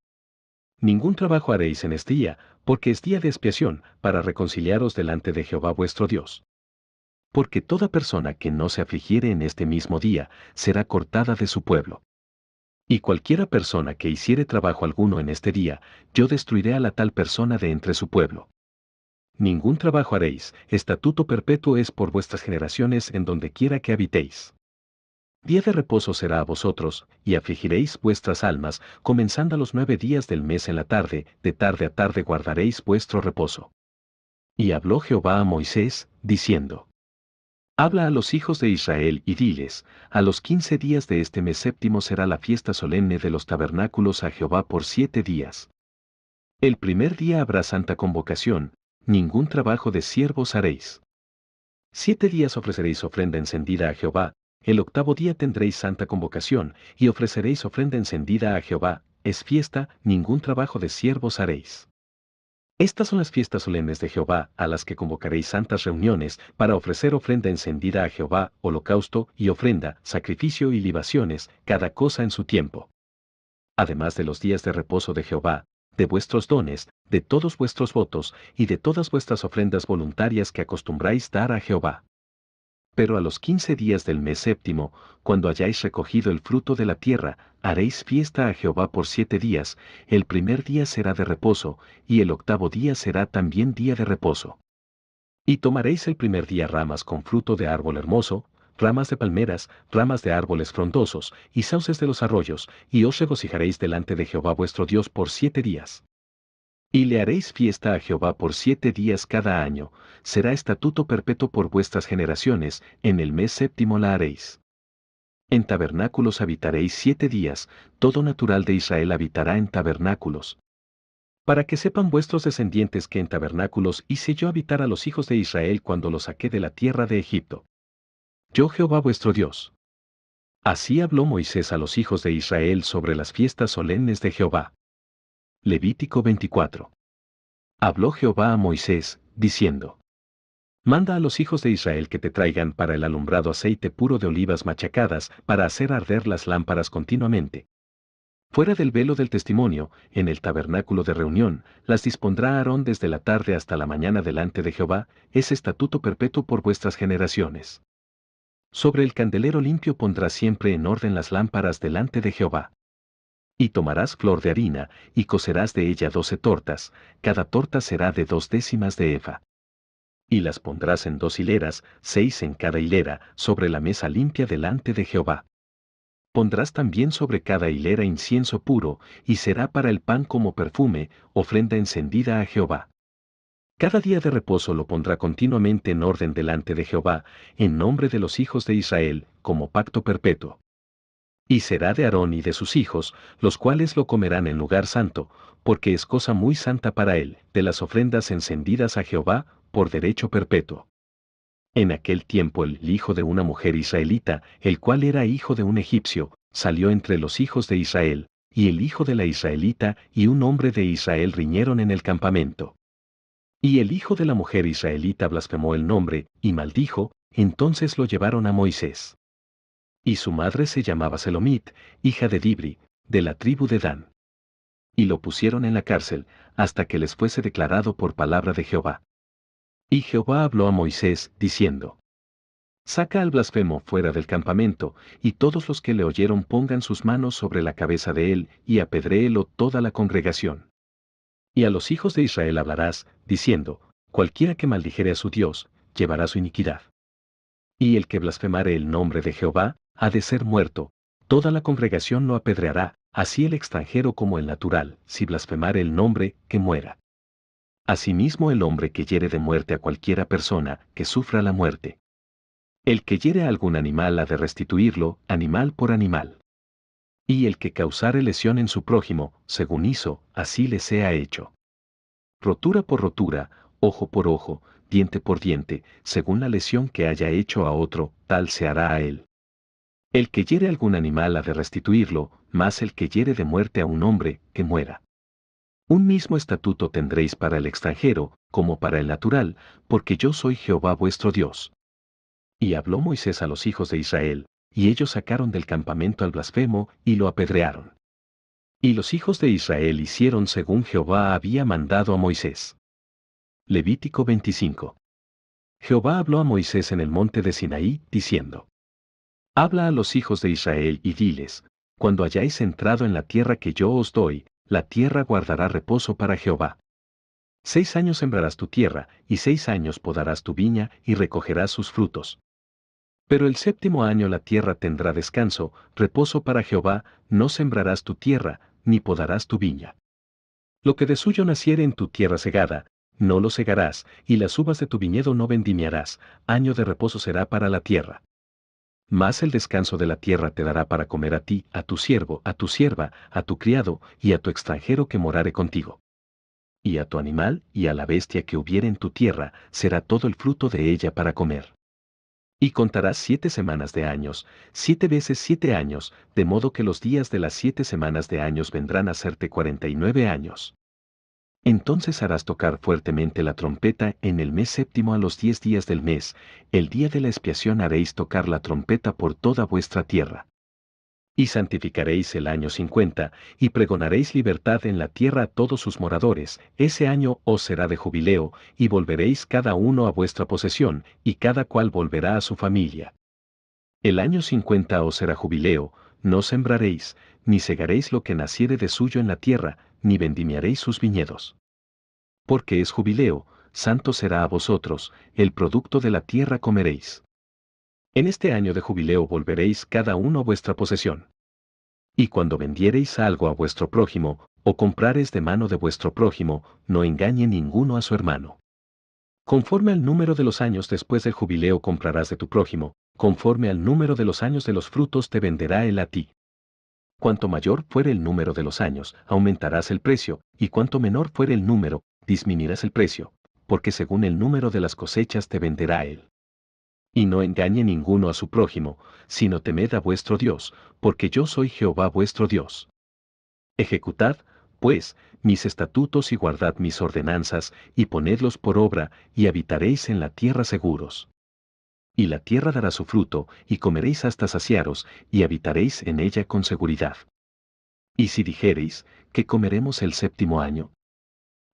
Ningún trabajo haréis en este día, porque es día de expiación, para reconciliaros delante de Jehová vuestro Dios. Porque toda persona que no se afligiere en este mismo día, será cortada de su pueblo. Y cualquiera persona que hiciere trabajo alguno en este día, yo destruiré a la tal persona de entre su pueblo. Ningún trabajo haréis, estatuto perpetuo es por vuestras generaciones en donde quiera que habitéis. Día de reposo será a vosotros, y afligiréis vuestras almas, comenzando a los 9 días del mes en la tarde, de tarde a tarde guardaréis vuestro reposo. Y habló Jehová a Moisés, diciendo: Habla a los hijos de Israel y diles, a los 15 días de este mes séptimo será la fiesta solemne de los tabernáculos a Jehová por 7 días. El primer día habrá santa convocación, ningún trabajo de siervos haréis. 7 días ofreceréis ofrenda encendida a Jehová, el octavo día tendréis santa convocación, y ofreceréis ofrenda encendida a Jehová, es fiesta, ningún trabajo de siervos haréis. Estas son las fiestas solemnes de Jehová, a las que convocaréis santas reuniones, para ofrecer ofrenda encendida a Jehová, holocausto y ofrenda, sacrificio y libaciones, cada cosa en su tiempo. Además de los días de reposo de Jehová, de vuestros dones, de todos vuestros votos, y de todas vuestras ofrendas voluntarias que acostumbráis dar a Jehová. Pero a los 15 días del mes séptimo, cuando hayáis recogido el fruto de la tierra, haréis fiesta a Jehová por 7 días, el primer día será de reposo, y el octavo día será también día de reposo. Y tomaréis el primer día ramas con fruto de árbol hermoso, ramas de palmeras, ramas de árboles frondosos, y sauces de los arroyos, y os regocijaréis delante de Jehová vuestro Dios por 7 días. Y le haréis fiesta a Jehová por 7 días cada año, será estatuto perpetuo por vuestras generaciones, en el mes séptimo la haréis. En tabernáculos habitaréis 7 días, todo natural de Israel habitará en tabernáculos. Para que sepan vuestros descendientes que en tabernáculos hice yo habitar a los hijos de Israel cuando los saqué de la tierra de Egipto. Yo Jehová vuestro Dios. Así habló Moisés a los hijos de Israel sobre las fiestas solemnes de Jehová. Levítico 24. Habló Jehová a Moisés, diciendo: Manda a los hijos de Israel que te traigan para el alumbrado aceite puro de olivas machacadas para hacer arder las lámparas continuamente. Fuera del velo del testimonio, en el tabernáculo de reunión, las dispondrá Aarón desde la tarde hasta la mañana delante de Jehová, es estatuto perpetuo por vuestras generaciones. Sobre el candelero limpio pondrás siempre en orden las lámparas delante de Jehová. Y tomarás flor de harina, y cocerás de ella 12 tortas, cada torta será de 2/10 de efa. Y las pondrás en 2 hileras, 6 en cada hilera, sobre la mesa limpia delante de Jehová. Pondrás también sobre cada hilera incienso puro, y será para el pan como perfume, ofrenda encendida a Jehová. Cada día de reposo lo pondrá continuamente en orden delante de Jehová, en nombre de los hijos de Israel, como pacto perpetuo. Y será de Aarón y de sus hijos, los cuales lo comerán en lugar santo, porque es cosa muy santa para él, de las ofrendas encendidas a Jehová, por derecho perpetuo. En aquel tiempo el hijo de una mujer israelita, el cual era hijo de un egipcio, salió entre los hijos de Israel, y el hijo de la israelita y un hombre de Israel riñeron en el campamento. Y el hijo de la mujer israelita blasfemó el nombre, y maldijo, entonces lo llevaron a Moisés. Y su madre se llamaba Selomit, hija de Dibri, de la tribu de Dan. Y lo pusieron en la cárcel, hasta que les fuese declarado por palabra de Jehová. Y Jehová habló a Moisés, diciendo: Saca al blasfemo fuera del campamento, y todos los que le oyeron pongan sus manos sobre la cabeza de él, y apedréelo toda la congregación. Y a los hijos de Israel hablarás, diciendo: Cualquiera que maldijere a su Dios, llevará su iniquidad. Y el que blasfemare el nombre de Jehová, ha de ser muerto, toda la congregación lo apedreará, así el extranjero como el natural, si blasfemare el nombre, que muera. Asimismo el hombre que hiere de muerte a cualquiera persona, que sufra la muerte. El que hiere a algún animal ha de restituirlo, animal por animal. Y el que causare lesión en su prójimo, según hizo, así le sea hecho. Rotura por rotura, ojo por ojo, diente por diente, según la lesión que haya hecho a otro, tal se hará a él. El que hiere algún animal ha de restituirlo, mas el que hiere de muerte a un hombre, que muera. Un mismo estatuto tendréis para el extranjero, como para el natural, porque yo soy Jehová vuestro Dios. Y habló Moisés a los hijos de Israel, y ellos sacaron del campamento al blasfemo, y lo apedrearon. Y los hijos de Israel hicieron según Jehová había mandado a Moisés. Levítico 25. Jehová habló a Moisés en el monte de Sinaí, diciendo: Habla a los hijos de Israel y diles: Cuando hayáis entrado en la tierra que yo os doy, la tierra guardará reposo para Jehová. 6 años sembrarás tu tierra, y 6 años podarás tu viña, y recogerás sus frutos. Pero el 7º año la tierra tendrá descanso, reposo para Jehová, no sembrarás tu tierra, ni podarás tu viña. Lo que de suyo naciere en tu tierra segada, no lo segarás, y las uvas de tu viñedo no vendimiarás, año de reposo será para la tierra. Mas el descanso de la tierra te dará para comer a ti, a tu siervo, a tu sierva, a tu criado, y a tu extranjero que morare contigo. Y a tu animal, y a la bestia que hubiere en tu tierra, será todo el fruto de ella para comer. Y contarás 7 semanas de años, 7 veces 7 años, de modo que los días de las 7 semanas de años vendrán a serte 49 años. Entonces harás tocar fuertemente la trompeta en el mes 7º a los 10 días del mes, el día de la expiación haréis tocar la trompeta por toda vuestra tierra. Y santificaréis el año 50, y pregonaréis libertad en la tierra a todos sus moradores, ese año os será de jubileo, y volveréis cada uno a vuestra posesión, y cada cual volverá a su familia. El año 50 os será jubileo, no sembraréis, ni segaréis lo que naciere de suyo en la tierra, ni vendimiaréis sus viñedos. Porque es jubileo, santo será a vosotros, el producto de la tierra comeréis. En este año de jubileo volveréis cada uno a vuestra posesión. Y cuando vendiereis algo a vuestro prójimo, o comprareis de mano de vuestro prójimo, no engañe ninguno a su hermano. Conforme al número de los años después del jubileo comprarás de tu prójimo, conforme al número de los años de los frutos te venderá él a ti. Cuanto mayor fuere el número de los años, aumentarás el precio, y cuanto menor fuere el número, disminuirás el precio, porque según el número de las cosechas te venderá él. Y no engañe ninguno a su prójimo, sino temed a vuestro Dios, porque yo soy Jehová vuestro Dios. Ejecutad, pues, mis estatutos y guardad mis ordenanzas, y ponedlos por obra, y habitaréis en la tierra seguros. Y la tierra dará su fruto, y comeréis hasta saciaros, y habitaréis en ella con seguridad. Y si dijereis, ¿qué comeremos el séptimo año?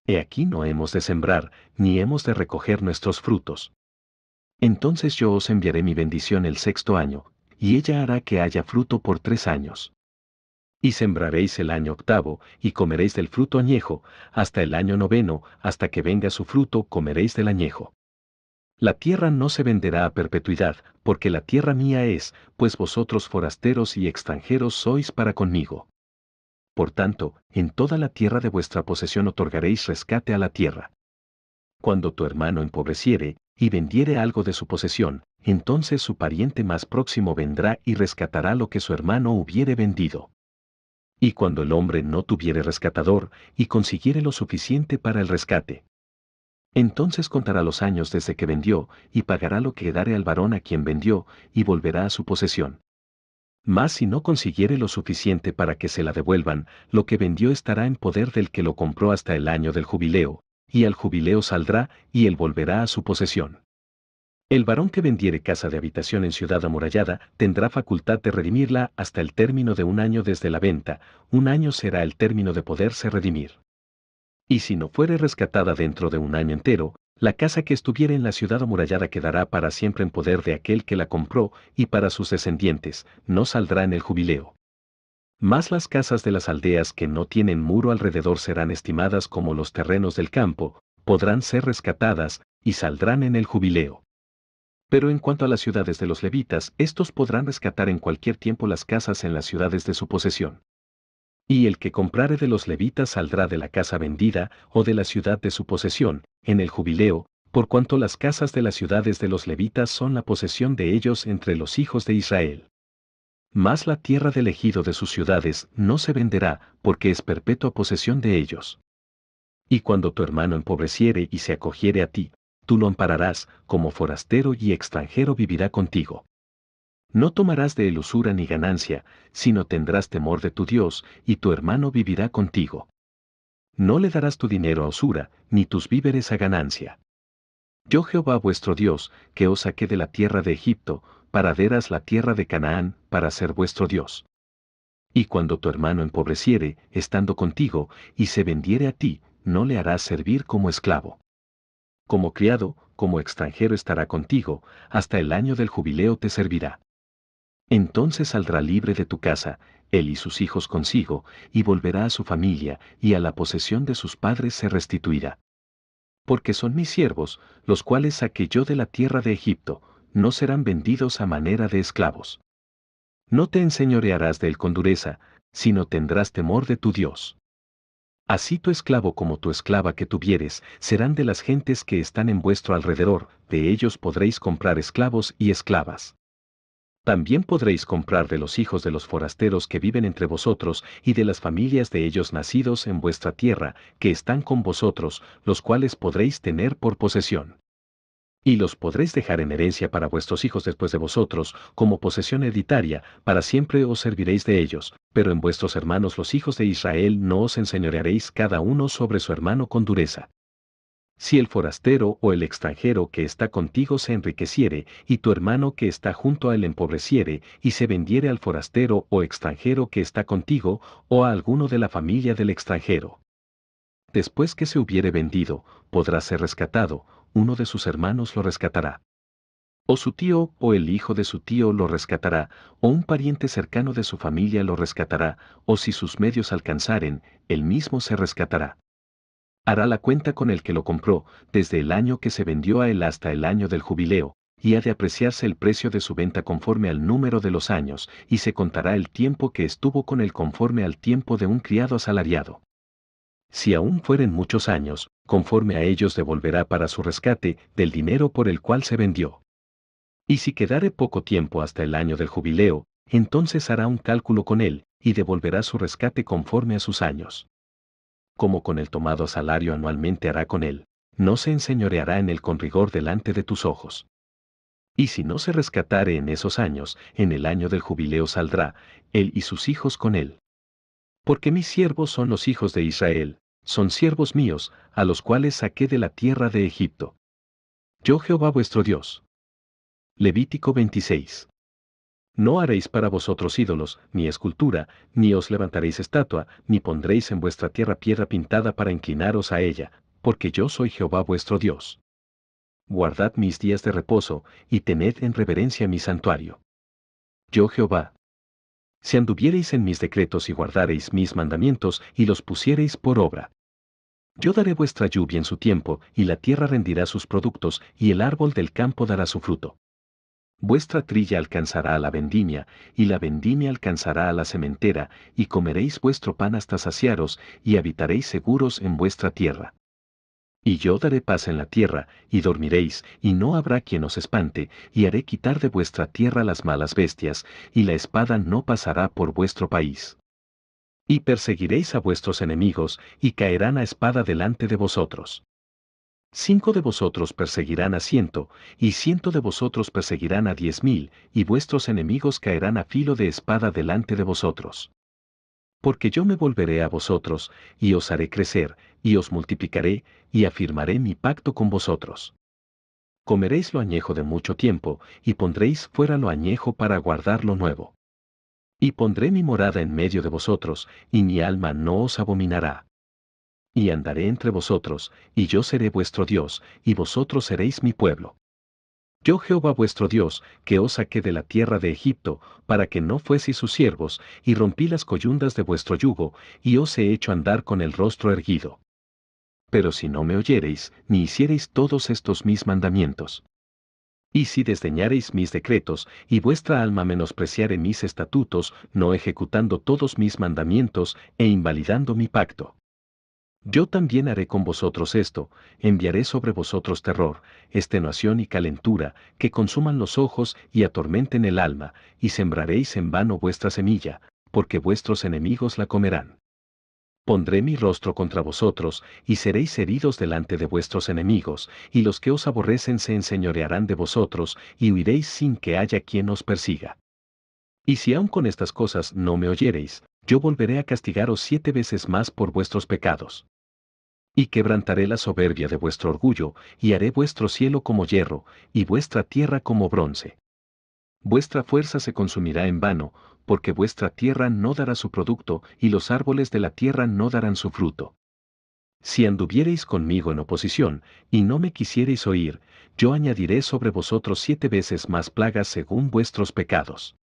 He aquí no hemos de sembrar, ni hemos de recoger nuestros frutos. Entonces yo os enviaré mi bendición el sexto año, y ella hará que haya fruto por 3 años. Y sembraréis el año octavo, y comeréis del fruto añejo, hasta el año noveno, hasta que venga su fruto comeréis del añejo. La tierra no se venderá a perpetuidad, porque la tierra mía es, pues vosotros forasteros y extranjeros sois para conmigo. Por tanto, en toda la tierra de vuestra posesión otorgaréis rescate a la tierra. Cuando tu hermano empobreciere, y vendiere algo de su posesión, entonces su pariente más próximo vendrá y rescatará lo que su hermano hubiere vendido. Y cuando el hombre no tuviere rescatador, y consiguiere lo suficiente para el rescate, entonces contará los años desde que vendió, y pagará lo que quedare al varón a quien vendió, y volverá a su posesión. Mas si no consiguiere lo suficiente para que se la devuelvan, lo que vendió estará en poder del que lo compró hasta el año del jubileo, y al jubileo saldrá, y él volverá a su posesión. El varón que vendiere casa de habitación en ciudad amurallada tendrá facultad de redimirla hasta el término de 1 año desde la venta, 1 año será el término de poderse redimir. Y si no fuere rescatada dentro de 1 año entero, la casa que estuviere en la ciudad amurallada quedará para siempre en poder de aquel que la compró, y para sus descendientes, no saldrá en el jubileo. Mas las casas de las aldeas que no tienen muro alrededor serán estimadas como los terrenos del campo, podrán ser rescatadas, y saldrán en el jubileo. Pero en cuanto a las ciudades de los levitas, estos podrán rescatar en cualquier tiempo las casas en las ciudades de su posesión. Y el que comprare de los levitas saldrá de la casa vendida, o de la ciudad de su posesión, en el jubileo, por cuanto las casas de las ciudades de los levitas son la posesión de ellos entre los hijos de Israel. Mas la tierra del ejido de sus ciudades no se venderá, porque es perpetua posesión de ellos. Y cuando tu hermano empobreciere y se acogiere a ti, tú lo ampararás, como forastero y extranjero vivirá contigo. No tomarás de él usura ni ganancia, sino tendrás temor de tu Dios, y tu hermano vivirá contigo. No le darás tu dinero a usura, ni tus víveres a ganancia. Yo Jehová vuestro Dios, que os saqué de la tierra de Egipto, para daros la tierra de Canaán, para ser vuestro Dios. Y cuando tu hermano empobreciere, estando contigo, y se vendiere a ti, no le harás servir como esclavo. Como criado, como extranjero estará contigo, hasta el año del jubileo te servirá. Entonces saldrá libre de tu casa, él y sus hijos consigo, y volverá a su familia, y a la posesión de sus padres se restituirá. Porque son mis siervos, los cuales saqué yo de la tierra de Egipto, no serán vendidos a manera de esclavos. No te enseñorearás de él con dureza, sino tendrás temor de tu Dios. Así tu esclavo como tu esclava que tuvieres, serán de las gentes que están en vuestro alrededor, de ellos podréis comprar esclavos y esclavas. También podréis comprar de los hijos de los forasteros que viven entre vosotros y de las familias de ellos nacidos en vuestra tierra, que están con vosotros, los cuales podréis tener por posesión. Y los podréis dejar en herencia para vuestros hijos después de vosotros, como posesión hereditaria, para siempre os serviréis de ellos, pero en vuestros hermanos los hijos de Israel no os enseñorearéis cada uno sobre su hermano con dureza. Si el forastero o el extranjero que está contigo se enriqueciere, y tu hermano que está junto a él empobreciere, y se vendiere al forastero o extranjero que está contigo, o a alguno de la familia del extranjero. Después que se hubiere vendido, podrá ser rescatado, uno de sus hermanos lo rescatará. O su tío o el hijo de su tío lo rescatará, o un pariente cercano de su familia lo rescatará, o si sus medios alcanzaren, él mismo se rescatará. Hará la cuenta con el que lo compró, desde el año que se vendió a él hasta el año del jubileo, y ha de apreciarse el precio de su venta conforme al número de los años, y se contará el tiempo que estuvo con él conforme al tiempo de un criado asalariado. Si aún fueren muchos años, conforme a ellos devolverá para su rescate del dinero por el cual se vendió. Y si quedare poco tiempo hasta el año del jubileo, entonces hará un cálculo con él, y devolverá su rescate conforme a sus años. Como con el tomado salario anualmente hará con él, no se enseñoreará en él con rigor delante de tus ojos. Y si no se rescatare en esos años, en el año del jubileo saldrá, él y sus hijos con él. Porque mis siervos son los hijos de Israel, son siervos míos, a los cuales saqué de la tierra de Egipto. Yo Jehová vuestro Dios. Levítico 26. No haréis para vosotros ídolos, ni escultura, ni os levantaréis estatua, ni pondréis en vuestra tierra piedra pintada para inclinaros a ella, porque yo soy Jehová vuestro Dios. Guardad mis días de reposo, y tened en reverencia mi santuario. Yo Jehová. Si anduviereis en mis decretos y guardareis mis mandamientos y los pusiereis por obra. Yo daré vuestra lluvia en su tiempo, y la tierra rendirá sus productos, y el árbol del campo dará su fruto. Vuestra trilla alcanzará a la vendimia, y la vendimia alcanzará a la sementera, y comeréis vuestro pan hasta saciaros, y habitaréis seguros en vuestra tierra. Y yo daré paz en la tierra, y dormiréis, y no habrá quien os espante, y haré quitar de vuestra tierra las malas bestias, y la espada no pasará por vuestro país. Y perseguiréis a vuestros enemigos, y caerán a espada delante de vosotros. 5 de vosotros perseguirán a 100, y 100 de vosotros perseguirán a 10,000, y vuestros enemigos caerán a filo de espada delante de vosotros. Porque yo me volveré a vosotros, y os haré crecer, y os multiplicaré, y afirmaré mi pacto con vosotros. Comeréis lo añejo de mucho tiempo, y pondréis fuera lo añejo para guardar lo nuevo. Y pondré mi morada en medio de vosotros, y mi alma no os abominará. Y andaré entre vosotros, y yo seré vuestro Dios, y vosotros seréis mi pueblo. Yo Jehová vuestro Dios, que os saqué de la tierra de Egipto, para que no fueseis sus siervos, y rompí las coyundas de vuestro yugo, y os he hecho andar con el rostro erguido. Pero si no me oyereis, ni hiciereis todos estos mis mandamientos, y si desdeñareis mis decretos, y vuestra alma menospreciare mis estatutos, no ejecutando todos mis mandamientos, e invalidando mi pacto, yo también haré con vosotros esto, enviaré sobre vosotros terror, extenuación y calentura, que consuman los ojos y atormenten el alma, y sembraréis en vano vuestra semilla, porque vuestros enemigos la comerán. Pondré mi rostro contra vosotros, y seréis heridos delante de vuestros enemigos, y los que os aborrecen se enseñorearán de vosotros, y huiréis sin que haya quien os persiga. Y si aun con estas cosas no me oyereis, yo volveré a castigaros 7 veces más por vuestros pecados. Y quebrantaré la soberbia de vuestro orgullo, y haré vuestro cielo como hierro, y vuestra tierra como bronce. Vuestra fuerza se consumirá en vano, porque vuestra tierra no dará su producto, y los árboles de la tierra no darán su fruto. Si anduviereis conmigo en oposición, y no me quisiereis oír, yo añadiré sobre vosotros 7 veces más plagas según vuestros pecados.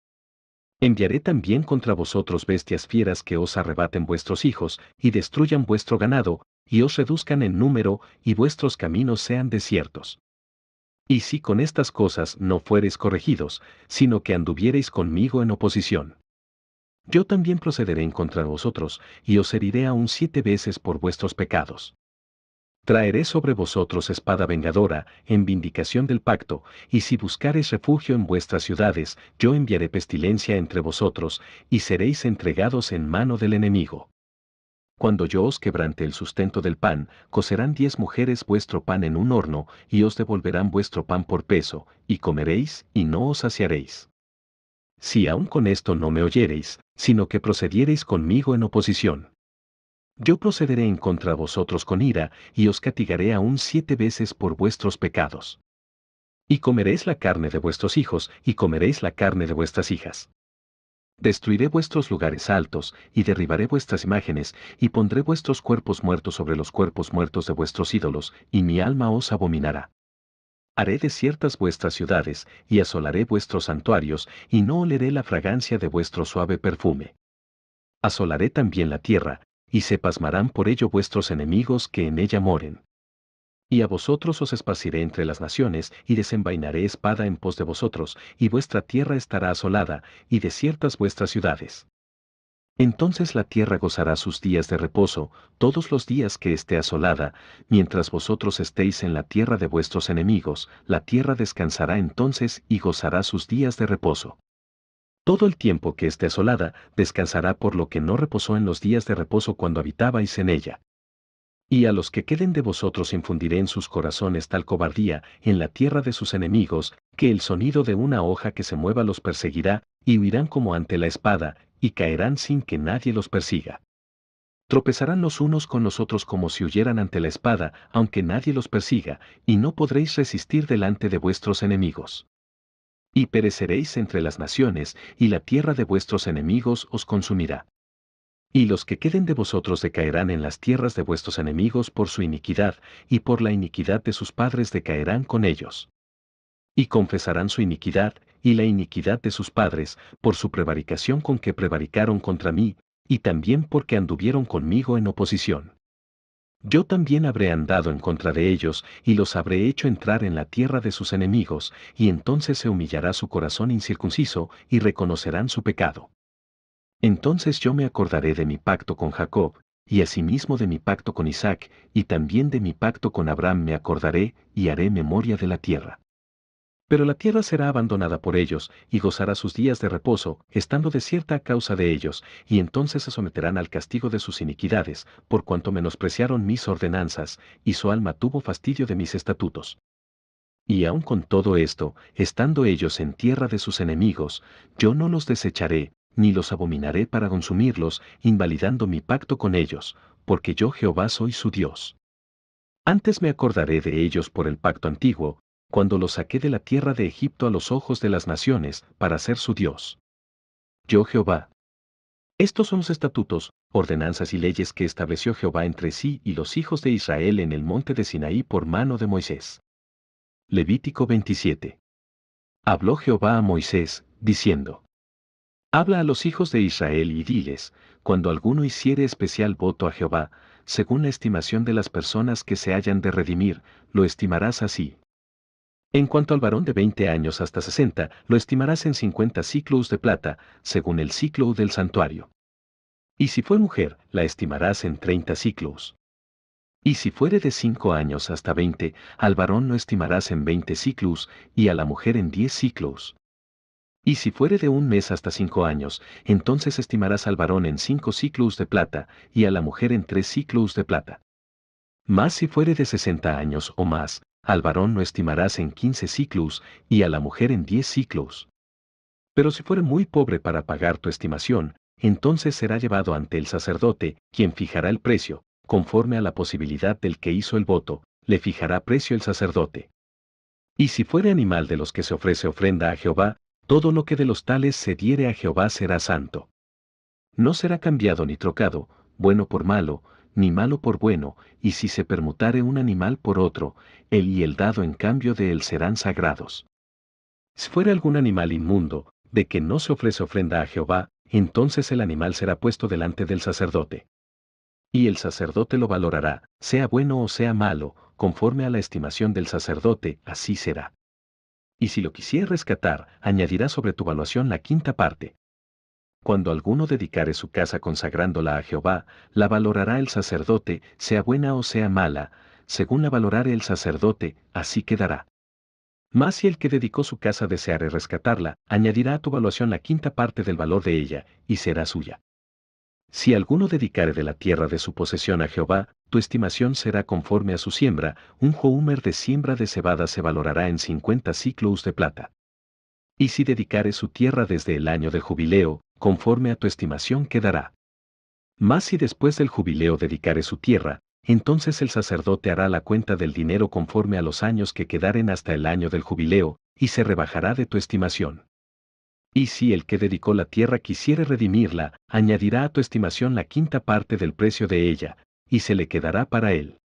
Enviaré también contra vosotros bestias fieras que os arrebaten vuestros hijos, y destruyan vuestro ganado, y os reduzcan en número, y vuestros caminos sean desiertos. Y si con estas cosas no fuereis corregidos, sino que anduviereis conmigo en oposición, yo también procederé en contra vosotros, y os heriré aún 7 veces por vuestros pecados. Traeré sobre vosotros espada vengadora, en vindicación del pacto, y si buscareis refugio en vuestras ciudades, yo enviaré pestilencia entre vosotros, y seréis entregados en mano del enemigo. Cuando yo os quebrante el sustento del pan, cocerán 10 mujeres vuestro pan en un horno, y os devolverán vuestro pan por peso, y comeréis, y no os saciaréis. Si aun con esto no me oyereis, sino que procediereis conmigo en oposición, yo procederé en contra vosotros con ira, y os castigaré aún 7 veces por vuestros pecados. Y comeréis la carne de vuestros hijos, y comeréis la carne de vuestras hijas. Destruiré vuestros lugares altos, y derribaré vuestras imágenes, y pondré vuestros cuerpos muertos sobre los cuerpos muertos de vuestros ídolos, y mi alma os abominará. Haré desiertas vuestras ciudades, y asolaré vuestros santuarios, y no oleré la fragancia de vuestro suave perfume. Asolaré también la tierra, y se pasmarán por ello vuestros enemigos que en ella moren. Y a vosotros os esparciré entre las naciones, y desenvainaré espada en pos de vosotros, y vuestra tierra estará asolada, y desiertas vuestras ciudades. Entonces la tierra gozará sus días de reposo, todos los días que esté asolada, mientras vosotros estéis en la tierra de vuestros enemigos, la tierra descansará entonces y gozará sus días de reposo. Todo el tiempo que esté asolada, descansará por lo que no reposó en los días de reposo cuando habitabais en ella. Y a los que queden de vosotros infundiré en sus corazones tal cobardía, en la tierra de sus enemigos, que el sonido de una hoja que se mueva los perseguirá, y huirán como ante la espada, y caerán sin que nadie los persiga. Tropezarán los unos con los otros como si huyeran ante la espada, aunque nadie los persiga, y no podréis resistir delante de vuestros enemigos. Y pereceréis entre las naciones, y la tierra de vuestros enemigos os consumirá. Y los que queden de vosotros decaerán en las tierras de vuestros enemigos por su iniquidad, y por la iniquidad de sus padres decaerán con ellos. Y confesarán su iniquidad, y la iniquidad de sus padres, por su prevaricación con que prevaricaron contra mí, y también porque anduvieron conmigo en oposición. Yo también habré andado en contra de ellos, y los habré hecho entrar en la tierra de sus enemigos, y entonces se humillará su corazón incircunciso, y reconocerán su pecado. Entonces yo me acordaré de mi pacto con Jacob, y asimismo de mi pacto con Isaac, y también de mi pacto con Abraham me acordaré, y haré memoria de la tierra. Pero la tierra será abandonada por ellos, y gozará sus días de reposo, estando desierta a causa de ellos, y entonces se someterán al castigo de sus iniquidades, por cuanto menospreciaron mis ordenanzas, y su alma tuvo fastidio de mis estatutos. Y aun con todo esto, estando ellos en tierra de sus enemigos, yo no los desecharé, ni los abominaré para consumirlos, invalidando mi pacto con ellos, porque yo Jehová soy su Dios. Antes me acordaré de ellos por el pacto antiguo, cuando los saqué de la tierra de Egipto a los ojos de las naciones, para ser su Dios. Yo Jehová. Estos son los estatutos, ordenanzas y leyes que estableció Jehová entre sí y los hijos de Israel en el monte de Sinaí por mano de Moisés. Levítico 27. Habló Jehová a Moisés, diciendo: Habla a los hijos de Israel y diles, cuando alguno hiciere especial voto a Jehová, según la estimación de las personas que se hayan de redimir, lo estimarás así. En cuanto al varón de 20 años hasta 60, lo estimarás en 50 siclos de plata, según el siclo del santuario. Y si fue mujer, la estimarás en 30 siclos. Y si fuere de 5 años hasta 20, al varón lo estimarás en 20 siclos, y a la mujer en 10 siclos. Y si fuere de 1 mes hasta 5 años, entonces estimarás al varón en 5 siclos de plata, y a la mujer en 3 siclos de plata. Mas si fuere de 60 años o más, al varón lo estimarás en 15 siclos, y a la mujer en 10 siclos. Pero si fuere muy pobre para pagar tu estimación, entonces será llevado ante el sacerdote, quien fijará el precio, conforme a la posibilidad del que hizo el voto, le fijará precio el sacerdote. Y si fuere animal de los que se ofrece ofrenda a Jehová, todo lo que de los tales se diere a Jehová será santo. No será cambiado ni trocado, bueno por malo, ni malo por bueno, y si se permutare un animal por otro, él y el dado en cambio de él serán sagrados. Si fuere algún animal inmundo, de que no se ofrece ofrenda a Jehová, entonces el animal será puesto delante del sacerdote. Y el sacerdote lo valorará, sea bueno o sea malo, conforme a la estimación del sacerdote, así será. Y si lo quisiere rescatar, añadirá sobre tu valuación la quinta parte. Cuando alguno dedicare su casa consagrándola a Jehová, la valorará el sacerdote, sea buena o sea mala, según la valorare el sacerdote, así quedará. Mas si el que dedicó su casa deseare rescatarla, añadirá a tu valuación la quinta parte del valor de ella, y será suya. Si alguno dedicare de la tierra de su posesión a Jehová, tu estimación será conforme a su siembra, un homer de siembra de cebada se valorará en 50 siclos de plata. Y si dedicare su tierra desde el año del jubileo, conforme a tu estimación quedará. Mas si después del jubileo dedicare su tierra, entonces el sacerdote hará la cuenta del dinero conforme a los años que quedaren hasta el año del jubileo, y se rebajará de tu estimación. Y si el que dedicó la tierra quisiere redimirla, añadirá a tu estimación la quinta parte del precio de ella, y se le quedará para él.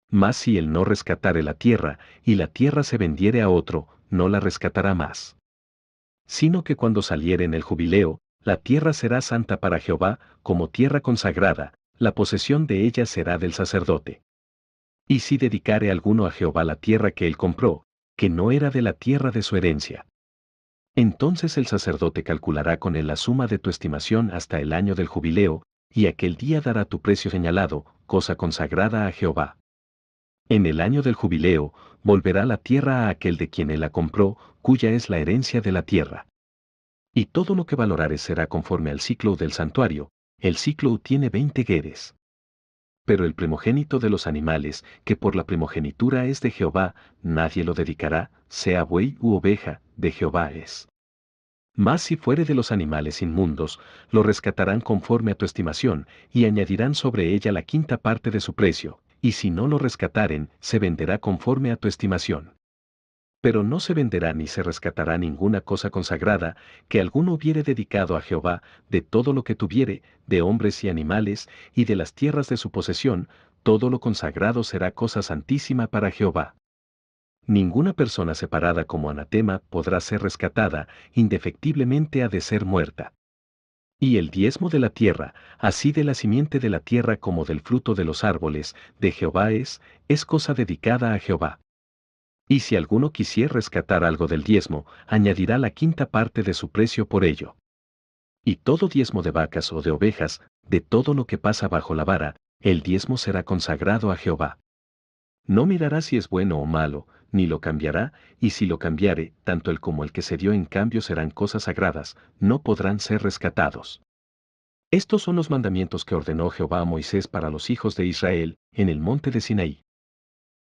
Mas si él no rescatare la tierra, y la tierra se vendiere a otro, no la rescatará más. Sino que cuando saliere en el jubileo, la tierra será santa para Jehová, como tierra consagrada, la posesión de ella será del sacerdote. Y si dedicare alguno a Jehová la tierra que él compró, que no era de la tierra de su herencia, entonces el sacerdote calculará con él la suma de tu estimación hasta el año del jubileo, y aquel día dará tu precio señalado, cosa consagrada a Jehová. En el año del jubileo, volverá la tierra a aquel de quien él la compró, cuya es la herencia de la tierra. Y todo lo que valorares será conforme al ciclo del santuario, el ciclo tiene 20 guedes. Pero el primogénito de los animales, que por la primogenitura es de Jehová, nadie lo dedicará, sea buey u oveja, de Jehová es. Mas si fuere de los animales inmundos, lo rescatarán conforme a tu estimación, y añadirán sobre ella la quinta parte de su precio, y si no lo rescataren, se venderá conforme a tu estimación. Pero no se venderá ni se rescatará ninguna cosa consagrada que alguno hubiere dedicado a Jehová, de todo lo que tuviere, de hombres y animales, y de las tierras de su posesión, todo lo consagrado será cosa santísima para Jehová. Ninguna persona separada como anatema podrá ser rescatada, indefectiblemente ha de ser muerta. Y el diezmo de la tierra, así de la simiente de la tierra como del fruto de los árboles, de Jehová es cosa dedicada a Jehová. Y si alguno quisiera rescatar algo del diezmo, añadirá la quinta parte de su precio por ello. Y todo diezmo de vacas o de ovejas, de todo lo que pasa bajo la vara, el diezmo será consagrado a Jehová. No mirará si es bueno o malo, ni lo cambiará, y si lo cambiare, tanto el como el que se dio en cambio serán cosas sagradas, no podrán ser rescatados. Estos son los mandamientos que ordenó Jehová a Moisés para los hijos de Israel, en el monte de Sinaí.